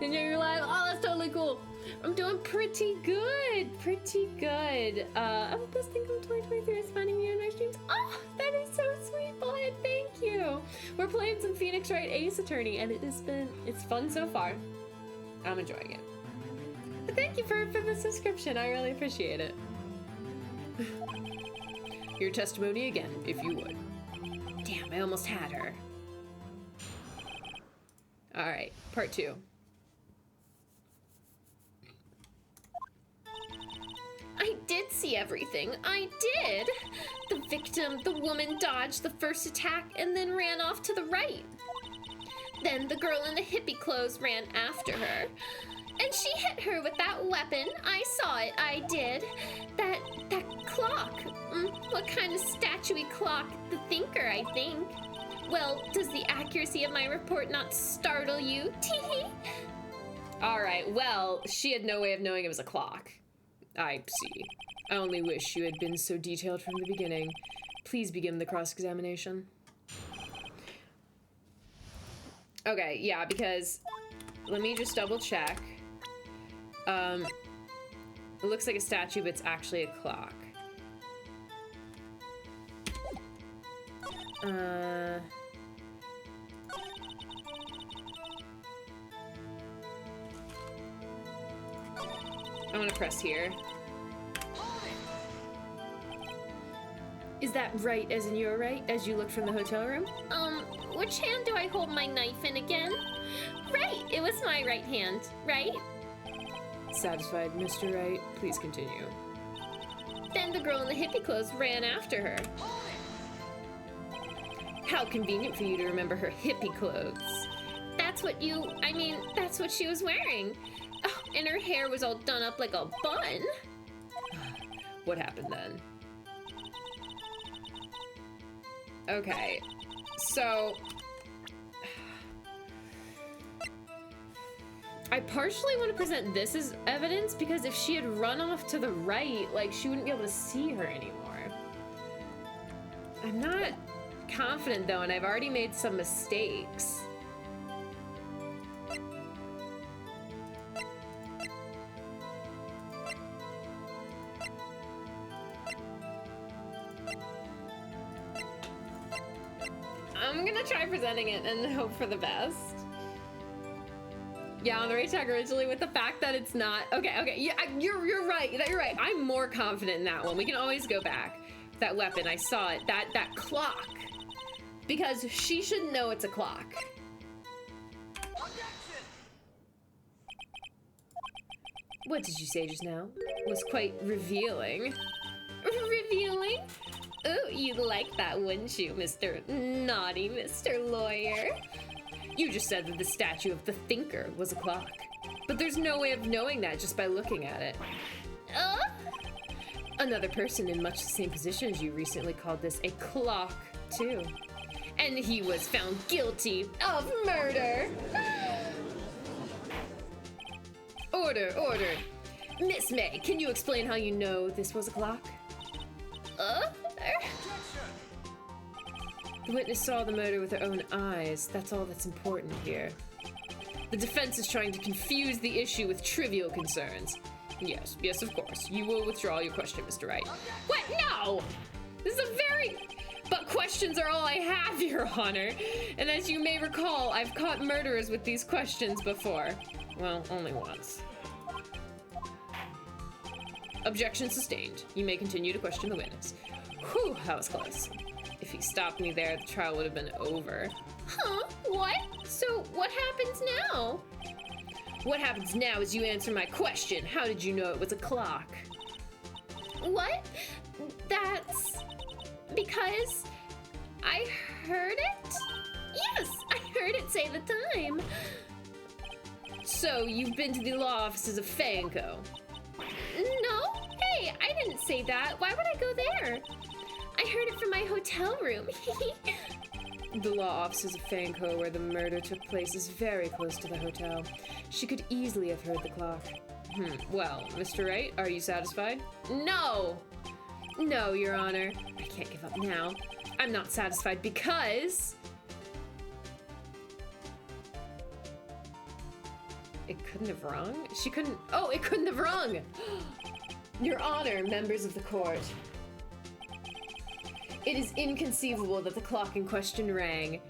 And you're like, oh, that's totally cool. I'm doing pretty good. Pretty good. I'm best thing of 2023 is finding you in my streams. Oh, that is so sweet, bud. Thank you. We're playing some Phoenix Wright Ace Attorney, and it's fun so far. I'm enjoying it. But thank you for the subscription. I really appreciate it. Your testimony again, if you would. Damn, I almost had her. All right, part 2. I did see everything. I did. The victim, the woman, dodged the first attack and then ran off to the right. Then the girl in the hippie clothes ran after her. And she hit her with that weapon. I saw it, I did. That clock. What kind of statuey clock? The thinker, I think. Well, does the accuracy of my report not startle you? Tee-hee. All right, well, she had no way of knowing it was a clock. I see. I only wish you had been so detailed from the beginning. Please begin the cross-examination. Okay, yeah, because let me just double check. It looks like a statue, but it's actually a clock. I want to press here. Is that right as in your right, as you look from the hotel room? Which hand do I hold my knife in again? Right, it was my right hand, right? Satisfied, Mr. Wright. Please continue. Then the girl in the hippie clothes ran after her. How convenient for you to remember her hippie clothes. That's what she was wearing. Oh, and her hair was all done up like a bun. What happened then? Okay, so I partially want to present this as evidence because if she had run off to the right, like, she wouldn't be able to see her anymore. I'm not confident though, and I've already made some mistakes. I'm gonna try presenting it and hope for the best. Yeah, on the right track originally with the fact that it's not. Okay, yeah, you're right. You're right. I'm more confident in that one. We can always go back. That weapon, I saw it. That clock, because she should know it's a clock. What did you say just now? Was quite revealing. Revealing? Oh, you'd like that, wouldn't you, Mr. Naughty Mr. Lawyer? You just said that the statue of the thinker was a clock. But there's no way of knowing that just by looking at it. Another person in much the same position as you recently called this a clock, too. And he was found guilty of murder. Order. Miss May, can you explain how you know this was a clock? The witness saw the murder with her own eyes. That's all that's important here. The defense is trying to confuse the issue with trivial concerns. Yes, of course. You will withdraw your question, Mr. Wright. What? No! This is a very... But questions are all I have, Your Honor. And as you may recall, I've caught murderers with these questions before. Well, only once. Objection sustained. You may continue to question the witness. Whew, that was close. If he stopped me there, the trial would have been over. Huh? What? So what happens now? What happens now is you answer my question. How did you know it was a clock? What? That's because I heard it? Yes, I heard it say the time. So you've been to the law offices of Fanco? No. Hey, I didn't say that. Why would I go there? I heard it from my hotel room. The law offices of Fanco, where the murder took place, is very close to the hotel. She could easily have heard the clock. Well, Mr. Wright, are you satisfied? No! No, Your Honor. I can't give up now. I'm not satisfied because... It couldn't have rung? She couldn't... Oh, it couldn't have rung! Your Honor, members of the court. It is inconceivable that the clock in question rang.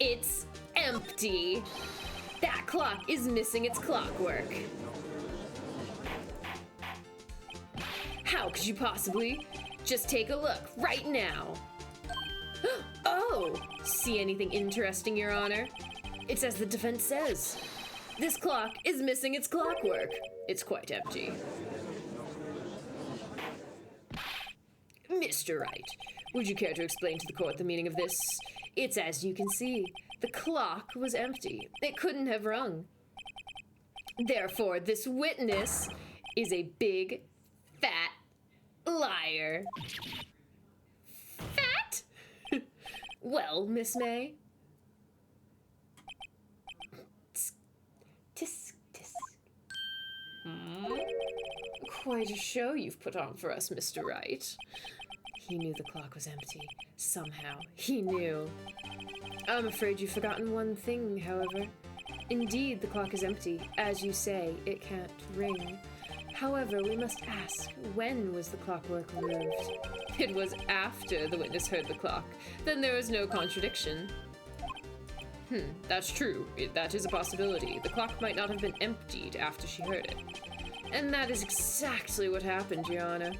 It's empty. That clock is missing its clockwork. How could you possibly? Just take a look right now. Oh, see anything interesting, Your Honor? It's as the defense says. This clock is missing its clockwork. It's quite empty. Mr. Wright, would you care to explain to the court the meaning of this? It's as you can see. The clock was empty. It couldn't have rung. Therefore, this witness is a big, fat liar. Fat? Well, Miss May. Tisk, tisk. Quite a show you've put on for us, Mr. Wright. he knew the clock was empty. Somehow, he knew. I'm afraid you've forgotten one thing, however. Indeed, the clock is empty. As you say, it can't ring. However, we must ask, when was the clockwork removed? It was after the witness heard the clock. Then there was no contradiction. That's true. That is a possibility. The clock might not have been emptied after she heard it. And that is exactly what happened, Your Honor.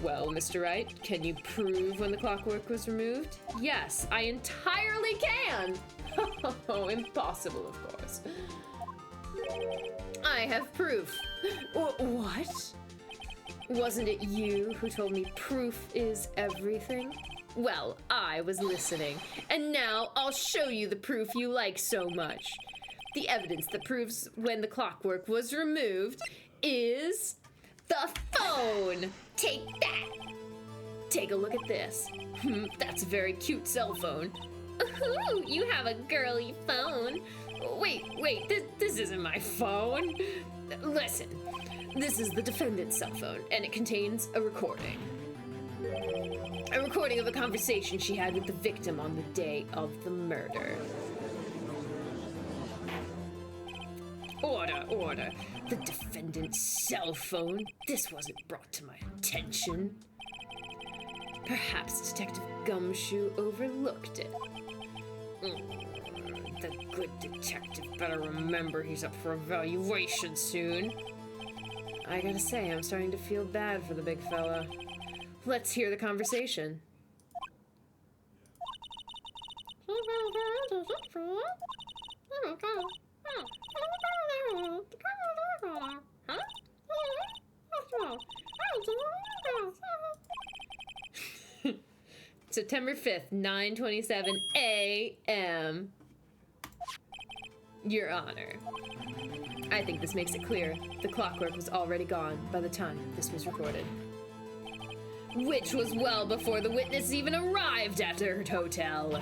Well, Mr. Wright, can you prove when the clockwork was removed? Yes, I entirely can! Oh, impossible, of course. I have proof. What? Wasn't it you who told me proof is everything? Well, I was listening, and now I'll show you the proof you like so much. The evidence that proves when the clockwork was removed is the phone! Take that! Take a look at this. That's a very cute cell phone. Ooh, you have a girly phone. Wait, this isn't my phone. Listen, this is the defendant's cell phone, and it contains a recording. A recording of a conversation she had with the victim on the day of the murder. Order. The defendant's cell phone? This wasn't brought to my attention. Perhaps Detective Gumshoe overlooked it. The good detective better remember he's up for evaluation soon. I gotta say, I'm starting to feel bad for the big fella. Let's hear the conversation. September 5th, 9:27 a.m. Your Honor, I think this makes it clear the clockwork was already gone by the time this was recorded. Which was well before the witness even arrived at her hotel.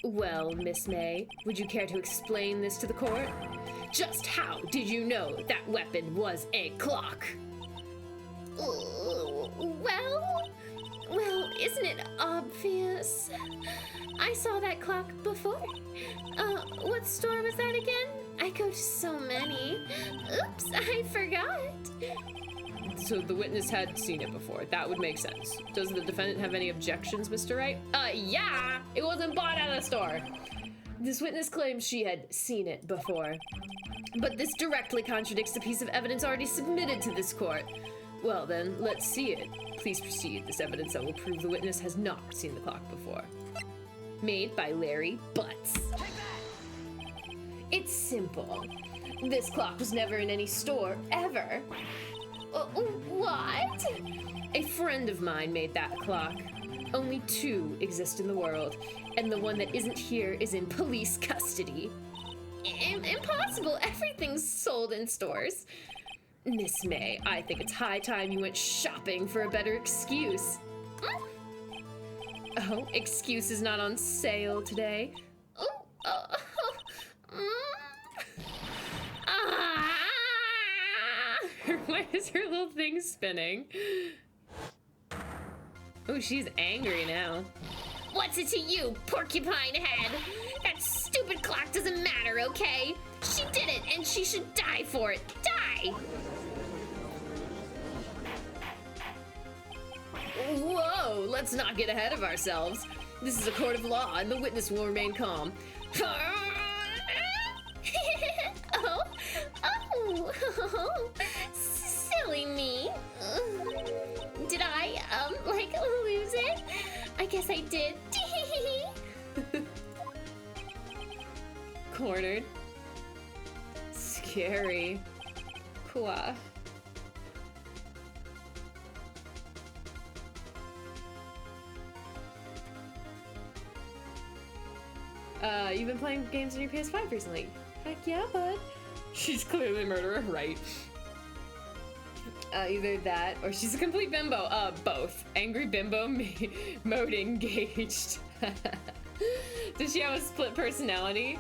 Well, Miss May, would you care to explain this to the court? Just how did you know that weapon was a clock? Well, isn't it obvious? I saw that clock before. What store was that again? I go to so many. Oops, I forgot. So the witness had seen it before. That would make sense. Does the defendant have any objections, Mr. Wright? Yeah! It wasn't bought at a store. This witness claims she had seen it before. But this directly contradicts the piece of evidence already submitted to this court. Well then, let's see it. Please proceed. This evidence that will prove the witness has not seen the clock before. Made by Larry Butts. It's simple. This clock was never in any store, ever. What? A friend of mine made that clock. Only 2 exist in the world, and the one that isn't here is in police custody. Impossible. Everything's sold in stores. Miss May, I think it's high time you went shopping for a better excuse. Oh, excuse is not on sale today. Why is her little thing spinning? Oh, she's angry now. What's it to you, porcupine head? That stupid clock doesn't matter, okay? She did it, and she should die for it. Die! Whoa, let's not get ahead of ourselves. This is a court of law, and the witness will remain calm. Oh, silly me. Did I, lose it? I guess I did. Cornered. Scary. Quoi. You've been playing games on your PS5 recently? Heck yeah, bud. She's clearly a murderer, right? Either that, or she's a complete bimbo. Both. Angry bimbo mode engaged. Does she have a split personality?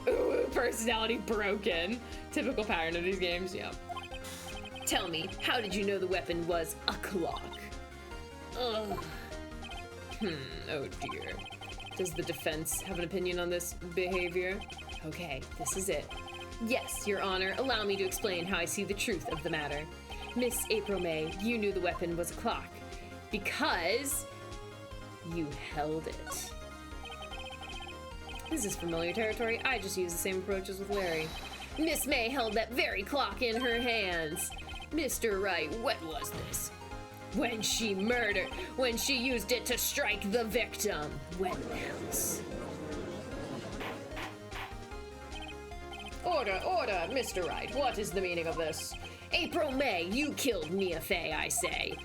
Ooh, personality broken. Typical pattern of these games, yeah. Tell me, how did you know the weapon was a clock? Ugh. Oh dear. Does the defense have an opinion on this behavior? Okay, this is it. Yes, Your Honor, allow me to explain how I see the truth of the matter. Miss April May, you knew the weapon was a clock because you held it. This is familiar territory. I just use the same approaches with Larry. Miss May held that very clock in her hands. Mr. Wright, when was this? When she used it to strike the victim. When else? Order, Mr. Wright, what is the meaning of this? April May, you killed Mia Fey, I say.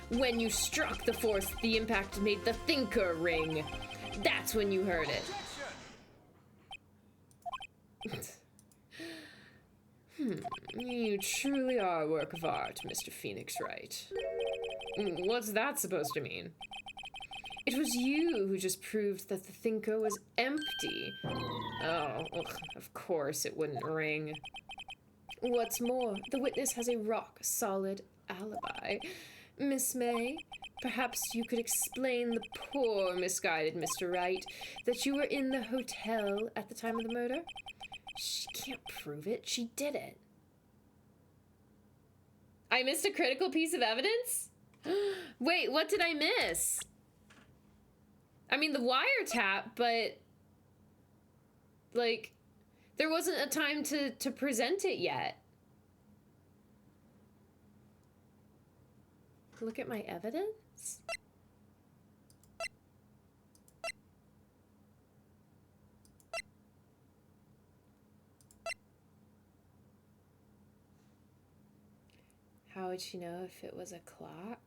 When you struck the force, the impact made the thinker ring. That's when you heard it. You truly are a work of art, Mr. Phoenix Wright. What's that supposed to mean? It was you who just proved that the thinker was empty. Oh, ugh, of course it wouldn't ring. What's more, the witness has a rock-solid alibi. Miss May, perhaps you could explain the poor, misguided Mr. Wright that you were in the hotel at the time of the murder? She can't prove it. She did it. I missed a critical piece of evidence? Wait, what did I miss? I mean, the wiretap, but... like, there wasn't a time to present it yet. Look at my evidence? How would she know if it was a clock?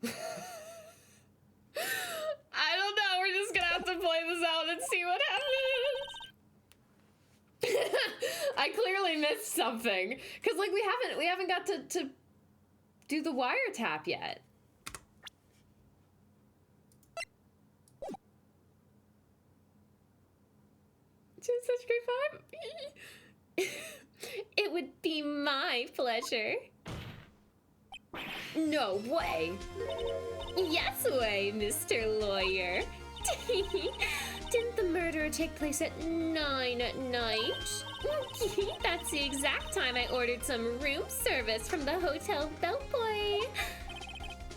I don't know. We're just gonna have to play this out and see what happens. I clearly missed something because, like, we haven't got to do the wiretap yet. Just such great fun. It would be my pleasure. No way. Yes way, Mr. Lawyer. Didn't the murder take place at 9 at night? That's the exact time I ordered some room service from the hotel bellboy.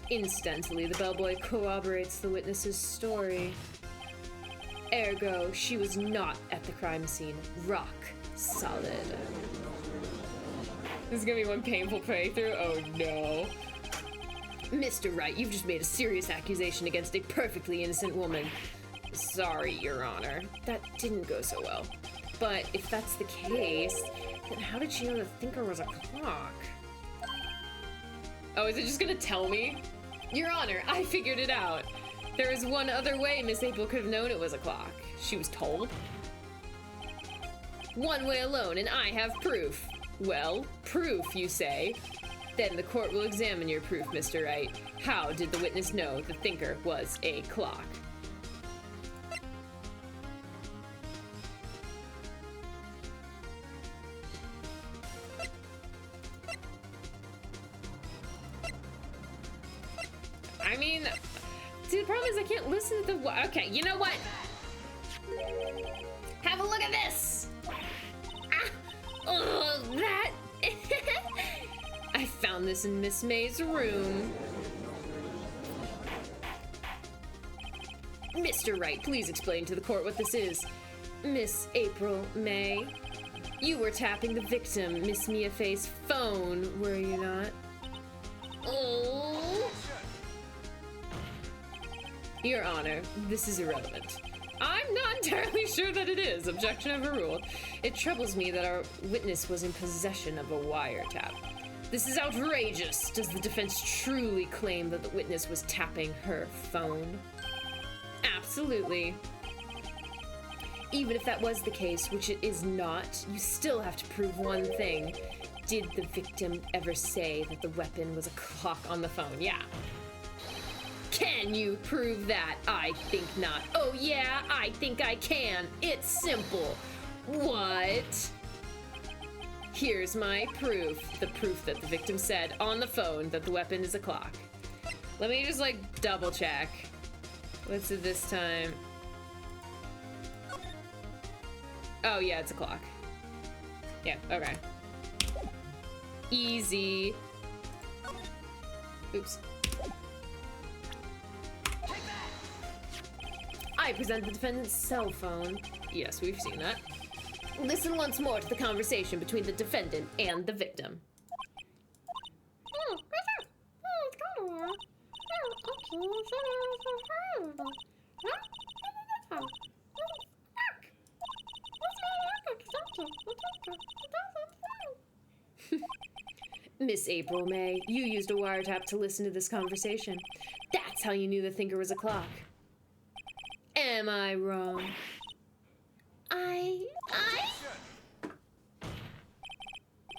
Instantly, the bellboy corroborates the witness's story. Ergo, she was not at the crime scene. Rock solid. This is gonna be one painful playthrough. Oh no. Mr. Wright, you've just made a serious accusation against a perfectly innocent woman. Sorry, Your Honor. That didn't go so well. But if that's the case, then how did she know the thinker was a clock? Oh, is it just gonna tell me? Your Honor, I figured it out. There is one other way Miss April could have known it was a clock. She was told. One way alone, and I have proof. Well, proof, you say? Then the court will examine your proof, Mr. Wright. How did the witness know the thinker was a clock? I mean, see, the problem is I can't listen to the... Okay, you know what? Have a look at this! Oh, that... I found this in Miss May's room. Mr. Wright, please explain to the court what this is. Miss April May, you were tapping the victim, Miss Mia Fey's phone, were you not? Oh. Your Honor, this is irrelevant. I'm not entirely sure that it is. Objection overruled. It troubles me that our witness was in possession of a wiretap. This is outrageous. Does the defense truly claim that the witness was tapping her phone? Absolutely. Even if that was the case, which it is not, you still have to prove one thing. Did the victim ever say that the weapon was a clock on the phone? Yeah. Can you prove that? I think not. Oh yeah, I think I can. It's simple. What? Here's my proof. The proof that the victim said on the phone that the weapon is a clock. Let me just like double check. What's it this time? Oh yeah, it's a clock. Yeah, okay. Easy. Oops. I present the defendant's cell phone. Yes, we've seen that. Listen once more to the conversation between the defendant and the victim. Miss April May, you used a wiretap to listen to this conversation. That's how you knew the thinker was a clock. Am I wrong?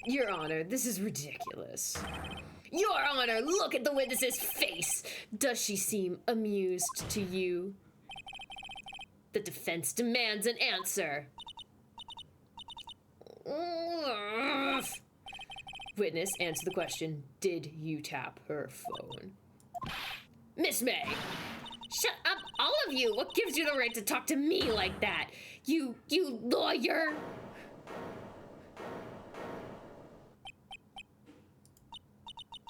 Your Honor, this is ridiculous. Your Honor, look at the witness's face. Does she seem amused to you? The defense demands an answer. Witness, answer the question. Did you tap her phone? Miss May! Shut up, all of you! What gives you the right to talk to me like that? You lawyer!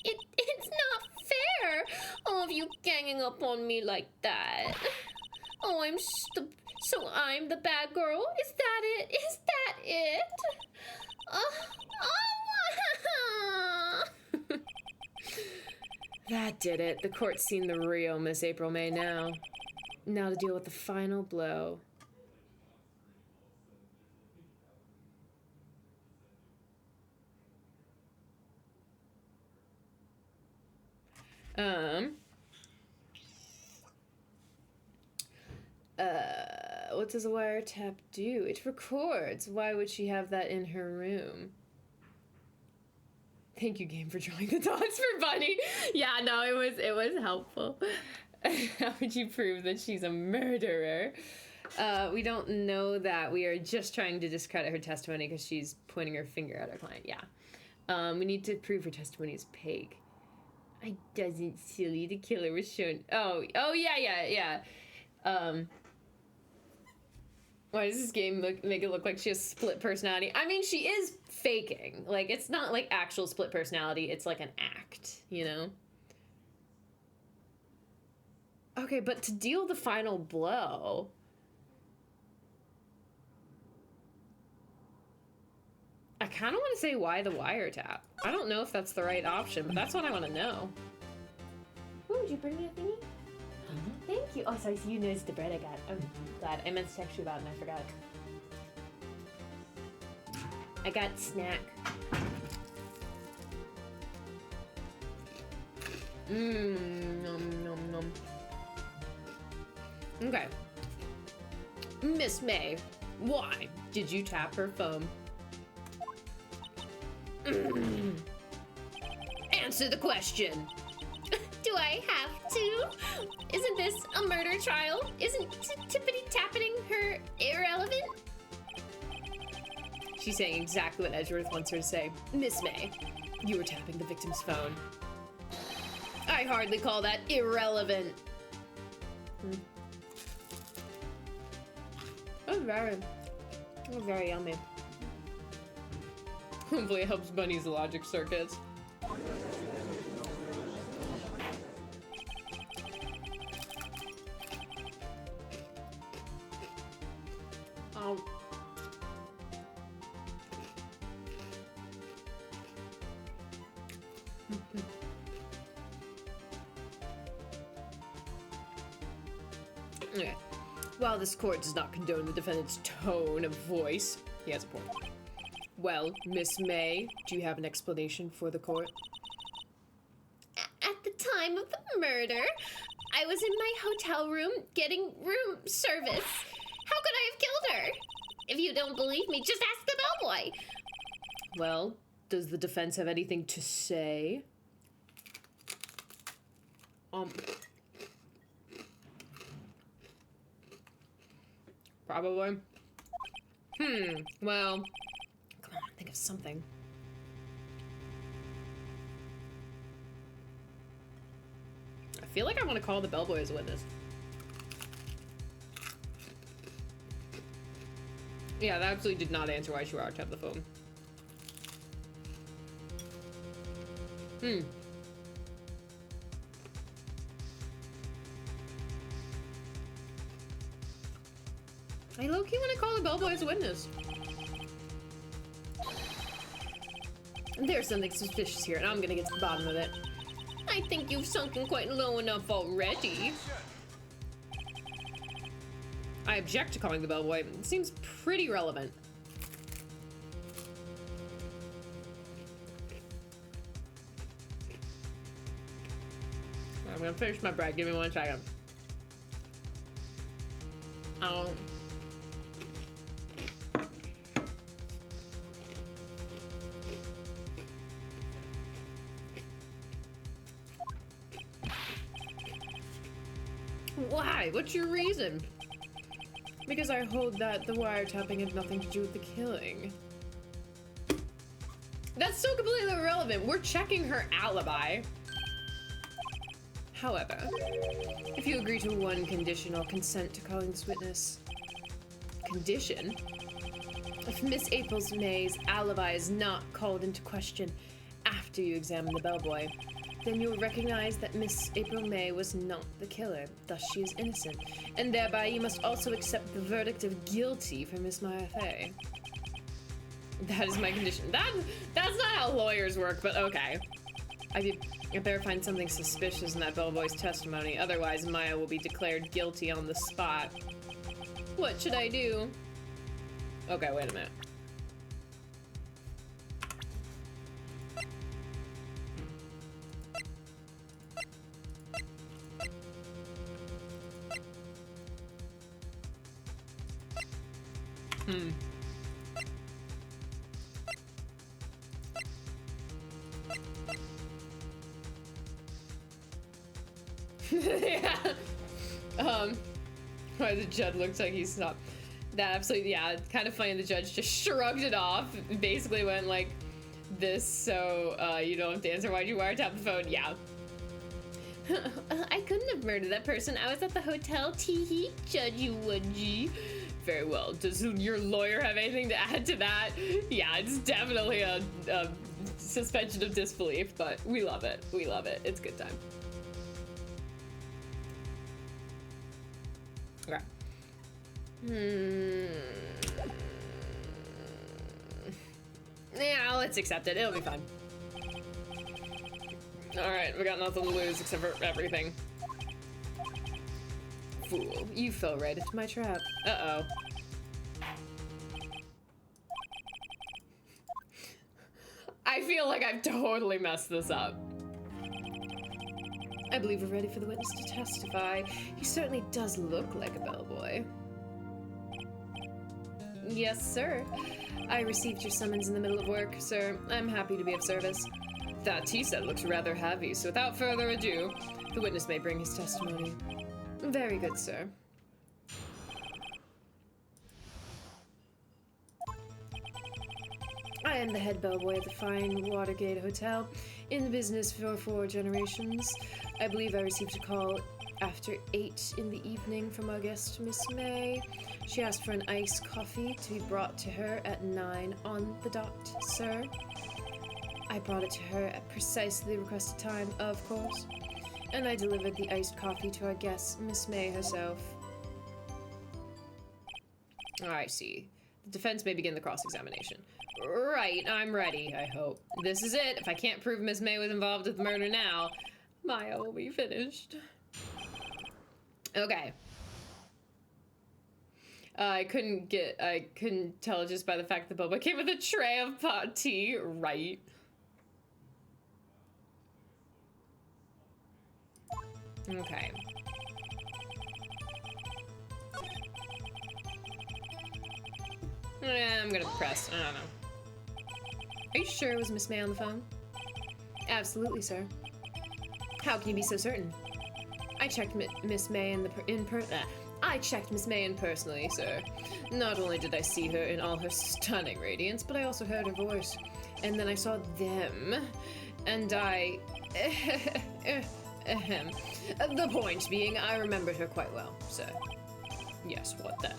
It's not fair! All of you ganging up on me like that. Oh, so I'm the bad girl? Is that it? Is that it? That did it. The court's seen the real Miss April May now. Now to deal with the final blow. What does a wiretap do? It records. Why would she have that in her room? Thank you, game, for drawing the dots for Bunny. Yeah, no, it was helpful. How would you prove that she's a murderer? We don't know that. We are just trying to discredit her testimony because she's pointing her finger at our client. Yeah. We need to prove her testimony is pig. I doesn't silly. The killer was shown. Oh, yeah. Why does this game make it look like she has split personality? I mean, she is faking. Like, it's not like actual split personality. It's like an act, you know? Okay, but to deal the final blow... I kind of want to say why the wiretap. I don't know if that's the right option, but that's what I want to know. Ooh, did you bring me a thingy? Thank you. Oh, sorry, so you noticed the bread I got. I'm glad. I meant to text you about it and I forgot. I got snack. Nom, nom, nom. Okay. Miss May, why did you tap her phone? Answer the question. Do I have to? Isn't this a murder trial? Isn't tippity-tapping her irrelevant? She's saying exactly what Edgeworth wants her to say. Miss May, you were tapping the victim's phone. I hardly call that irrelevant. Oh, very yummy. Hopefully it helps Bunny's logic circuits. Okay. While this court does not condone the defendant's tone of voice, he has a point. Well, Miss May, do you have an explanation for the court? At the time of the murder, I was in my hotel room getting room service. How could I have killed her? If you don't believe me, just ask the bellboy. Well, does the defense have anything to say? Probably. Well, come on, think of something. I feel like I want to call the bellboy as a witness. Yeah, that absolutely did not answer why she wiretapped the phone. I low-key want to call the bellboy as a witness. There's something suspicious here, and I'm gonna get to the bottom of it. I think you've sunken quite low enough already. I object to calling the bellboy. It seems pretty relevant. I'm gonna finish my bread. Give me 1 second. Oh. Why? What's your reason? Because I hold that the wiretapping had nothing to do with the killing. That's so completely irrelevant. We're checking her alibi. However, if you agree to one condition, I'll consent to calling this witness. Condition? If Miss April May's alibi is not called into question after you examine the bellboy, then you will recognize that Miss April May was not the killer, thus she is innocent, and thereby you must also accept the verdict of guilty for Miss Maya Fey. That is my condition. That's not how lawyers work, but okay. I better find something suspicious in that bellboy's testimony, otherwise Maya will be declared guilty on the spot. What should I do? Okay, wait a minute. Yeah. Why the judge looks like he stopped. That absolutely, yeah, it's kind of funny. The judge just shrugged it off. Basically went like this, so you don't have to answer. Why'd you wiretap the phone? Yeah. I couldn't have murdered that person. I was at the hotel. Tee-hee, judgy would-you? Very well. Does your lawyer have anything to add to that? Yeah, it's definitely a suspension of disbelief, but we love it. We love it. It's good time. Okay. Yeah, let's accept it. It'll be fun. Alright, we got nothing to lose except for everything. Fool, you fell right into my trap. Uh-oh. I feel like I've totally messed this up. I believe we're ready for the witness to testify. He certainly does look like a bellboy. Yes, sir. I received your summons in the middle of work, sir. I'm happy to be of service. That tea set looks rather heavy, so without further ado, the witness may bring his testimony. Very good, sir. I am the head bellboy at the fine Watergate Hotel, in the business for 4 generations. I believe I received a call after 8 in the evening from our guest, Miss May. She asked for an iced coffee to be brought to her at 9 on the dot, sir. I brought it to her at precisely the requested time, of course, and I delivered the iced coffee to our guest, Miss May herself. I see. The defense may begin the cross-examination. Right, I'm ready, I hope. This is it. If I can't prove Miss May was involved with the murder now, Maya will be finished. Okay. I couldn't tell just by the fact that Boba came with a tray of pot tea, right? Okay. I'm gonna press. I don't know. Are you sure it was Miss May on the phone? Absolutely, sir. How can you be so certain? I checked Miss May I checked Miss May in personally, sir. Not only did I see her in all her stunning radiance, but I also heard her voice. And then I saw them, and I... The point being, I remembered her quite well, sir. Yes, what then?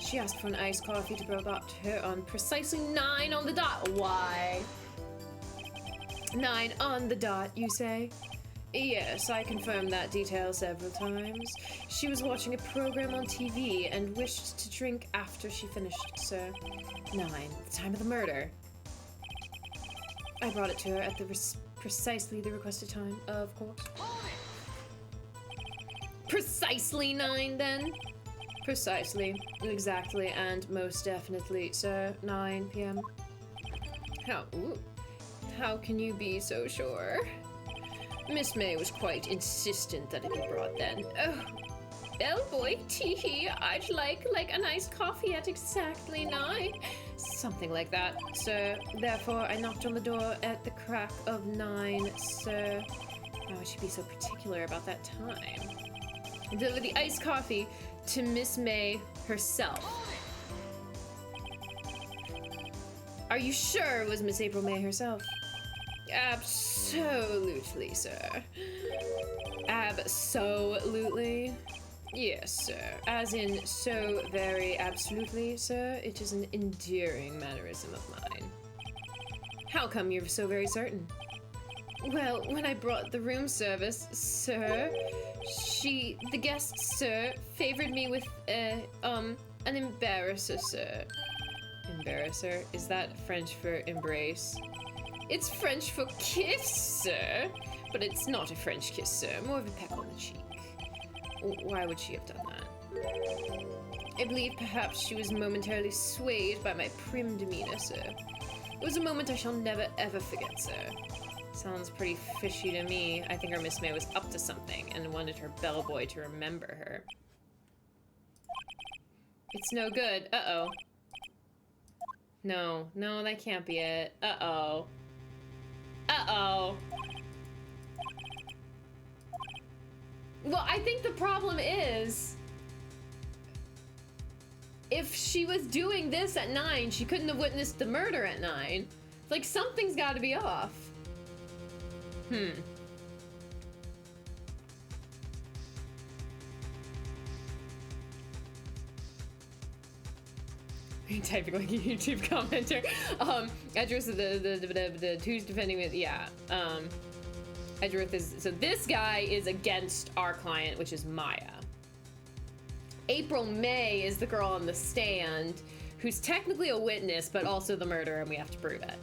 She asked for an iced coffee to be brought to her on precisely 9 on the dot. Why? 9 on the dot, you say? Yes, I confirmed that detail several times. She was watching a program on TV and wished to drink after she finished, sir. 9, the time of the murder. I brought it to her at the precisely the requested time, of course. Precisely 9, then? Precisely, exactly, and most definitely, sir. 9 p.m. How can you be so sure? Miss May was quite insistent that it be brought then. Oh, bellboy, tee-hee, I'd like a nice coffee at exactly 9. Something like that, sir. Therefore, I knocked on the door at the crack of 9, sir. Why would she be so particular about that time? Deliver the iced coffee to Miss May herself. Are you sure it was Miss April May herself? Absolutely, sir. Absolutely? Yes, sir. As in, so very absolutely, sir. It is an endearing mannerism of mine. How come you're so very certain? Well, when I brought the room service, sir, the guest, sir, favored me with, an embarrasser, sir. Embarrasser? Is that French for embrace? It's French for kiss, sir. But it's not a French kiss, sir. More of a peck on the cheek. Why would she have done that? I believe perhaps she was momentarily swayed by my prim demeanor, sir. It was a moment I shall never ever forget, sir. Sounds pretty fishy to me. I think our Miss May was up to something and wanted her bellboy to remember her. It's no good. Uh-oh. No, that can't be it. Uh-oh. Uh-oh. Well, I think the problem is, if she was doing this at 9, she couldn't have witnessed the murder at 9. Like, something's gotta be off. Typing like a YouTube commenter. Edgeworth, the who's defending it? Yeah. Edgeworth is, so this guy is against our client, which is Maya. April May is the girl on the stand, who's technically a witness, but also the murderer, and we have to prove it.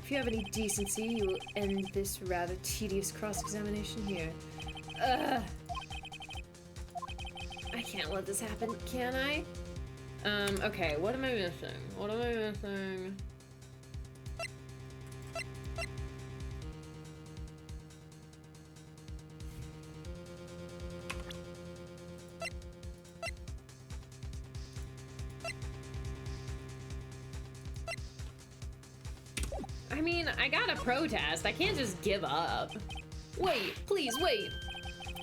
If you have any decency, you will end this rather tedious cross-examination here. Ugh. I can't let this happen, can I? Okay, what am I missing? What am I missing? I mean, I gotta protest. I can't just give up. Wait, please, wait.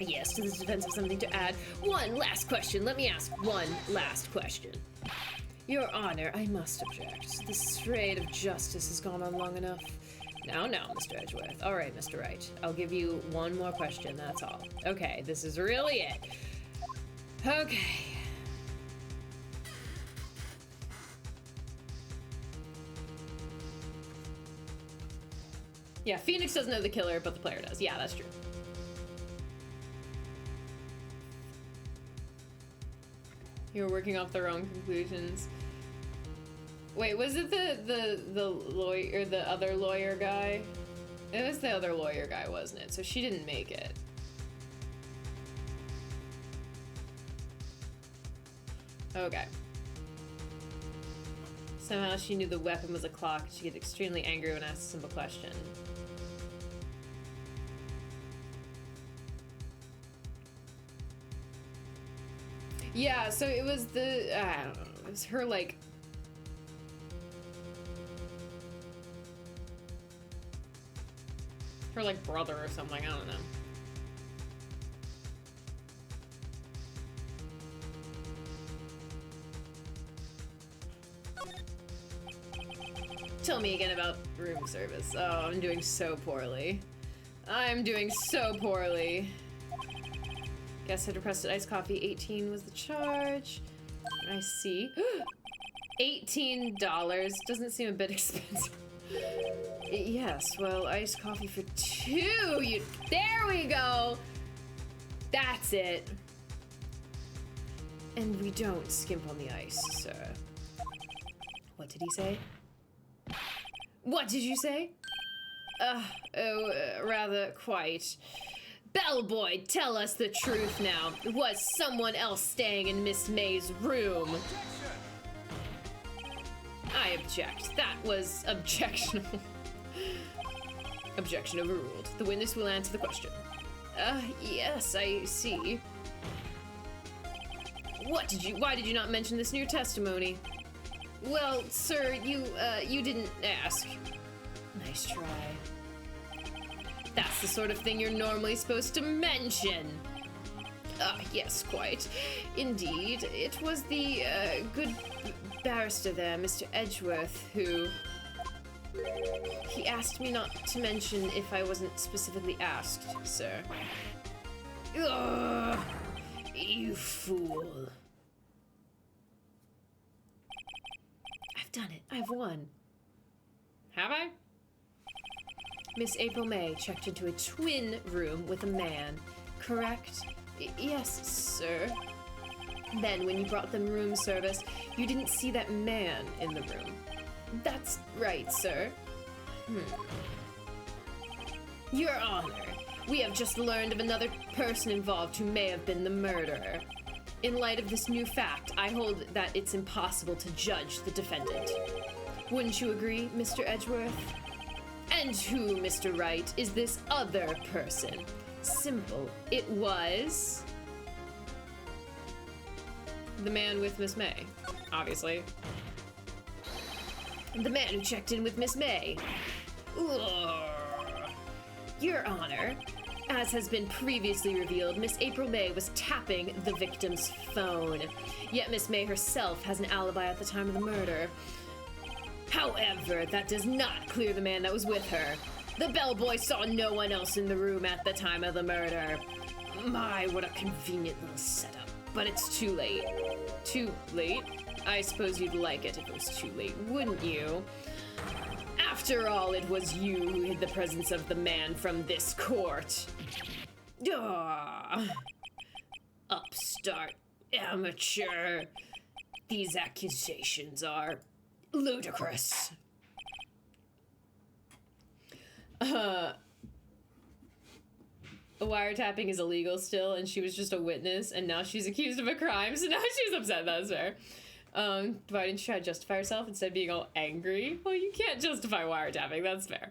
Yes, to this defense of something to add. One last question. Let me ask one last question. Your Honor, I must object. This charade of justice has gone on long enough. Now, Mr. Edgeworth. All right, Mr. Wright. I'll give you one more question, that's all. Okay, this is really it. Okay. Yeah, Phoenix doesn't know the killer, but the player does. Yeah, that's true. You're working off the wrong conclusions. Wait, was it the lawyer, or the other lawyer guy? It was the other lawyer guy, wasn't it? So she didn't make it. Okay. Somehow she knew the weapon was a clock. She gets extremely angry when asked a simple question. Yeah, so it was the, I don't know, it was her, like, Her, like, brother or something, I don't know. Tell me again about room service. Oh, I'm doing so poorly. I'm doing so poorly. Guess I requested iced coffee. 18 was the charge. I see. $18 doesn't seem a bit expensive. Yes, well, iced coffee for 2. There we go. That's it. And we don't skimp on the ice, sir. What did he say? What did you say? Rather quite. Bellboy, tell us the truth now. Was someone else staying in Miss May's room? I object. That was objectionable. Objection overruled. The witness will answer the question. Yes, I see. Why did you not mention this in your testimony? Well, sir, you didn't ask. Nice try. That's the sort of thing you're normally supposed to mention. Yes, quite. Indeed, it was the, good barrister there, Mr. Edgeworth, who... He asked me not to mention if I wasn't specifically asked, sir. Ugh, you fool. I've done it. I've won. Have I? Miss April May checked into a twin room with a man, correct? Yes, sir. Then, when you brought them room service, you didn't see that man in the room. That's right, sir. Your Honor, we have just learned of another person involved who may have been the murderer. In light of this new fact, I hold that it's impossible to judge the defendant. Wouldn't you agree, Mr. Edgeworth? And who, Mr. Wright, is this other person? Simple. It was... the man with Miss May, obviously. The man who checked in with Miss May. Ugh. Your Honor, as has been previously revealed, Miss April May was tapping the victim's phone. Yet Miss May herself has an alibi at the time of the murder. However, that does not clear the man that was with her. The bellboy saw no one else in the room at the time of the murder. My, what a convenient little setup. But it's too late. Too late? I suppose you'd like it if it was too late, wouldn't you? After all, it was you who hid the presence of the man from this court. Upstart, amateur. These accusations are ludicrous. Wiretapping is illegal still, and she was just a witness, and now she's accused of a crime, so now she's upset. That's fair. Why didn't she try to justify herself instead of being all angry? Well, you can't justify wiretapping, that's fair.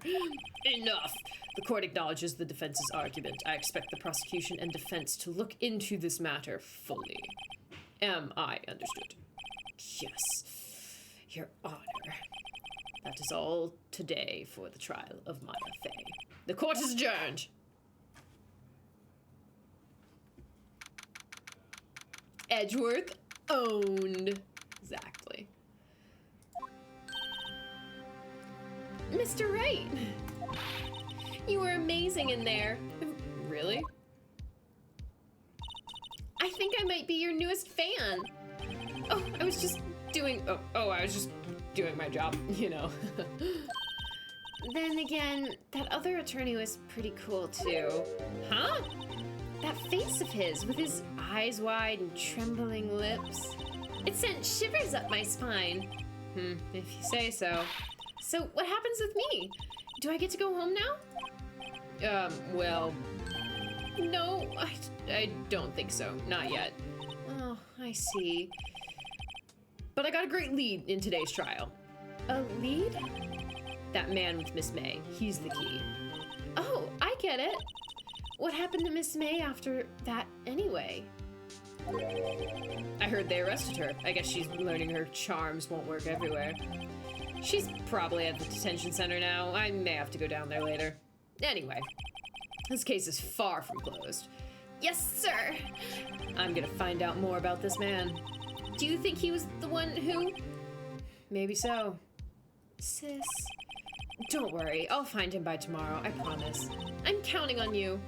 Enough! The court acknowledges the defense's argument. I expect the prosecution and defense to look into this matter fully. Am I understood? Yes, Your Honor. That is all today for the trial of Maya Fey. The court is adjourned. Edgeworth owned. Exactly. Mr. Wright, you were amazing in there. Really? I think I might be your newest fan. Oh, I was just doing, I was just doing my job, you know. Then again, that other attorney was pretty cool too. Huh? That face of his, with his eyes wide and trembling lips. It sent shivers up my spine. If you say so. So, what happens with me? Do I get to go home now? Well... No, I don't think so. Not yet. Oh, I see. But I got a great lead in today's trial. A lead? That man with Miss May. He's the key. Oh, I get it. What happened to Miss May after that anyway? I heard they arrested her. I guess she's learning her charms won't work everywhere. She's probably at the detention center now. I may have to go down there later. Anyway, this case is far from closed. Yes, sir. I'm gonna find out more about this man. Do you think he was the one who... Maybe so. Sis. Don't worry, I'll find him by tomorrow, I promise. I'm counting on you.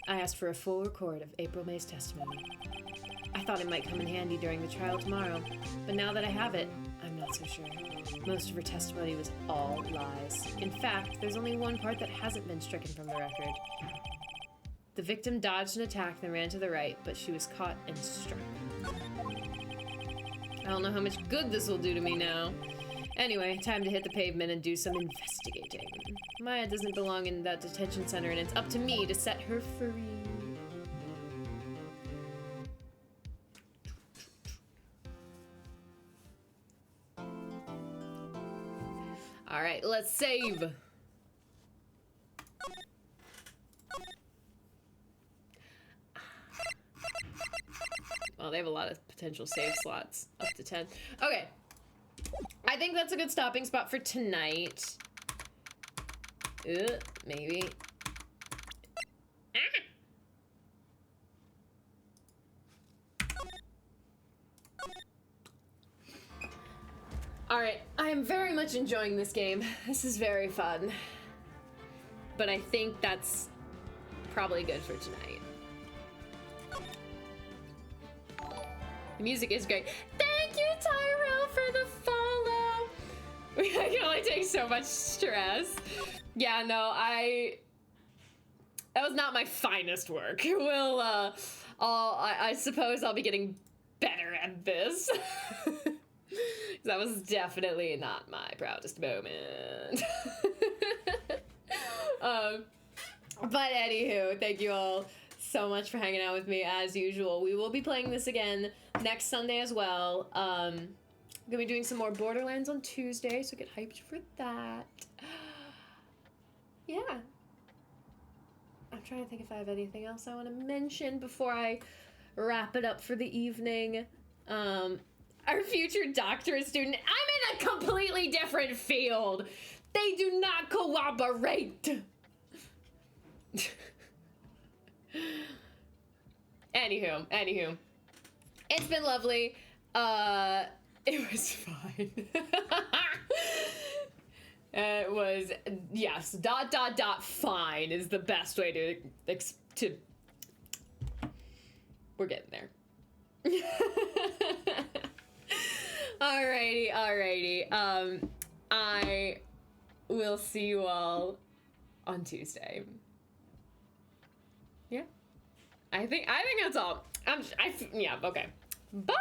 I asked for a full record of April May's testimony. I thought it might come in handy during the trial tomorrow, but now that I have it, I'm not so sure. Most of her testimony was all lies. In fact, there's only one part that hasn't been stricken from the record. The victim dodged an attack and ran to the right, but she was caught and struck. I don't know how much good this will do to me now. Anyway, time to hit the pavement and do some investigating. Maya doesn't belong in that detention center, and it's up to me to set her free. Alright, let's save. Well, they have a lot of potential save slots, up to 10. Okay. I think that's a good stopping spot for tonight. Maybe. Alright, I am very much enjoying this game. This is very fun. But I think that's probably good for tonight. The music is great. Thank you, Tyrell, for the follow. I can only take so much stress. Yeah, no, that was not my finest work. I suppose I'll be getting better at this. That was definitely not my proudest moment. But anywho, thank you all so much for hanging out with me as usual. We will be playing this again next Sunday as well. I'm gonna be doing some more Borderlands on Tuesday, so get hyped for that. Yeah. I'm trying to think if I have anything else I want to mention before I wrap it up for the evening. Our future doctorate student, I'm in a completely different field. They do not cooperate. Anywho. It's been lovely. It was fine. It was, yes, ... fine is the best way to we're getting there. Alrighty. I will see you all on Tuesday. Yeah. I think that's all. Yeah, okay. Bye!